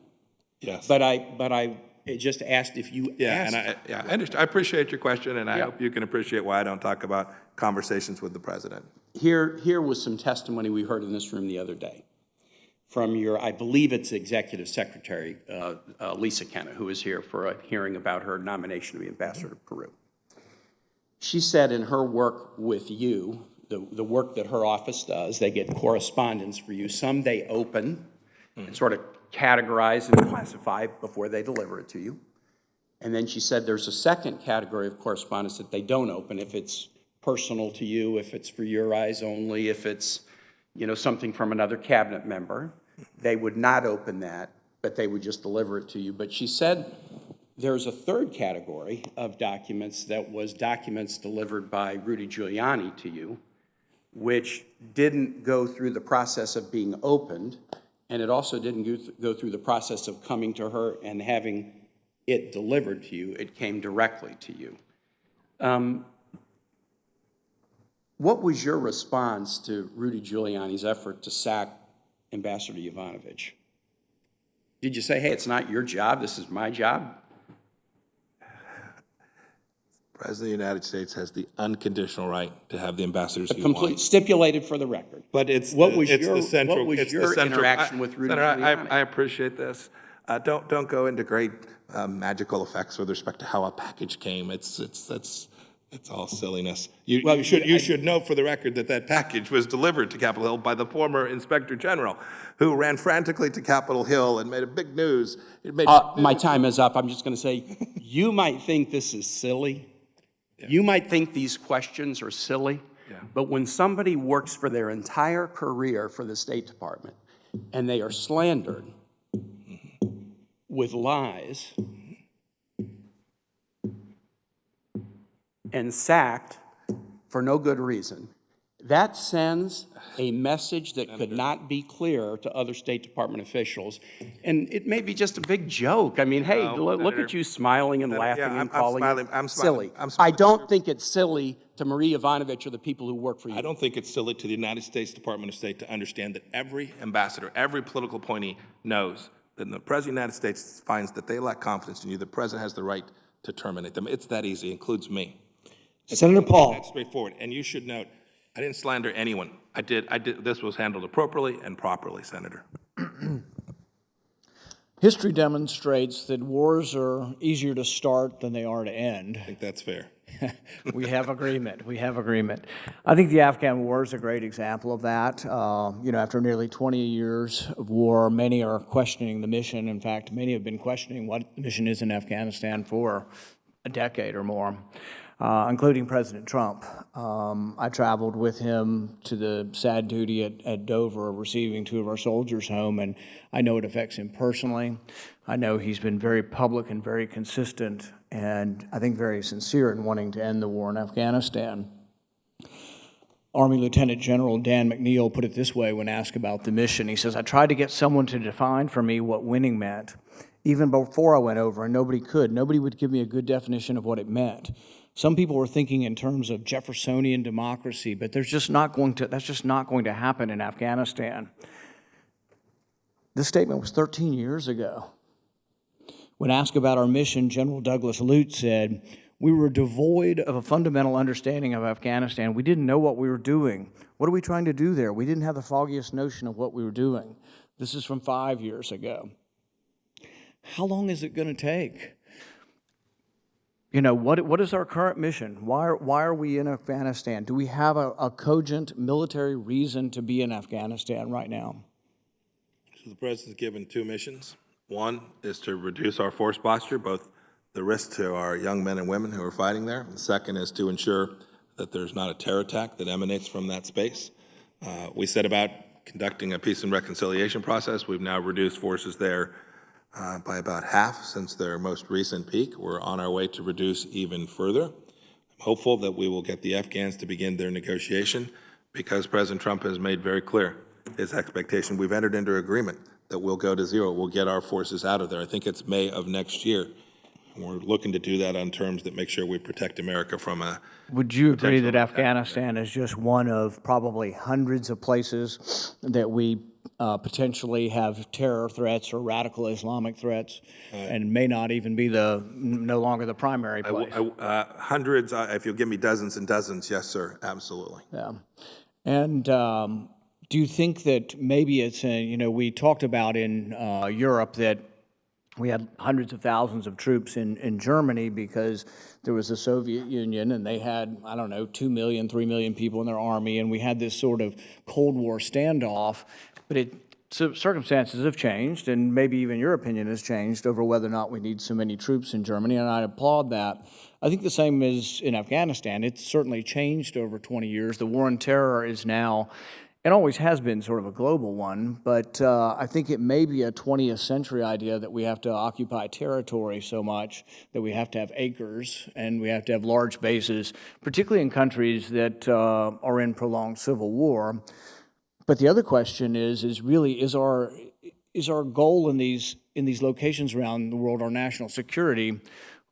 Yes. But I just asked if you asked. I understand. I appreciate your question, and I hope you can appreciate why I don't talk about conversations with the president. Here was some testimony we heard in this room the other day from your, I believe it's Executive Secretary, Lisa Kenna, who is here for a hearing about her nomination to be ambassador to Peru. She said in her work with you, the work that her office does, they get correspondence for you. Some they open and sort of categorize and classify before they deliver it to you. And then she said there's a second category of correspondence that they don't open if it's personal to you, if it's for your eyes only, if it's something from another cabinet member. They would not open that, but they would just deliver it to you. But she said there's a third category of documents that was documents delivered by Rudy Giuliani to you, which didn't go through the process of being opened, and it also didn't go through the process of coming to her and having it delivered to you. It came directly to you. What was your response to Rudy Giuliani's effort to sack Ambassador Yovanovitch? Did you say, hey, it's not your job, this is my job? The President of the United States has the unconditional right to have the ambassadors he wants. Stipulated for the record. But it's what was your interaction with Rudy Giuliani? I appreciate this. Don't go into great magical effects with respect to how a package came. That's It's all silliness. You should know for the record that that package was delivered to Capitol Hill by the former Inspector General, who ran frantically to Capitol Hill and made a big news. My time is up. I'm just going to say, you might think this is silly. Yeah. You might think these questions are silly. Yeah. But when somebody works for their entire career for the State Department and they are slandered with lies and sacked for no good reason, that sends a message that could not be clearer to other State Department officials. And it may be just a big joke. I mean, hey, look at you smiling and laughing and calling it silly. I don't think it's silly to Marie Yovanovitch or the people who work for you. I don't think it's silly to the United States Department of State to understand that every ambassador, every political appointee knows that when the President of the United States finds that they lack confidence in you, the President has the right to terminate them. It's that easy, includes me. Senator Paul. That's straightforward. And you should note, I didn't slander anyone. I did. This was handled appropriately and properly, Senator. History demonstrates that wars are easier to start than they are to end. I think that's fair. We have agreement. We have agreement. I think the Afghan war is a great example of that. After nearly 20 years of war, many are questioning the mission. In fact, many have been questioning what the mission is in Afghanistan for a decade or more. Including President Trump. I traveled with him to the sad duty at Dover, receiving 2 of our soldiers home, and I know it affects him personally. I know he's been very public and very consistent, and I think very sincere in wanting to end the war in Afghanistan. Army Lieutenant General Dan McNeil put it this way when asked about the mission. He says, I tried to get someone to define for me what winning meant, even before I went over, and nobody could. Nobody would give me a good definition of what it meant. Some people were thinking in terms of Jeffersonian democracy, but that's just not going to happen in Afghanistan. This statement was 13 years ago. When asked about our mission, General Douglas Lute said, we were devoid of a fundamental understanding of Afghanistan. We didn't know what we were doing. What are we trying to do there? We didn't have the foggiest notion of what we were doing. This is from 5 years ago. How long is it going to take? What is our current mission? Why are we in Afghanistan? Do we have a cogent military reason to be in Afghanistan right now? So the President's given 2 missions. One is to reduce our force posture, both the risk to our young men and women who are fighting there. The second is to ensure that there's not a terror attack that emanates from that space. We set about conducting a peace and reconciliation process. We've now reduced forces there by about half since their most recent peak. We're on our way to reduce even further. I'm hopeful that we will get the Afghans to begin their negotiation because President Trump has made very clear his expectation. We've entered into agreement that we'll go to 0. We'll get our forces out of there. I think it's May of next year. And we're looking to do that on terms that make sure we protect America from a... Would you agree that Afghanistan is just one of probably hundreds of places that we potentially have terror threats or radical Islamic threats, and may not even be no longer the primary place? Hundreds, if you'll give me dozens and dozens, yes, sir, absolutely. Yeah. And do you think that maybe it's, we talked about in Europe that we had hundreds of thousands of troops in Germany because there was the Soviet Union and they had, 2 million, 3 million people in their army, and we had this sort of Cold War standoff. But circumstances have changed, and maybe even your opinion has changed over whether or not we need so many troops in Germany, and I applaud that. I think the same is in Afghanistan. It's certainly changed over 20 years. The war on terror is now, it always has been sort of a global one, but I think it may be a 20th century idea that we have to occupy territory so much that we have to have acres and we have to have large bases, particularly in countries that are in prolonged civil war. But the other question is our goal in these locations around the world our national security,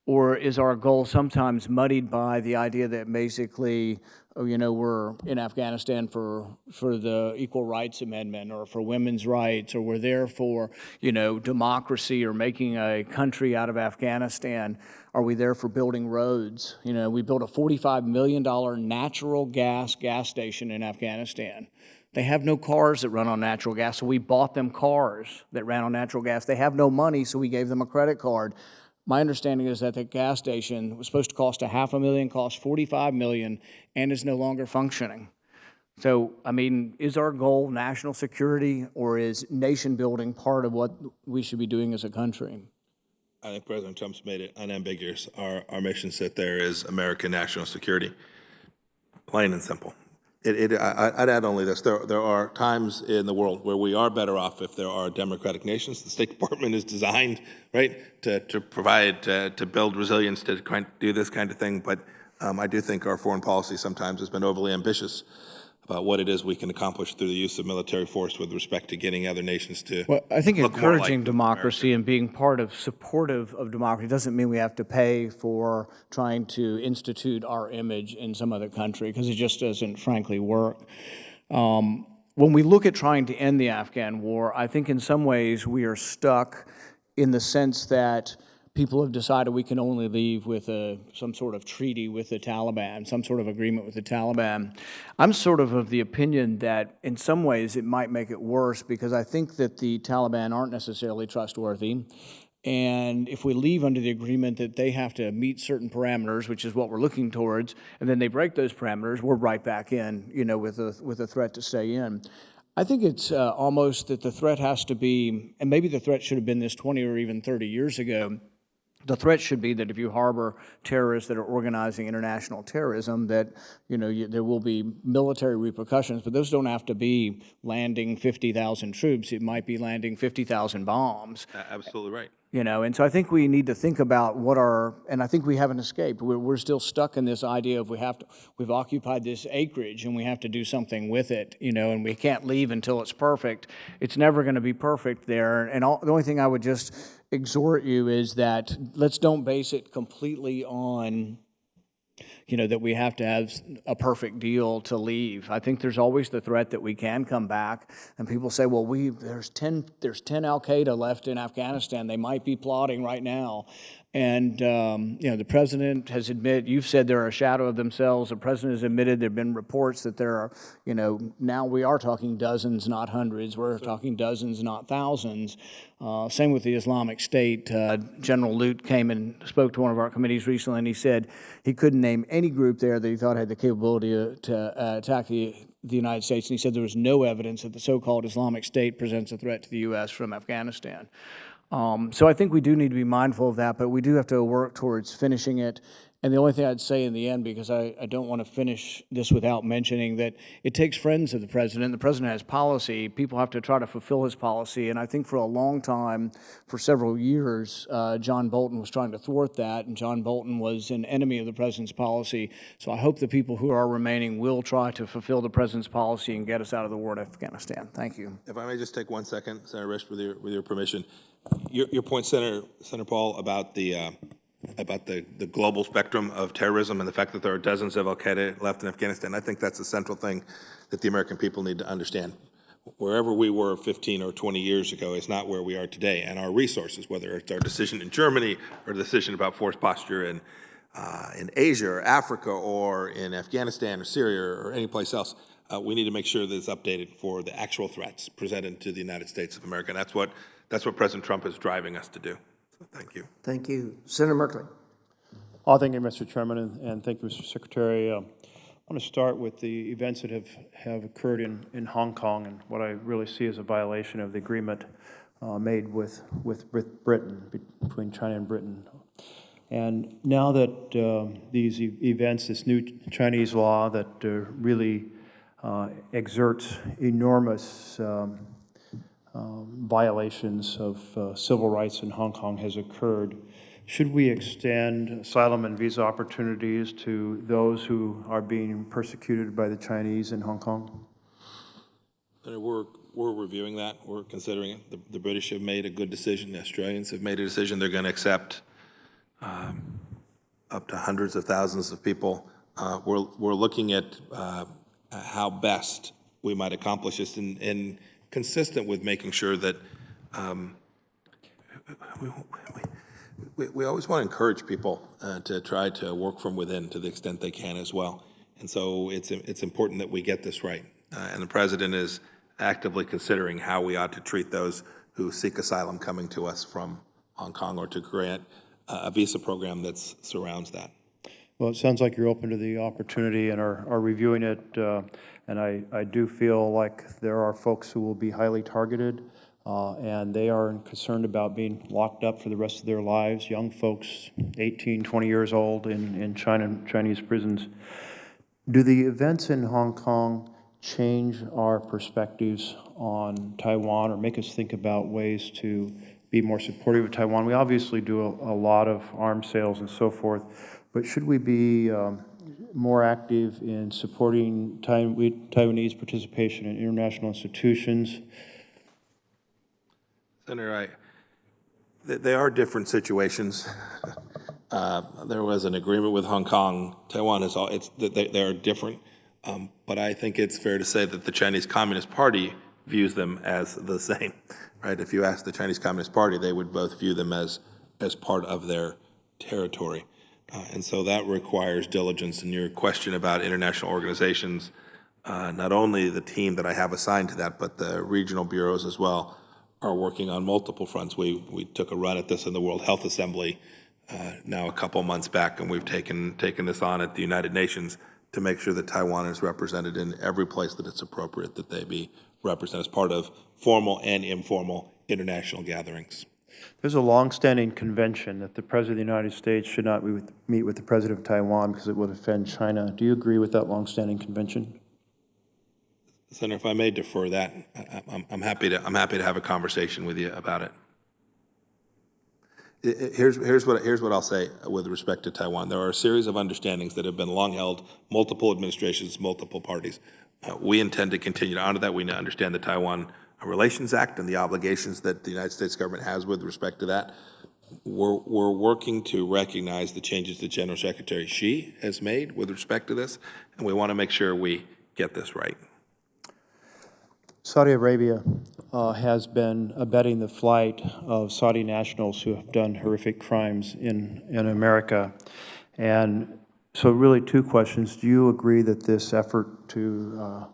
or is our goal sometimes muddied by the idea that basically, we're in Afghanistan for the Equal Rights Amendment or for women's rights, or we're there for, democracy or making a country out of Afghanistan? Are we there for building roads? We built a $45 million natural gas station in Afghanistan. They have no cars that run on natural gas, so we bought them cars that ran on natural gas. They have no money, so we gave them a credit card. my understanding is that the gas station was supposed to cost $500,000, cost $45 million, and is no longer functioning. So, I mean, is our goal national security, or is nation building part of what we should be doing as a country? I think President Trump's made it unambiguous. Our mission set there is American national security, plain and simple. I'd add only this. There are times in the world where we are better off if there are democratic nations. The State Department is designed, right, to provide, to build resilience, to do this kind of thing. But I do think our foreign policy sometimes has been overly ambitious about what it is we can accomplish through the use of military force with respect to getting other nations to I think look more encouraging like democracy and being part of supportive of democracy doesn't mean we have to pay for trying to institute our image in some other country, because it just doesn't, frankly, work. When we look at trying to end the Afghan war, I think in some ways we are stuck in the sense that people have decided we can only leave with some sort of treaty with the Taliban, some sort of agreement with the Taliban. I'm sort of the opinion that in some ways it might make it worse, because I think that the Taliban aren't necessarily trustworthy. And if we leave under the agreement that they have to meet certain parameters, which is what we're looking towards, and then they break those parameters, we're right back in, with a threat to stay in. I think it's almost that the threat has to be, and maybe the threat should have been this 20 or even 30 years ago, the threat should be that if you harbor terrorists that are organizing international terrorism, that there will be military repercussions, but those don't have to be landing 50,000 troops. It might be landing 50,000 bombs. Absolutely right. And so I think we need to think about and I think we haven't escaped. We're still stuck in this idea of we've occupied this acreage and we have to do something with it, and we can't leave until it's perfect. It's never going to be perfect there. And the only thing I would just exhort you is that let's don't base it completely on that we have to have a perfect deal to leave. I think there's always the threat that we can come back, and people say, well, there's 10 al-Qaeda left in Afghanistan. They might be plotting right now. And, the president has admitted, you've said they're a shadow of themselves. The president has admitted there have been reports that there are, now we are talking dozens, not hundreds. We're talking dozens, not thousands. Same with the Islamic State. General Lute came and spoke to one of our committees recently, and he said he couldn't name any group there that he thought had the capability to attack the United States. And he said there was no evidence that the so-called Islamic State presents a threat to the U.S. from Afghanistan. So I think we do need to be mindful of that, but we do have to work towards finishing it. And the only thing I'd say in the end, because I don't want to finish this without mentioning that it takes friends of the president. The president has policy. People have to try to fulfill his policy. And I think for a long time, for several years, John Bolton was trying to thwart that, and John Bolton was an enemy of the president's policy. So I hope the people who are remaining will try to fulfill the president's policy and get us out of the war in Afghanistan. Thank you. If I may just take 1 second, Senator Risch, with your permission. Your point, Senator Paul, about the global spectrum of terrorism and the fact that there are dozens of al-Qaeda left in Afghanistan, I think that's a central thing that the American people need to understand. Wherever we were 15 or 20 years ago is not where we are today, and our resources, whether it's our decision in Germany or the decision about force posture in Asia or Africa or in Afghanistan or Syria or any place else, we need to make sure that it's updated for the actual threats presented to the United States of America. And that's what President Trump is driving us to do. So thank you. Thank you. Senator Merkley. Thank you, Mr. Chairman, and thank you, Mr. Secretary. I want to start with the events that have occurred in Hong Kong and what I really see as a violation of the agreement made with Britain, between China and Britain. And now that these events, this new Chinese law that really exerts enormous violations of civil rights in Hong Kong has occurred, should we extend asylum and visa opportunities to those who are being persecuted by the Chinese in Hong Kong? We're reviewing that. We're considering it. The British have made a good decision. The Australians have made a decision. They're going to accept up to hundreds of thousands of people. We're looking at how best we might accomplish this and consistent with making sure that we always want to encourage people to try to work from within to the extent they can as well. And so it's important that we get this right. And the president is actively considering how we ought to treat those who seek asylum coming to us from Hong Kong or to grant a visa program that surrounds that. Well, it sounds like you're open to the opportunity and are reviewing it, and I do feel like there are folks who will be highly targeted, and they are concerned about being locked up for the rest of their lives, young folks, 18, 20 years old in Chinese prisons. Do the events in Hong Kong change our perspectives on Taiwan or make us think about ways to be more supportive of Taiwan? We obviously do a lot of arms sales and so forth, but should we be more active in supporting Taiwanese participation in international institutions? Senator, they are different situations. There was an agreement with Hong Kong. Taiwan is all, they are different, but I think it's fair to say that the Chinese Communist Party views them as the same, right? If you ask the Chinese Communist Party, they would both view them as part of their territory. And so that requires diligence. And your question about international organizations, not only the team that I have assigned to that, but the regional bureaus as well, are working on multiple fronts. We took a run at this in the World Health Assembly now a couple months back, and we've taken this on at the United Nations to make sure that Taiwan is represented in every place that it's appropriate that they be represented as part of formal and informal international gatherings. There's a long-standing convention that the President of the United States should not meet with the President of Taiwan because it would offend China. Do you agree with that long-standing convention? Senator, if I may defer that, I'm happy to have a conversation with you about it. Here's what I'll say with respect to Taiwan. There are a series of understandings that have been long held, multiple administrations, multiple parties. We intend to continue to honor that. We understand the Taiwan Relations Act and the obligations that the United States government has with respect to that. We're working to recognize the changes that General Secretary Xi has made with respect to this, and we want to make sure we get this right. Saudi Arabia has been abetting the flight of Saudi nationals who have done horrific crimes in America. And so really two questions. Do you agree that this effort to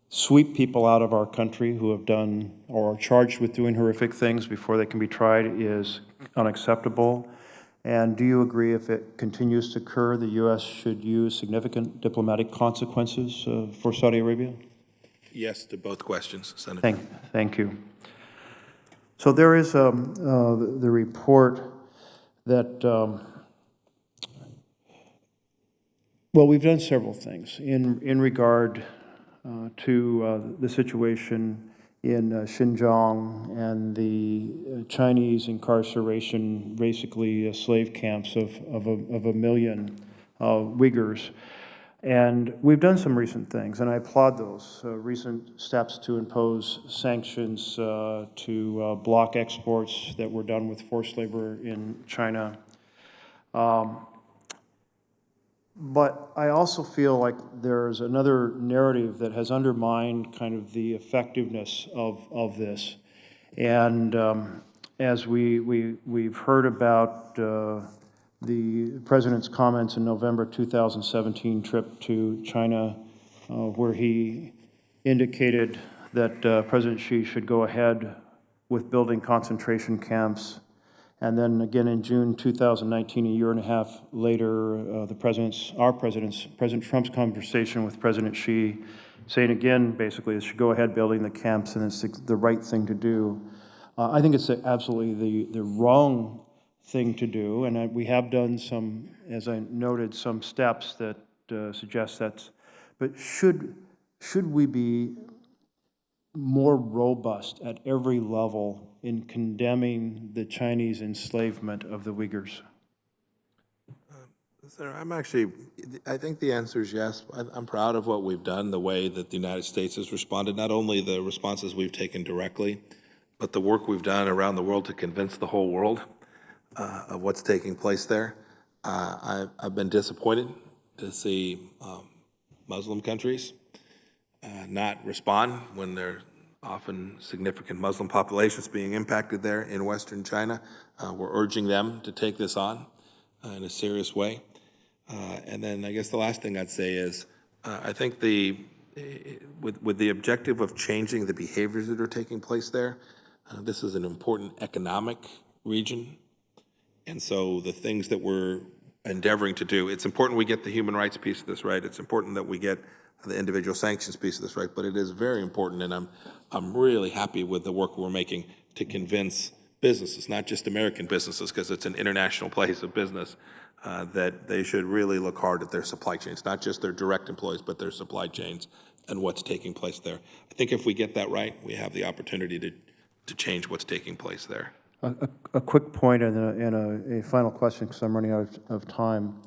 sweep people out of our country who have done or are charged with doing horrific things before they can be tried is unacceptable? And do you agree if it continues to occur, the U.S. should use significant diplomatic consequences for Saudi Arabia? Yes to both questions, Senator. Thank you. So there is the report that, well, we've done several things in regard to the situation in Xinjiang and the Chinese incarceration, basically slave camps of a million Uyghurs. And we've done some recent things, and I applaud those recent steps to impose sanctions to block exports that were done with forced labor in China. But I also feel like there's another narrative that has undermined kind of the effectiveness of this. And as we've heard about the President's comments in November 2017 trip to China, where he indicated that President Xi should go ahead with building concentration camps. And then again in June 2019, a year and a half later, President Trump's conversation with President Xi, saying again, basically, it should go ahead building the camps and it's the right thing to do. I think it's absolutely the wrong thing to do, and we have done some, as I noted, some steps that suggest that's, but should we be more robust at every level in condemning the Chinese enslavement of the Uyghurs? Senator, I think the answer is yes. I'm proud of what we've done, the way that the United States has responded, not only the responses we've taken directly, but the work we've done around the world to convince the whole world of what's taking place there. I've been disappointed to see Muslim countries not respond when there are often significant Muslim populations being impacted there in Western China. We're urging them to take this on in a serious way. And then I guess the last thing I'd say is I think with the objective of changing the behaviors that are taking place there, this is an important economic region And so the things that we're endeavoring to do, it's important we get the human rights piece of this right. It's important that we get the individual sanctions piece of this right. But it is very important, and I'm really happy with the work we're making to convince businesses, not just American businesses, because it's an international place of business, that they should really look hard at their supply chains, not just their direct employees, but their supply chains and what's taking place there. I think if we get that right, we have the opportunity to change what's taking place there. A quick point and a final question, because I'm running out of time.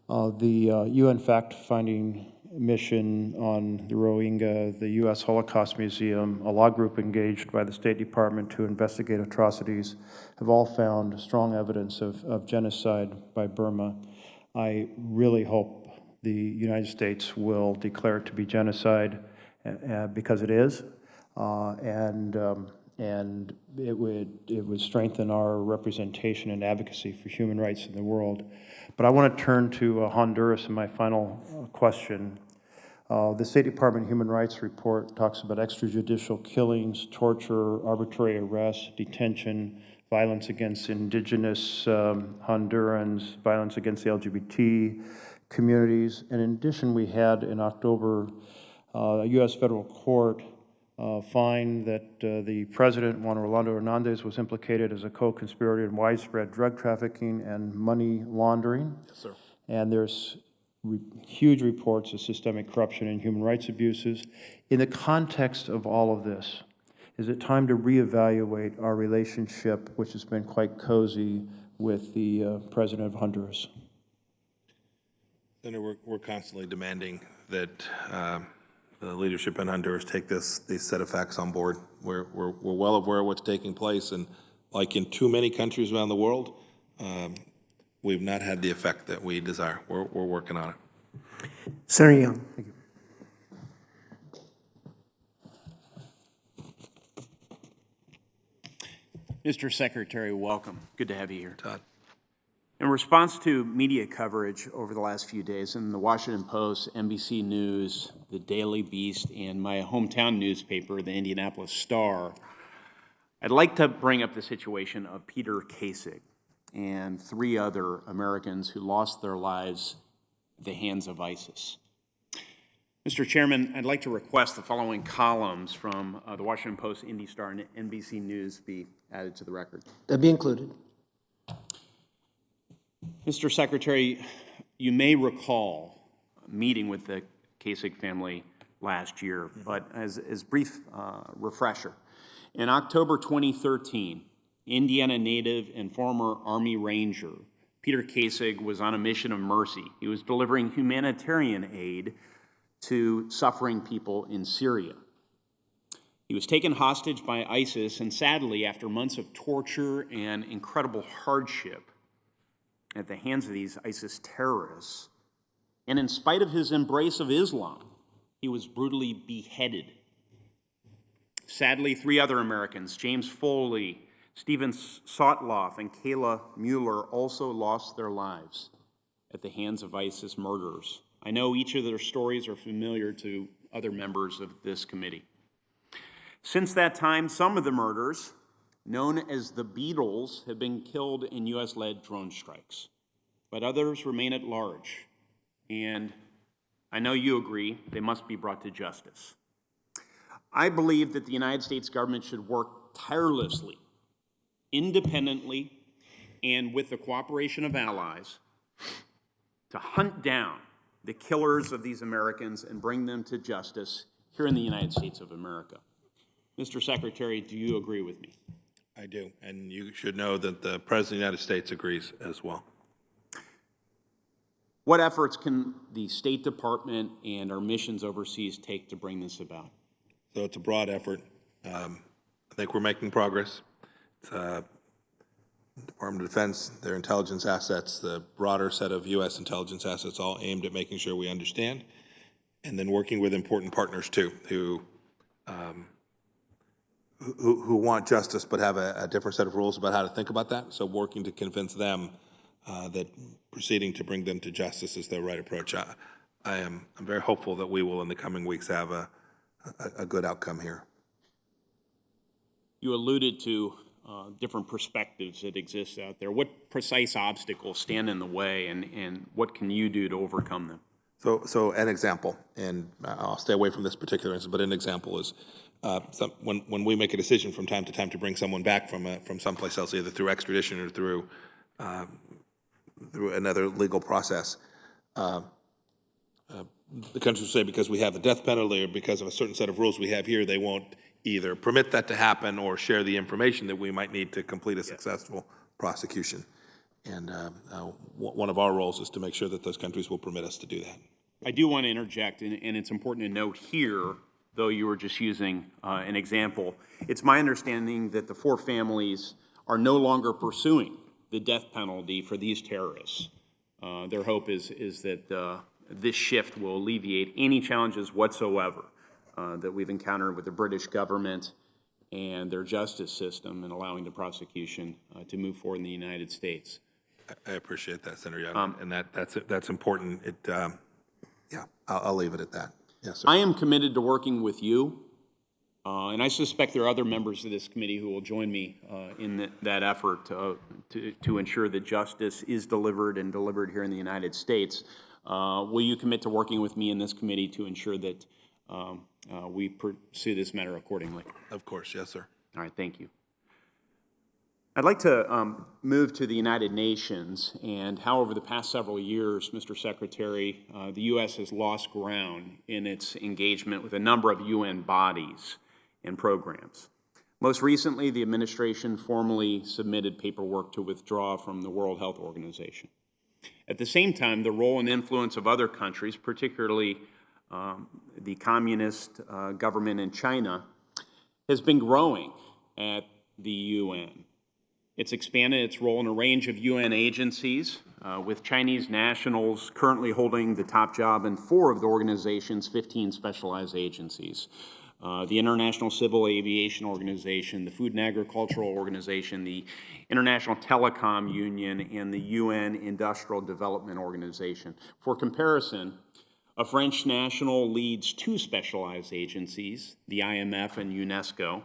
The UN fact-finding mission on the Rohingya, the U.S. Holocaust Museum, a law group engaged by the State Department to investigate atrocities, have all found strong evidence of genocide by Burma. I really hope the United States will declare it to be genocide, because it is, and it would strengthen our representation and advocacy for human rights in the world. But I want to turn to Honduras in my final question. The State Department Human Rights Report talks about extrajudicial killings, torture, arbitrary arrest, detention, violence against indigenous Hondurans, violence against the LGBT communities. And in addition, we had in October a U.S. federal court find that the president, Juan Orlando Hernandez, was implicated as a co-conspirator in widespread drug trafficking and money laundering. Yes, sir. And there's huge reports of systemic corruption and human rights abuses. In the context of all of this, is it time to reevaluate our relationship, which has been quite cozy, with the president of Honduras? Senator, we're constantly demanding that the leadership in Honduras take these set of facts on board. We're well aware of what's taking place, and like in too many countries around the world, we've not had the effect that we desire. We're working on it. Senator Young. Thank you. Mr. Secretary, welcome. Good to have you here. Todd. In response to media coverage over the last few days in the Washington Post, NBC News, the Daily Beast, and my hometown newspaper, the Indianapolis Star, I'd like to bring up the situation of Peter Kasich and 3 other Americans who lost their lives at the hands of ISIS. Mr. Chairman, I'd like to request the following columns from the Washington Post, Indy Star, and NBC News be added to the record. That'd be included. Mr. Secretary, you may recall a meeting with the Kasich family last year, but as brief refresher, in October 2013, Indiana native and former Army Ranger Peter Kasich was on a mission of mercy. He was delivering humanitarian aid to suffering people in Syria. He was taken hostage by ISIS, and sadly, after months of torture and incredible hardship at the hands of these ISIS terrorists, and in spite of his embrace of Islam, he was brutally beheaded. Sadly, 3 other Americans, James Foley, Stephen Sotloff, and Kayla Mueller, also lost their lives at the hands of ISIS murderers. I know each of their stories are familiar to other members of this committee. Since that time, some of the murderers, known as the Beatles, have been killed in U.S.-led drone strikes, but others remain at large, and I know you agree they must be brought to justice. I believe that the United States government should work tirelessly, independently, and with the cooperation of allies to hunt down the killers of these Americans and bring them to justice here in the United States of America. Mr. Secretary, do you agree with me? I do, and you should know that the President of the United States agrees as well. What efforts can the State Department and our missions overseas take to bring this about? So it's a broad effort. I think we're making progress. It's, Department of Defense, their intelligence assets, the broader set of U.S. intelligence assets, all aimed at making sure we understand, and then working with important partners too, who want justice but have a different set of rules about how to think about that. So working to convince them that proceeding to bring them to justice is the right approach. I'm very hopeful that we will in the coming weeks have a good outcome here. You alluded to different perspectives that exist out there? What precise obstacles stand in the way, and what can you do to overcome them? So an example, and I'll stay away from this particular instance, but an example is when we make a decision from time to time to bring someone back from someplace else, either through extradition or through another legal process, the countries will say because we have the death penalty or because of a certain set of rules we have here, they won't either permit that to happen or share the information that we might need to complete a successful prosecution. And one of our roles is to make sure that those countries will permit us to do that. I do want to interject, and it's important to note here, though you were just using an example, it's my understanding that the 4 families are no longer pursuing the death penalty for these terrorists. Their hope is that this shift will alleviate any challenges whatsoever that we've encountered with the British government and their justice system in allowing the prosecution to move forward in the United States. I appreciate that, Senator Young, and that's important. Yeah, I'll leave it at that. Yes, sir. I am committed to working with you, and I suspect there are other members of this committee who will join me in that effort to ensure that justice is delivered and delivered here in the United States. Will you commit to working with me in this committee to ensure that we pursue this matter accordingly? Of course, yes, sir. All right, thank you. I'd like to move to the United Nations and how over the past several years, Mr. Secretary, the U.S. has lost ground in its engagement with a number of UN bodies and programs. Most recently, the administration formally submitted paperwork to withdraw from the World Health Organization. At the same time, the role and influence of other countries, particularly the communist government in China, has been growing at the UN. It's expanded its role in a range of UN agencies, with Chinese nationals currently holding the top job in 4 of the organization's 15 specialized agencies. The International Civil Aviation Organization, the Food and Agricultural Organization, the International Telecom Union, and the UN Industrial Development Organization. For comparison, a French national leads 2 specialized agencies, the IMF and UNESCO.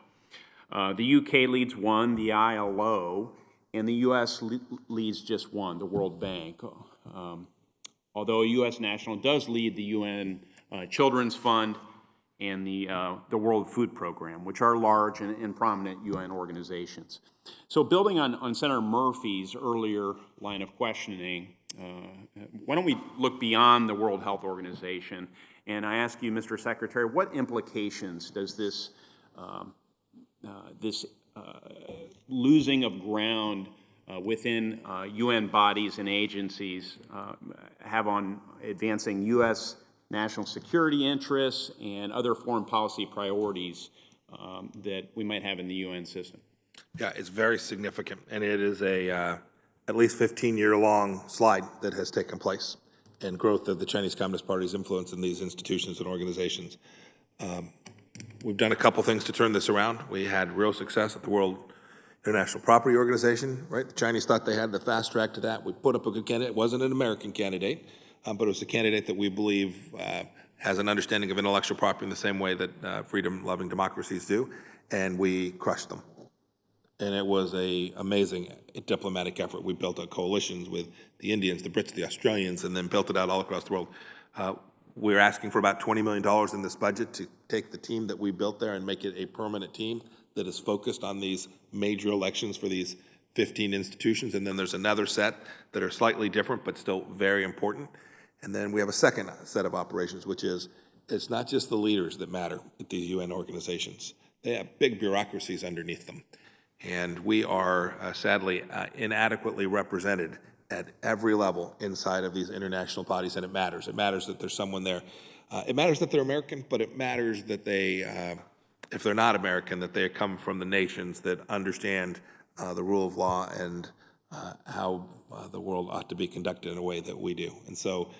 The UK leads 1, the ILO, and the US leads just 1, the World Bank. Although a US national does lead the UN Children's Fund and the World Food Program, which are large and prominent UN organizations. So building on Senator Murphy's earlier line of questioning, why don't we look beyond the World Health Organization, and I ask you, Mr. Secretary, what implications does this losing of ground within UN bodies and agencies have on advancing U.S. national security interests and other foreign policy priorities that we might have in the UN system? Yeah, it's very significant, and it is a at least 15-year-long slide that has taken place in growth of the Chinese Communist Party's influence in these institutions and organizations. We've done a couple things to turn this around. We had real success at the World International Property Organization, right? The Chinese thought they had the fast track to that. We put up a good candidate. It wasn't an American candidate, but it was a candidate that we believe has an understanding of intellectual property in the same way that freedom-loving democracies do, and we crushed them. And it was an amazing diplomatic effort. We built up coalitions with the Indians, the Brits, the Australians, and then built it out all across the world. We're asking for about $20 million in this budget to take the team that we built there and make it a permanent team that is focused on these major elections for these 15 institutions. And then there's another set that are slightly different but still very important. And then we have a second set of operations, which is it's not just the leaders that matter at these UN organizations. They have big bureaucracies underneath them. And we are sadly inadequately represented at every level inside of these international bodies, and it matters. It matters that there's someone there. It matters that they're American, but it matters that they, if they're not American, that they come from the nations that understand the rule of law and how the world ought to be conducted in a way that we do. And so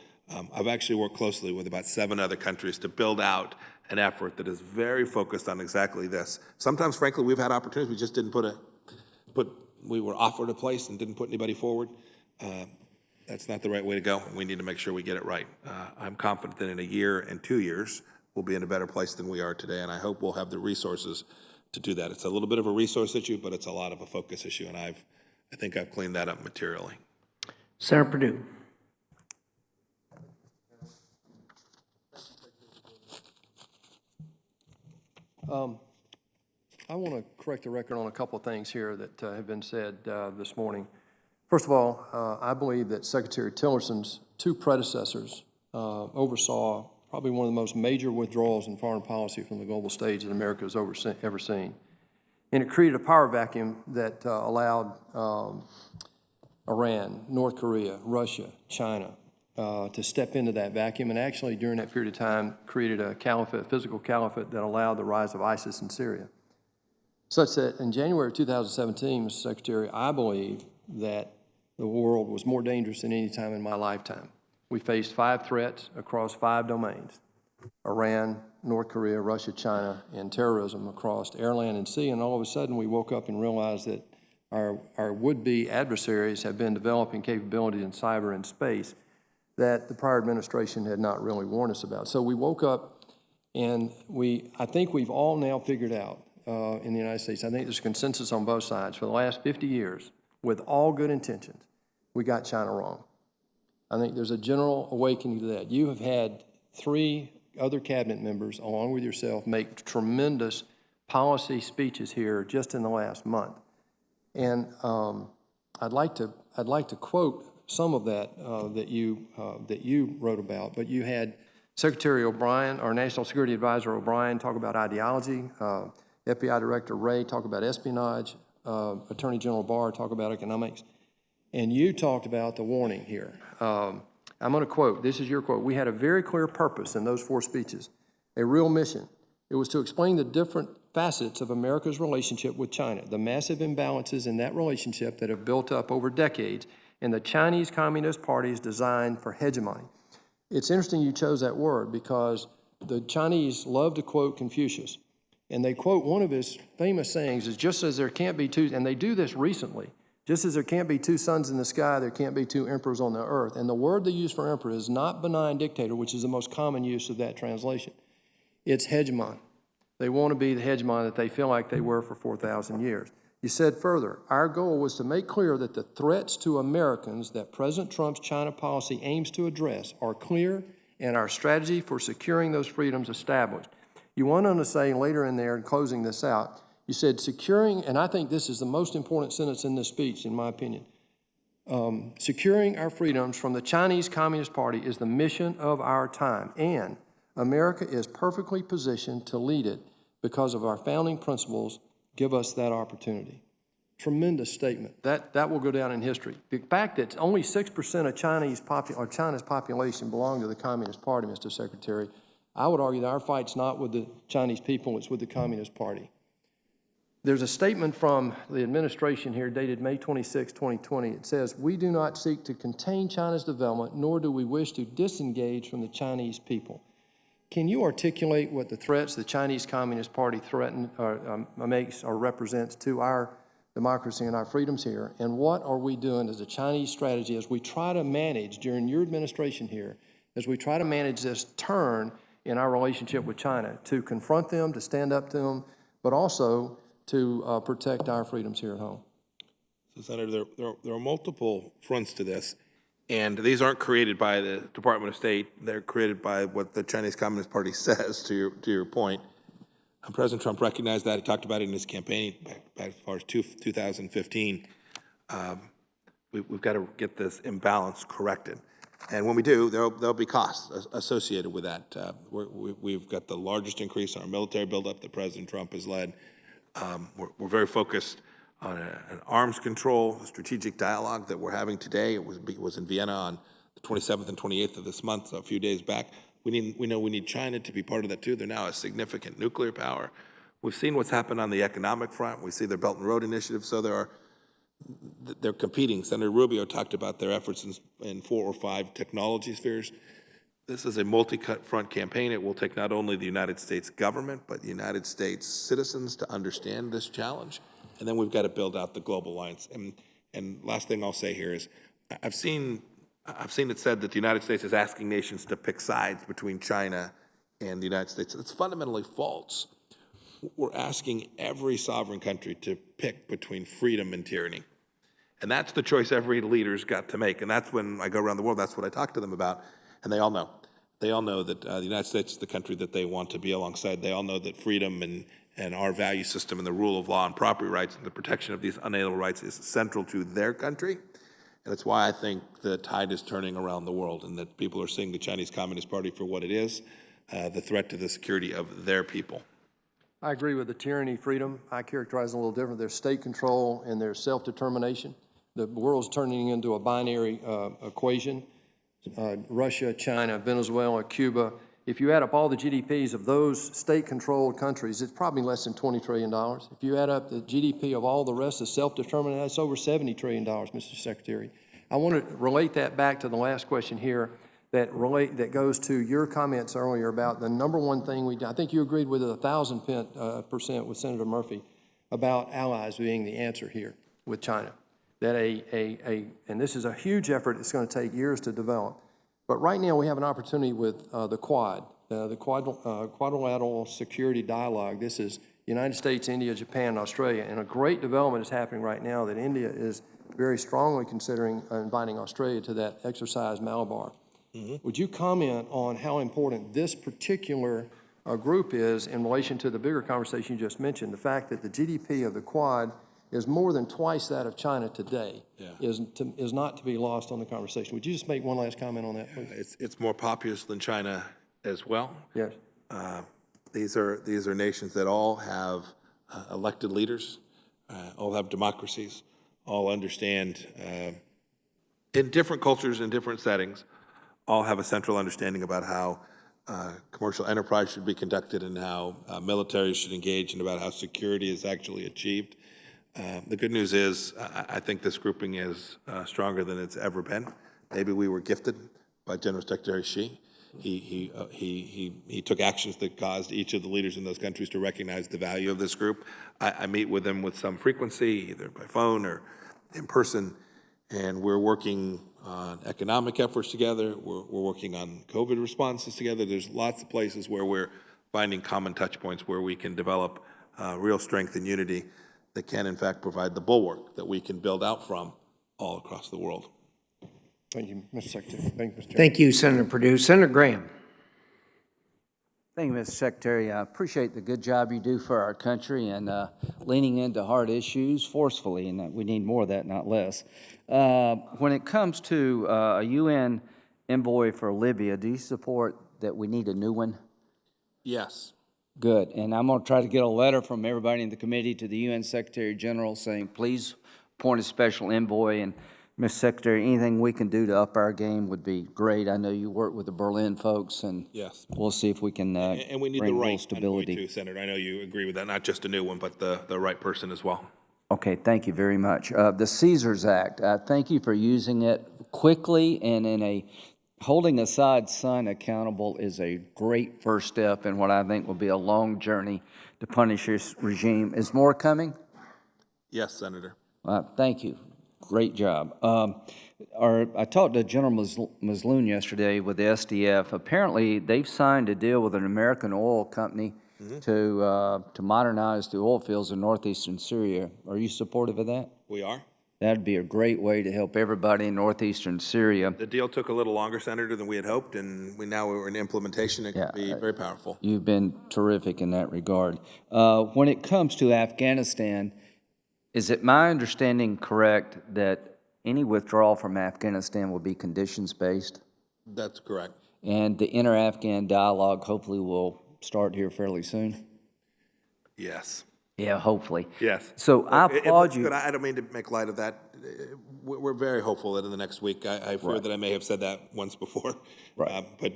I've actually worked closely with about 7 other countries to build out an effort that is very focused on exactly this. Sometimes, frankly, we've had opportunities, we just didn't we were offered a place and didn't put anybody forward. That's not the right way to go. We need to make sure we get it right. I'm confident that in a year and 2 years, we'll be in a better place than we are today, and I hope we'll have the resources do that. It's a little bit of a resource issue, but it's a lot of a focus issue, and I think I've cleaned that up materially. Senator Perdue. I want to correct the record on a couple of things here that have been said this morning. First of all, I believe that Secretary Tillerson's two predecessors oversaw probably one of the most major withdrawals in foreign policy from the global stage that America has ever seen. And it created a power vacuum that allowed Iran, North Korea, Russia, China to step into that vacuum, and actually during that period of time created a caliphate, physical caliphate that allowed the rise of ISIS in Syria. Such that in January of 2017, Mr. Secretary, I believe that the world was more dangerous than any time in my lifetime. We faced 5 threats across 5 domains: Iran, North Korea, Russia, China, and terrorism across air, land, and sea. And all of a sudden we woke up and realized that our would-be adversaries have been developing capabilities in cyber and space that the prior administration had not really warned us about. So we woke up, and I think we've all now figured out in the United States, I think there's consensus on both sides, for the last 50 years, with all good intentions, we got China wrong. I think there's a general awakening to that. You have had 3 other cabinet members, along with yourself, make tremendous policy speeches here just in the last month. And I'd like to quote some of that that you wrote about. But you had Secretary O'Brien, our National Security Advisor O'Brien, talk about ideology. FBI Director Wray talk about espionage. Attorney General Barr talk about economics. And you talked about the warning here. I'm going to quote. This is your quote. "We had a very clear purpose in those 4 speeches, a real mission. It was to explain the different facets of America's relationship with China, the massive imbalances in that relationship that have built up over decades, and the Chinese Communist Party's design for hegemony." It's interesting you chose that word because the Chinese love to quote Confucius. And they quote one of his famous sayings is, just as there can't be 2, and they do this recently, just as there can't be 2 suns in the sky, there can't be 2 emperors on the earth. And the word they use for emperor is not benign dictator, which is the most common use of that translation. It's hegemon. They want to be the hegemon that they feel like they were for 4,000 years. You said further, our goal was to make clear that the threats to Americans that President Trump's China policy aims to address are clear and our strategy for securing those freedoms established. You went on to say later in there, in closing this out, you said securing, and I think this is the most important sentence in this speech, in my opinion, securing our freedoms from the Chinese Communist Party is the mission of our time, and America is perfectly positioned to lead it because of our founding principles give us that opportunity. Tremendous statement. That will go down in history. The fact that only 6% of China's population belong to the Communist Party, Mr. Secretary, I would argue that our fight's not with the Chinese people, it's with the Communist Party. There's a statement from the administration here dated May 26, 2020. It says, "We do not seek to contain China's development, nor do we wish to disengage from the Chinese people." Can you articulate what the threats the Chinese Communist Party makes or represents to our democracy and our freedoms here, and what are we doing as a Chinese strategy as we try to manage, during your administration here, as we try to manage this turn in our relationship with China, to confront them, to stand up to them, but also to protect our freedoms here at home? So, Senator, there are multiple fronts to this, and these aren't created by the Department of State. They're created by what the Chinese Communist Party says, to your point. And President Trump recognized that. He talked about it in his campaign back as far as 2015. We've got to get this imbalance corrected. And when we do, there'll be costs associated with that. We've got the largest increase in our military buildup that President Trump has led. We're very focused on an arms control, a strategic dialogue that we're having today. It was in Vienna on the 27th and 28th of this month, a few days back. We know we need China to be part of that too. They're now a significant nuclear power. We've seen what's happened on the economic front. We see their Belt and Road Initiative. So they're competing. Senator Rubio talked about their efforts in 4 or 5 technology spheres. This is a multi-front campaign. It will take not only the United States government, but the United States citizens to understand this challenge. And then we've got to build out the global alliance. And last thing I'll say here is, I've seen it said that the United States is asking nations to pick sides between China and the United States. It's fundamentally false. we're asking every sovereign country to pick between freedom and tyranny. And that's the choice every leader's got to make. And that's when I go around the world, that's what I talk to them about. And they all know. They all know that the United States is the country that they want to be alongside. They all know that freedom and our value system and the rule of law and property rights and the protection of these unalienable rights is central to their country. And it's why I think the tide is turning around the world and that people are seeing the Chinese Communist Party for what it is, the threat to the security of their people. I agree with the tyranny, freedom. I characterize them a little different. There's state control and there's self-determination. The world's turning into a binary equation. Russia, China, Venezuela, Cuba. If you add up all the GDPs of those state-controlled countries, it's probably less than $20 trillion. If you add up the GDP of all the rest of self-determined, that's over $70 trillion, Mr. Secretary. I want to relate that back to the last question here that goes to your comments earlier about the number one thing we do. I think you agreed with it 1,000% with Senator Murphy about allies being the answer here with China. That and this is a huge effort. It's going to take years to develop. But right now we have an opportunity with the Quad, the Quadrilateral Security Dialogue. This is United States, India, Japan, and Australia. And a great development is happening right now that India is very strongly considering inviting Australia to that exercise, Malabar. Would you comment on how important this particular group is in relation to the bigger conversation you just mentioned, the fact that the GDP of the Quad is more than twice that of China today, is not to be lost on the conversation. Would you just make one last comment on that, please? It's more populous than China as well. Yes. These are nations that all have elected leaders, all have democracies, all understand in different cultures, in different settings, all have a central understanding about how commercial enterprise should be conducted and how militaries should engage and about how security is actually achieved. The good news is I think this grouping is stronger than it's ever been. Maybe we were gifted by General Secretary Xi. He took actions that caused each of the leaders in those countries to recognize the value of this group. I meet with them with some frequency, either by phone or in person, and we're working on economic efforts together. We're working on COVID responses together. There's lots of places where we're finding common touch points where we can develop real strength and unity that can, in fact, provide the bulwark that we can build out from all across the world. Thank you, Mr. Secretary. Thank you, Mr. Chairman. Thank you, Senator Perdue. Senator Graham. Thank you, Mr. Secretary. I appreciate the good job you do for our country and leaning into hard issues forcefully, and we need more of that, not less. When it comes to a UN envoy for Libya, do you support that we need a new one? Yes. Good. And I'm going to try to get a letter from everybody in the committee to the UN Secretary General saying, please appoint a special envoy. And Mr. Secretary, anything we can do to up our game would be great. I know you work with the Berlin folks, and yes, we'll see if we can and we need bring the right stability. envoy too, Senator. I know you agree with that. Not just a new one, but the right person as well. Okay, thank you very much. The Caesars Act, thank you for using it quickly and in a holding Assad's son accountable is a great first step in what I think will be a long journey to punish this regime. Is more coming? Yes, Senator. Thank you. Great job. I talked to General Mazloon yesterday with the SDF. Apparently, they've signed a deal with an American oil company to modernize the oil fields in northeastern Syria. Are you supportive of that? We are. That'd be a great way to help everybody in northeastern Syria. The deal took a little longer, Senator, than we had hoped, and now we're in implementation. It could be very powerful. You've been terrific in that regard. When it comes to Afghanistan, is it my understanding correct that any withdrawal from Afghanistan will be conditions-based? That's correct. And the inter-Afghan dialogue hopefully will start here fairly soon? Yes. Yeah, hopefully. Yes. So I applaud you. I don't mean to make light of that. We're very hopeful that in the next week, I fear that I may have said that once before, but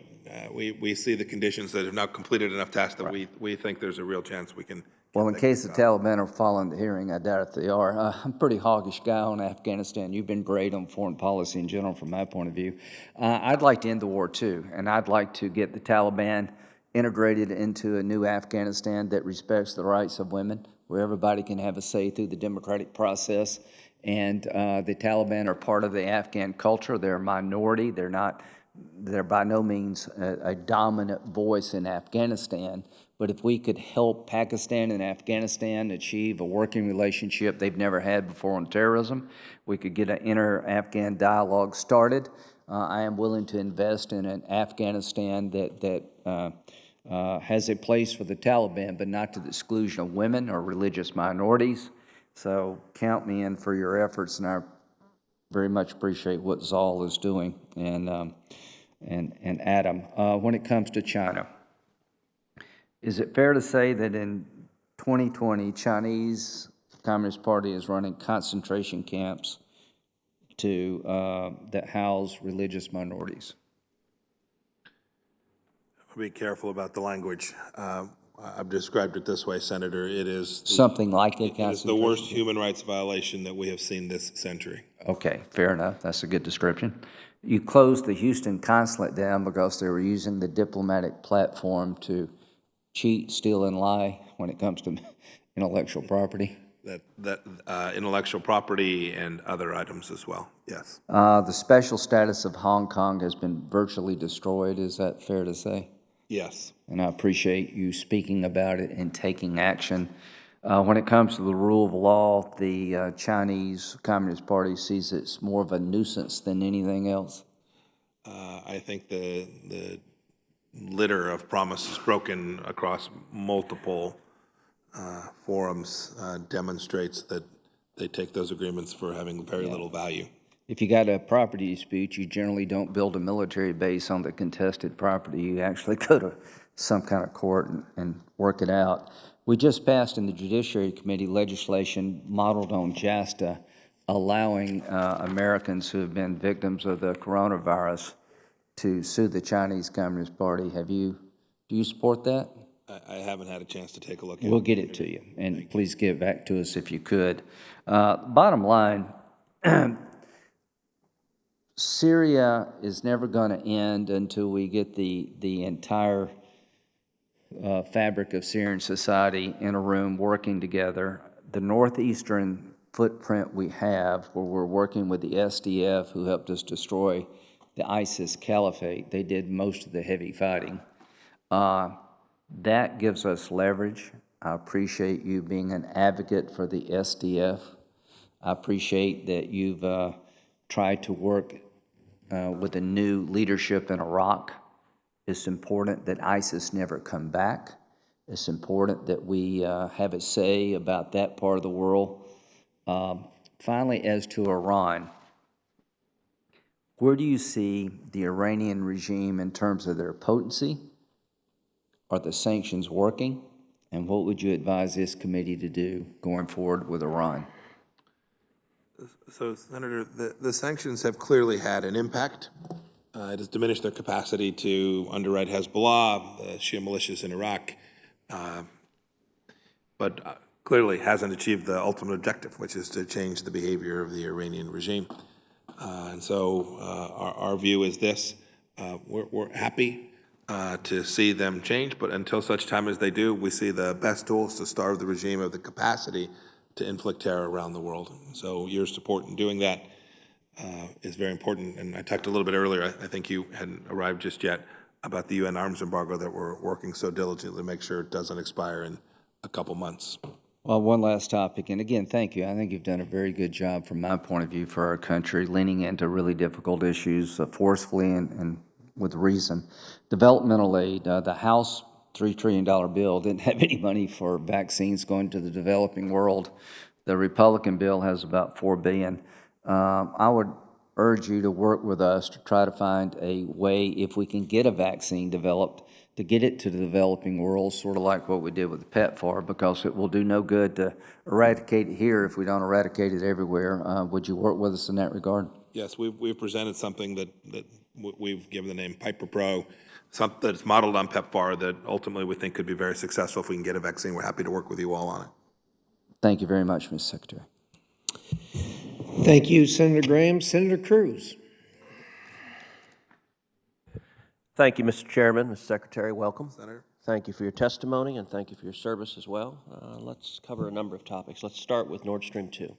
we see the conditions that have now completed enough tasks that we think there's a real chance we can. Well, in case the Taliban are following the hearing, I doubt if they are. I'm a pretty hawkish guy on Afghanistan. You've been great on foreign policy in general from my point of view. I'd like to end the war too, and I'd like to get the Taliban integrated into a new Afghanistan that respects the rights of women, where everybody can have a say through the democratic process. And the Taliban are part of the Afghan culture. They're a minority. They're by no means a dominant voice in Afghanistan, but if we could help Pakistan and Afghanistan achieve a working relationship they've never had before on terrorism, we could get an inter-Afghan dialogue started. I am willing to invest in an Afghanistan that has a place for the Taliban, but not to the exclusion of women or religious minorities. So count me in for your efforts, and I very much appreciate what Zal is doing and Adam. When it comes to China, is it fair to say that in 2020, Chinese Communist Party is running concentration camps that house religious minorities? Be careful about the language. I've described it this way, Senator. It is something like it is the worst human rights violation that we have seen this century. Okay, fair enough. That's a good description. You closed the Houston consulate down because they were using the diplomatic platform to cheat, steal, and lie when it comes to intellectual property. That intellectual property and other items as well, yes. The special status of Hong Kong has been virtually destroyed. Is that fair to say? Yes. And I appreciate you speaking about it and taking action. When it comes to the rule of law, the Chinese Communist Party sees it's more of a nuisance than anything else. I think the litter of promises broken across multiple forums demonstrates that they take those agreements for having very little value. If you got a property dispute, you generally don't build a military base on the contested property. You actually go to some kind of court and work it out. We just passed in the Judiciary Committee legislation modeled on JASTA, allowing Americans who have been victims of the coronavirus to sue the Chinese Communist Party. Do you support that? I haven't had a chance to take a look at it. We'll get it to you, and please get it back to us if you could. Bottom line, Syria is never going to end until we get the entire fabric of Syrian society in a room working together. The northeastern footprint we have, where we're working with the SDF, who helped us destroy the ISIS caliphate, they did most of the heavy fighting. That gives us leverage. I appreciate you being an advocate for the SDF. I appreciate that you've tried to work with the new leadership in Iraq. It's important that ISIS never come back. It's important that we have a say about that part of the world. Finally, as to Iran, where do you see the Iranian regime in terms of their potency? Are the sanctions working? And what would you advise this committee to do going forward with Iran? So, Senator, the sanctions have clearly had an impact. It has diminished their capacity to underwrite Hezbollah, the Shia militias in Iraq, but clearly hasn't achieved the ultimate objective, which is to change the behavior of the Iranian regime. And so our view is this. We're happy to see them change, but until such time as they do, we see the best tools to starve the regime of the capacity to inflict terror around the world. So your support in doing that is very important. And I talked a little bit earlier, I think you hadn't arrived just yet, about the UN arms embargo that we're working so diligently to make sure it doesn't expire in a couple months. Well, one last topic, and again, thank you. I think you've done a very good job from my point of view for our country, leaning into really difficult issues forcefully and with reason. Developmental aid, the House $3 trillion bill didn't have any money for vaccines going to the developing world. The Republican bill has about $4 billion. I would urge you to work with us to try to find a way, if we can get a vaccine developed, to get it to the developing world, sort of like what we did with the PEPFAR, because it will do no good to eradicate it here if we don't eradicate it everywhere. Would you work with us in that regard? Yes, we've presented something that we've given the name Piper Pro, something that's modeled on PEPFAR that ultimately we think could be very successful if we can get a vaccine. We're happy to work with you all on it. Thank you very much, Mr. Secretary. Thank you, Senator Graham. Senator Cruz. Thank you, Mr. Chairman. Mr. Secretary, welcome. Senator. Thank you for your testimony, and thank you for your service as well. Let's cover a number of topics. Let's start with Nord Stream 2.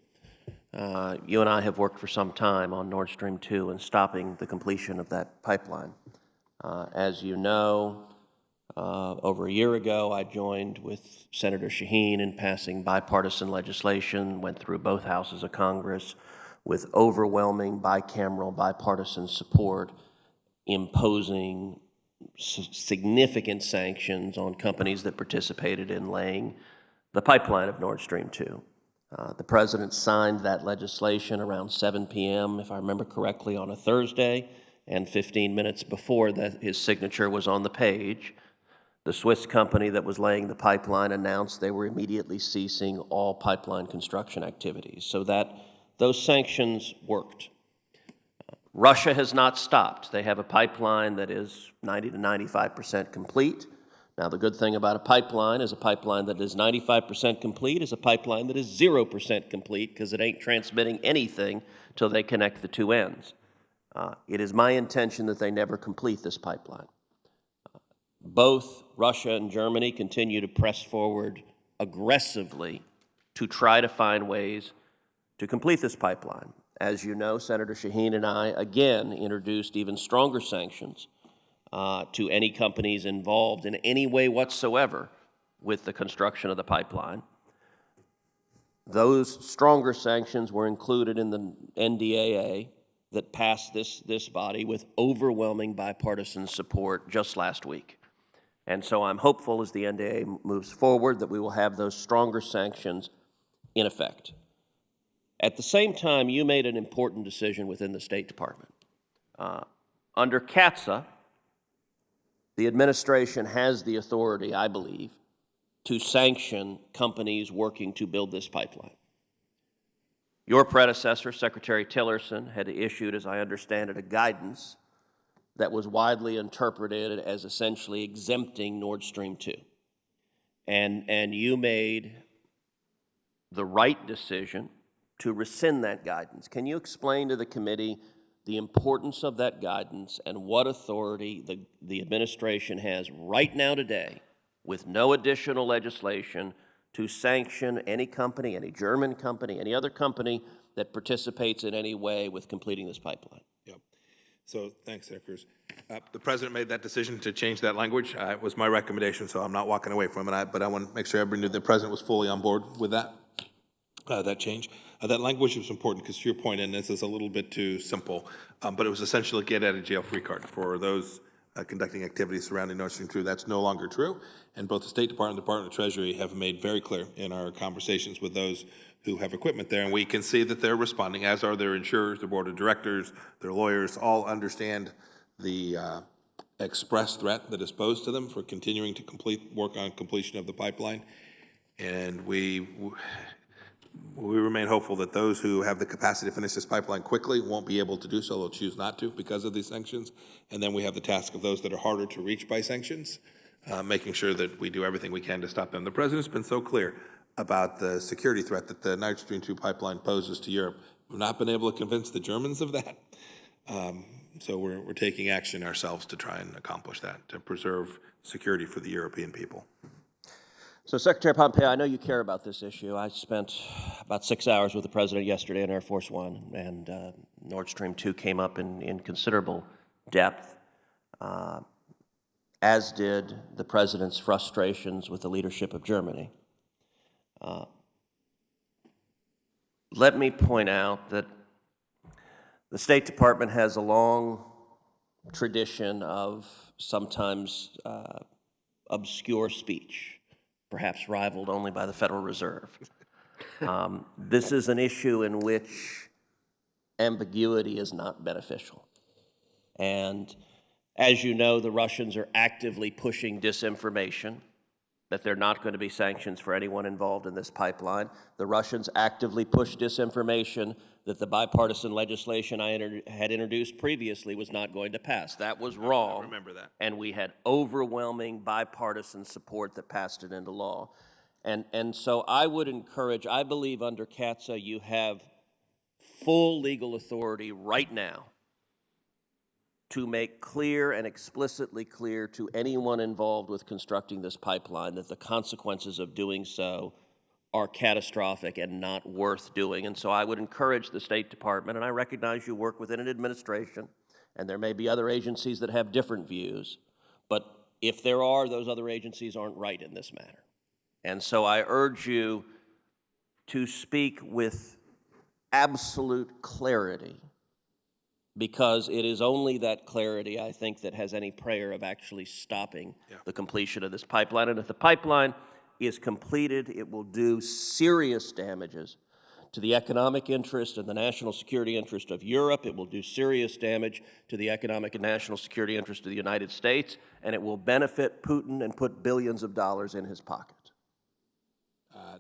You and I have worked for some time on Nord Stream 2 and stopping the completion of that pipeline. As you know, Over a year ago, I joined with Senator Shaheen in passing bipartisan legislation, went through both houses of Congress with overwhelming bicameral bipartisan support, imposing significant sanctions on companies that participated in laying the pipeline of Nord Stream 2. The president signed that legislation around 7 p.m., if I remember correctly, on a Thursday, and 15 minutes before that, his signature was on the page. The Swiss company that was laying the pipeline announced they were immediately ceasing all pipeline construction activities, so that those sanctions worked. Russia has not stopped. They have a pipeline that is 90 to 95% complete. Now, the good thing about a pipeline is a pipeline that is 95% complete is a pipeline that is 0% complete because it ain't transmitting anything till they connect the two ends. It is my intention that they never complete this pipeline. Both Russia and Germany continue to press forward aggressively to try to find ways to complete this pipeline. As you know, Senator Shaheen and I again introduced even stronger sanctions to any companies involved in any way whatsoever with the construction of the pipeline. Those stronger sanctions were included in the NDAA that passed this body with overwhelming bipartisan support just last week. And so I'm hopeful as the NDAA moves forward that we will have those stronger sanctions in effect. At the same time, you made an important decision within the State Department. Under CAATSA, the administration has the authority, I believe, to sanction companies working to build this pipeline. Your predecessor, Secretary Tillerson, had issued, as I understand it, a guidance that was widely interpreted as essentially exempting Nord Stream 2. And you made the right decision to rescind that guidance. Can you explain to the committee the importance of that guidance and what authority the administration has right now today, with no additional legislation, to sanction any company, any German company, any other company that participates in any way with completing this pipeline? Yep. So thanks, Senator Cruz. The president made that decision to change that language. It was my recommendation, so I'm not walking away from it. But I want to make sure everybody knew the president was fully on board with that change. That language was important because, to your point, and this is a little bit too simple, but it was essentially a get-out-of-jail-free card for those conducting activities surrounding Nord Stream 2. That's no longer true, and both the State Department and the Department of Treasury have made very clear in our conversations with those who have equipment there, and we can see that they're responding, as are their insurers, their board of directors, their lawyers, all understand the express threat that is posed to them for continuing to work on completion of the pipeline, and we remain hopeful that those who have the capacity to finish this pipeline quickly won't be able to do so. They'll choose not to because of these sanctions. And then we have the task of those that are harder to reach by sanctions, making sure that we do everything we can to stop them. The president's been so clear about the security threat that the Nord Stream 2 pipeline poses to Europe. We've not been able to convince the Germans of that. So we're taking action ourselves to try and accomplish that, to preserve security for the European people. So, Secretary Pompeo, I know you care about this issue. I spent about 6 hours with the President yesterday on Air Force One, and Nord Stream 2 came up in considerable depth, as did the President's frustrations with the leadership of Germany. Let me point out that the State Department has a long tradition of sometimes obscure speech, perhaps rivaled only by the Federal Reserve. This is an issue in which ambiguity is not beneficial. And as you know, the Russians are actively pushing disinformation, that they're not going to be sanctions for anyone involved in this pipeline. The Russians actively push disinformation that the bipartisan legislation I had introduced previously was not going to pass. That was wrong. I remember that. And we had overwhelming bipartisan support that passed it into law. And so I would encourage, I believe under CAATSA you have full legal authority right now to make clear and explicitly clear to anyone involved with constructing this pipeline that the consequences of doing so are catastrophic and not worth doing. And so I would encourage the State Department, and I recognize you work within an administration, and there may be other agencies that have different views, but If there are, those other agencies aren't right in this matter. And so I urge you to speak with absolute clarity, because it is only that clarity, I think, that has any prayer of actually stopping the completion of this pipeline. And if the pipeline is completed, it will do serious damages to the economic interest and the national security interest of Europe. It will do serious damage to the economic and national security interest of the United States, and it will benefit Putin and put billions of dollars in his pocket.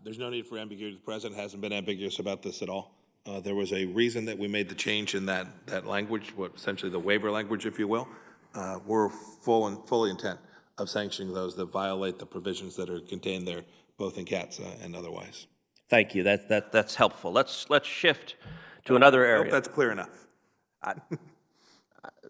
There's no need for ambiguity. The President hasn't been ambiguous about this at all. There was a reason that we made the change in that language, essentially the waiver language, if you will. We're fully intent of sanctioning those that violate the provisions that are contained there, both in CAATSA and otherwise. Thank you. That's helpful. Let's shift to another area. I hope that's clear enough.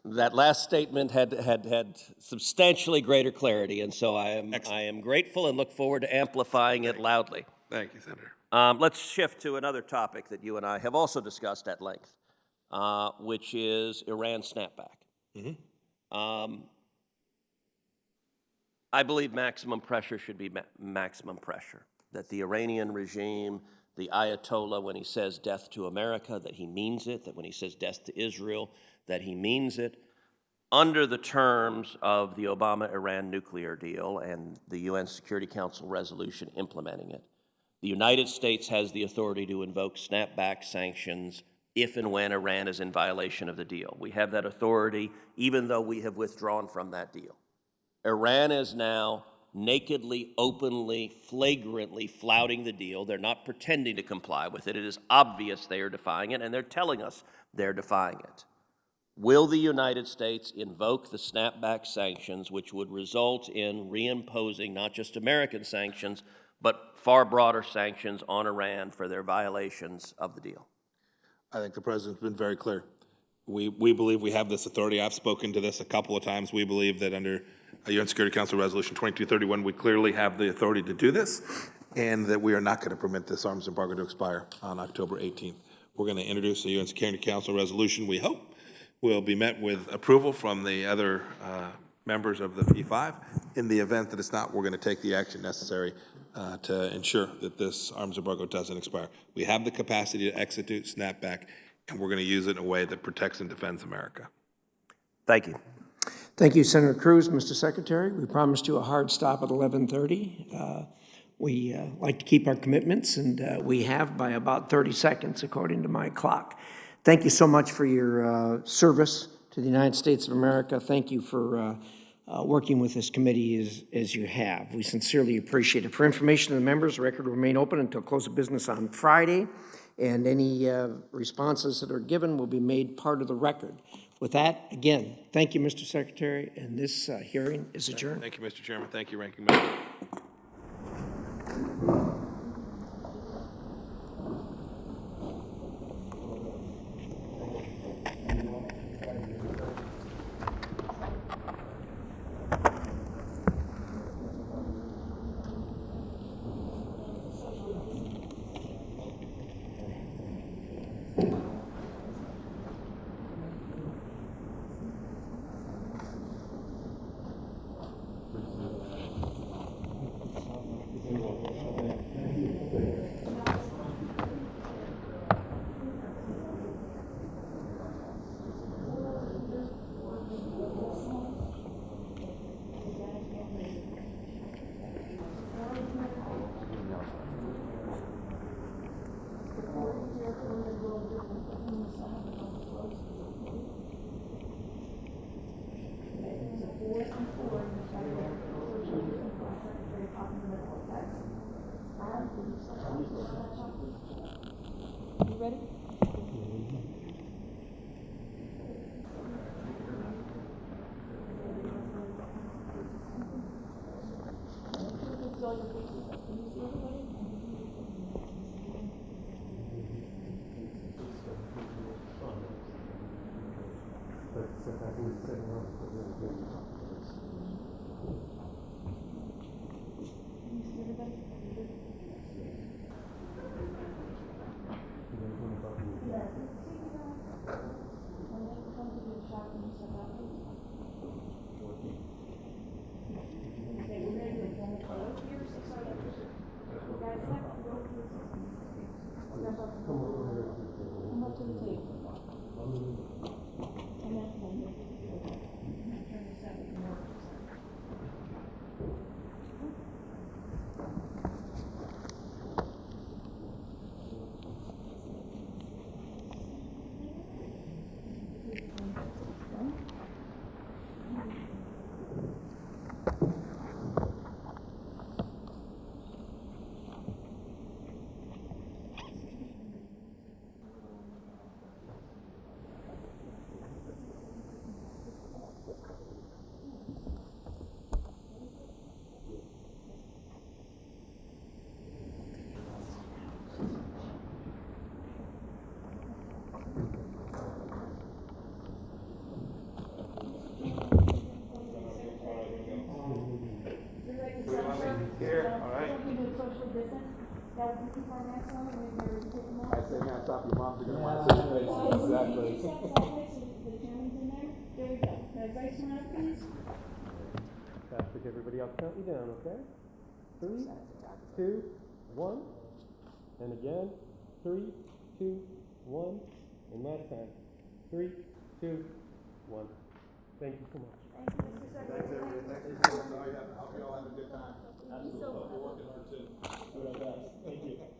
That last statement had substantially greater clarity, and so I am grateful and look forward to amplifying it loudly. Thank you, Senator. Let's shift to another topic that you and I have also discussed at length, which is Iran snapback. I believe maximum pressure should be maximum pressure, that the Iranian regime, the Ayatollah, when he says death to America, that he means it, that when he says death to Israel, that he means it, under the terms of the Obama-Iran nuclear deal and the UN Security Council resolution implementing it. The United States has the authority to invoke snapback sanctions if and when Iran is in violation of the deal. We have that authority even though we have withdrawn from that deal. Iran is now nakedly, openly, flagrantly flouting the deal. They're not pretending to comply with it. It is obvious they are defying it, and they're telling us they're defying it. Will the United States invoke the snapback sanctions, which would result in reimposing not just American sanctions, but far broader sanctions on Iran for their violations of the deal? I think the President's been very clear. We believe we have this authority. I've spoken to this a couple of times. We believe that under UN Security Council Resolution 2231, we clearly have the authority to do this, and that we are not going to permit this arms embargo to expire on October 18th. We're going to introduce a UN Security Council resolution we hope will be met with approval from the other members of the P5. In the event that it's not, we're going to take the action necessary to ensure that this arms embargo doesn't expire. We have the capacity to execute snapback, and we're going to use it in a way that protects and defends America. Thank you. Thank you, Senator Cruz. Mr. Secretary, we promised you a hard stop at 11:30. We like to keep our commitments, and we have by about 30 seconds, according to my clock. Thank you so much for your service to the United States of America. Thank you for working with this committee as you have. We sincerely appreciate it. For information to the members, the record will remain open until close of business on Friday, and any responses that are given will be made part of the record. With that, again, thank you, Mr. Secretary, and this hearing is adjourned. Thank you, Mr. Chairman. Thank you, Ranking Member. Patrick, everybody, I'll count you down, okay? 3, 2, 1. And again, 3, 2, 1. And last time. 3, 2, 1. Thank you so much. Thanks, everybody. Thanks for coming. I hope you all have a good time. Absolutely. We're working hard too. Do our best. Thank you.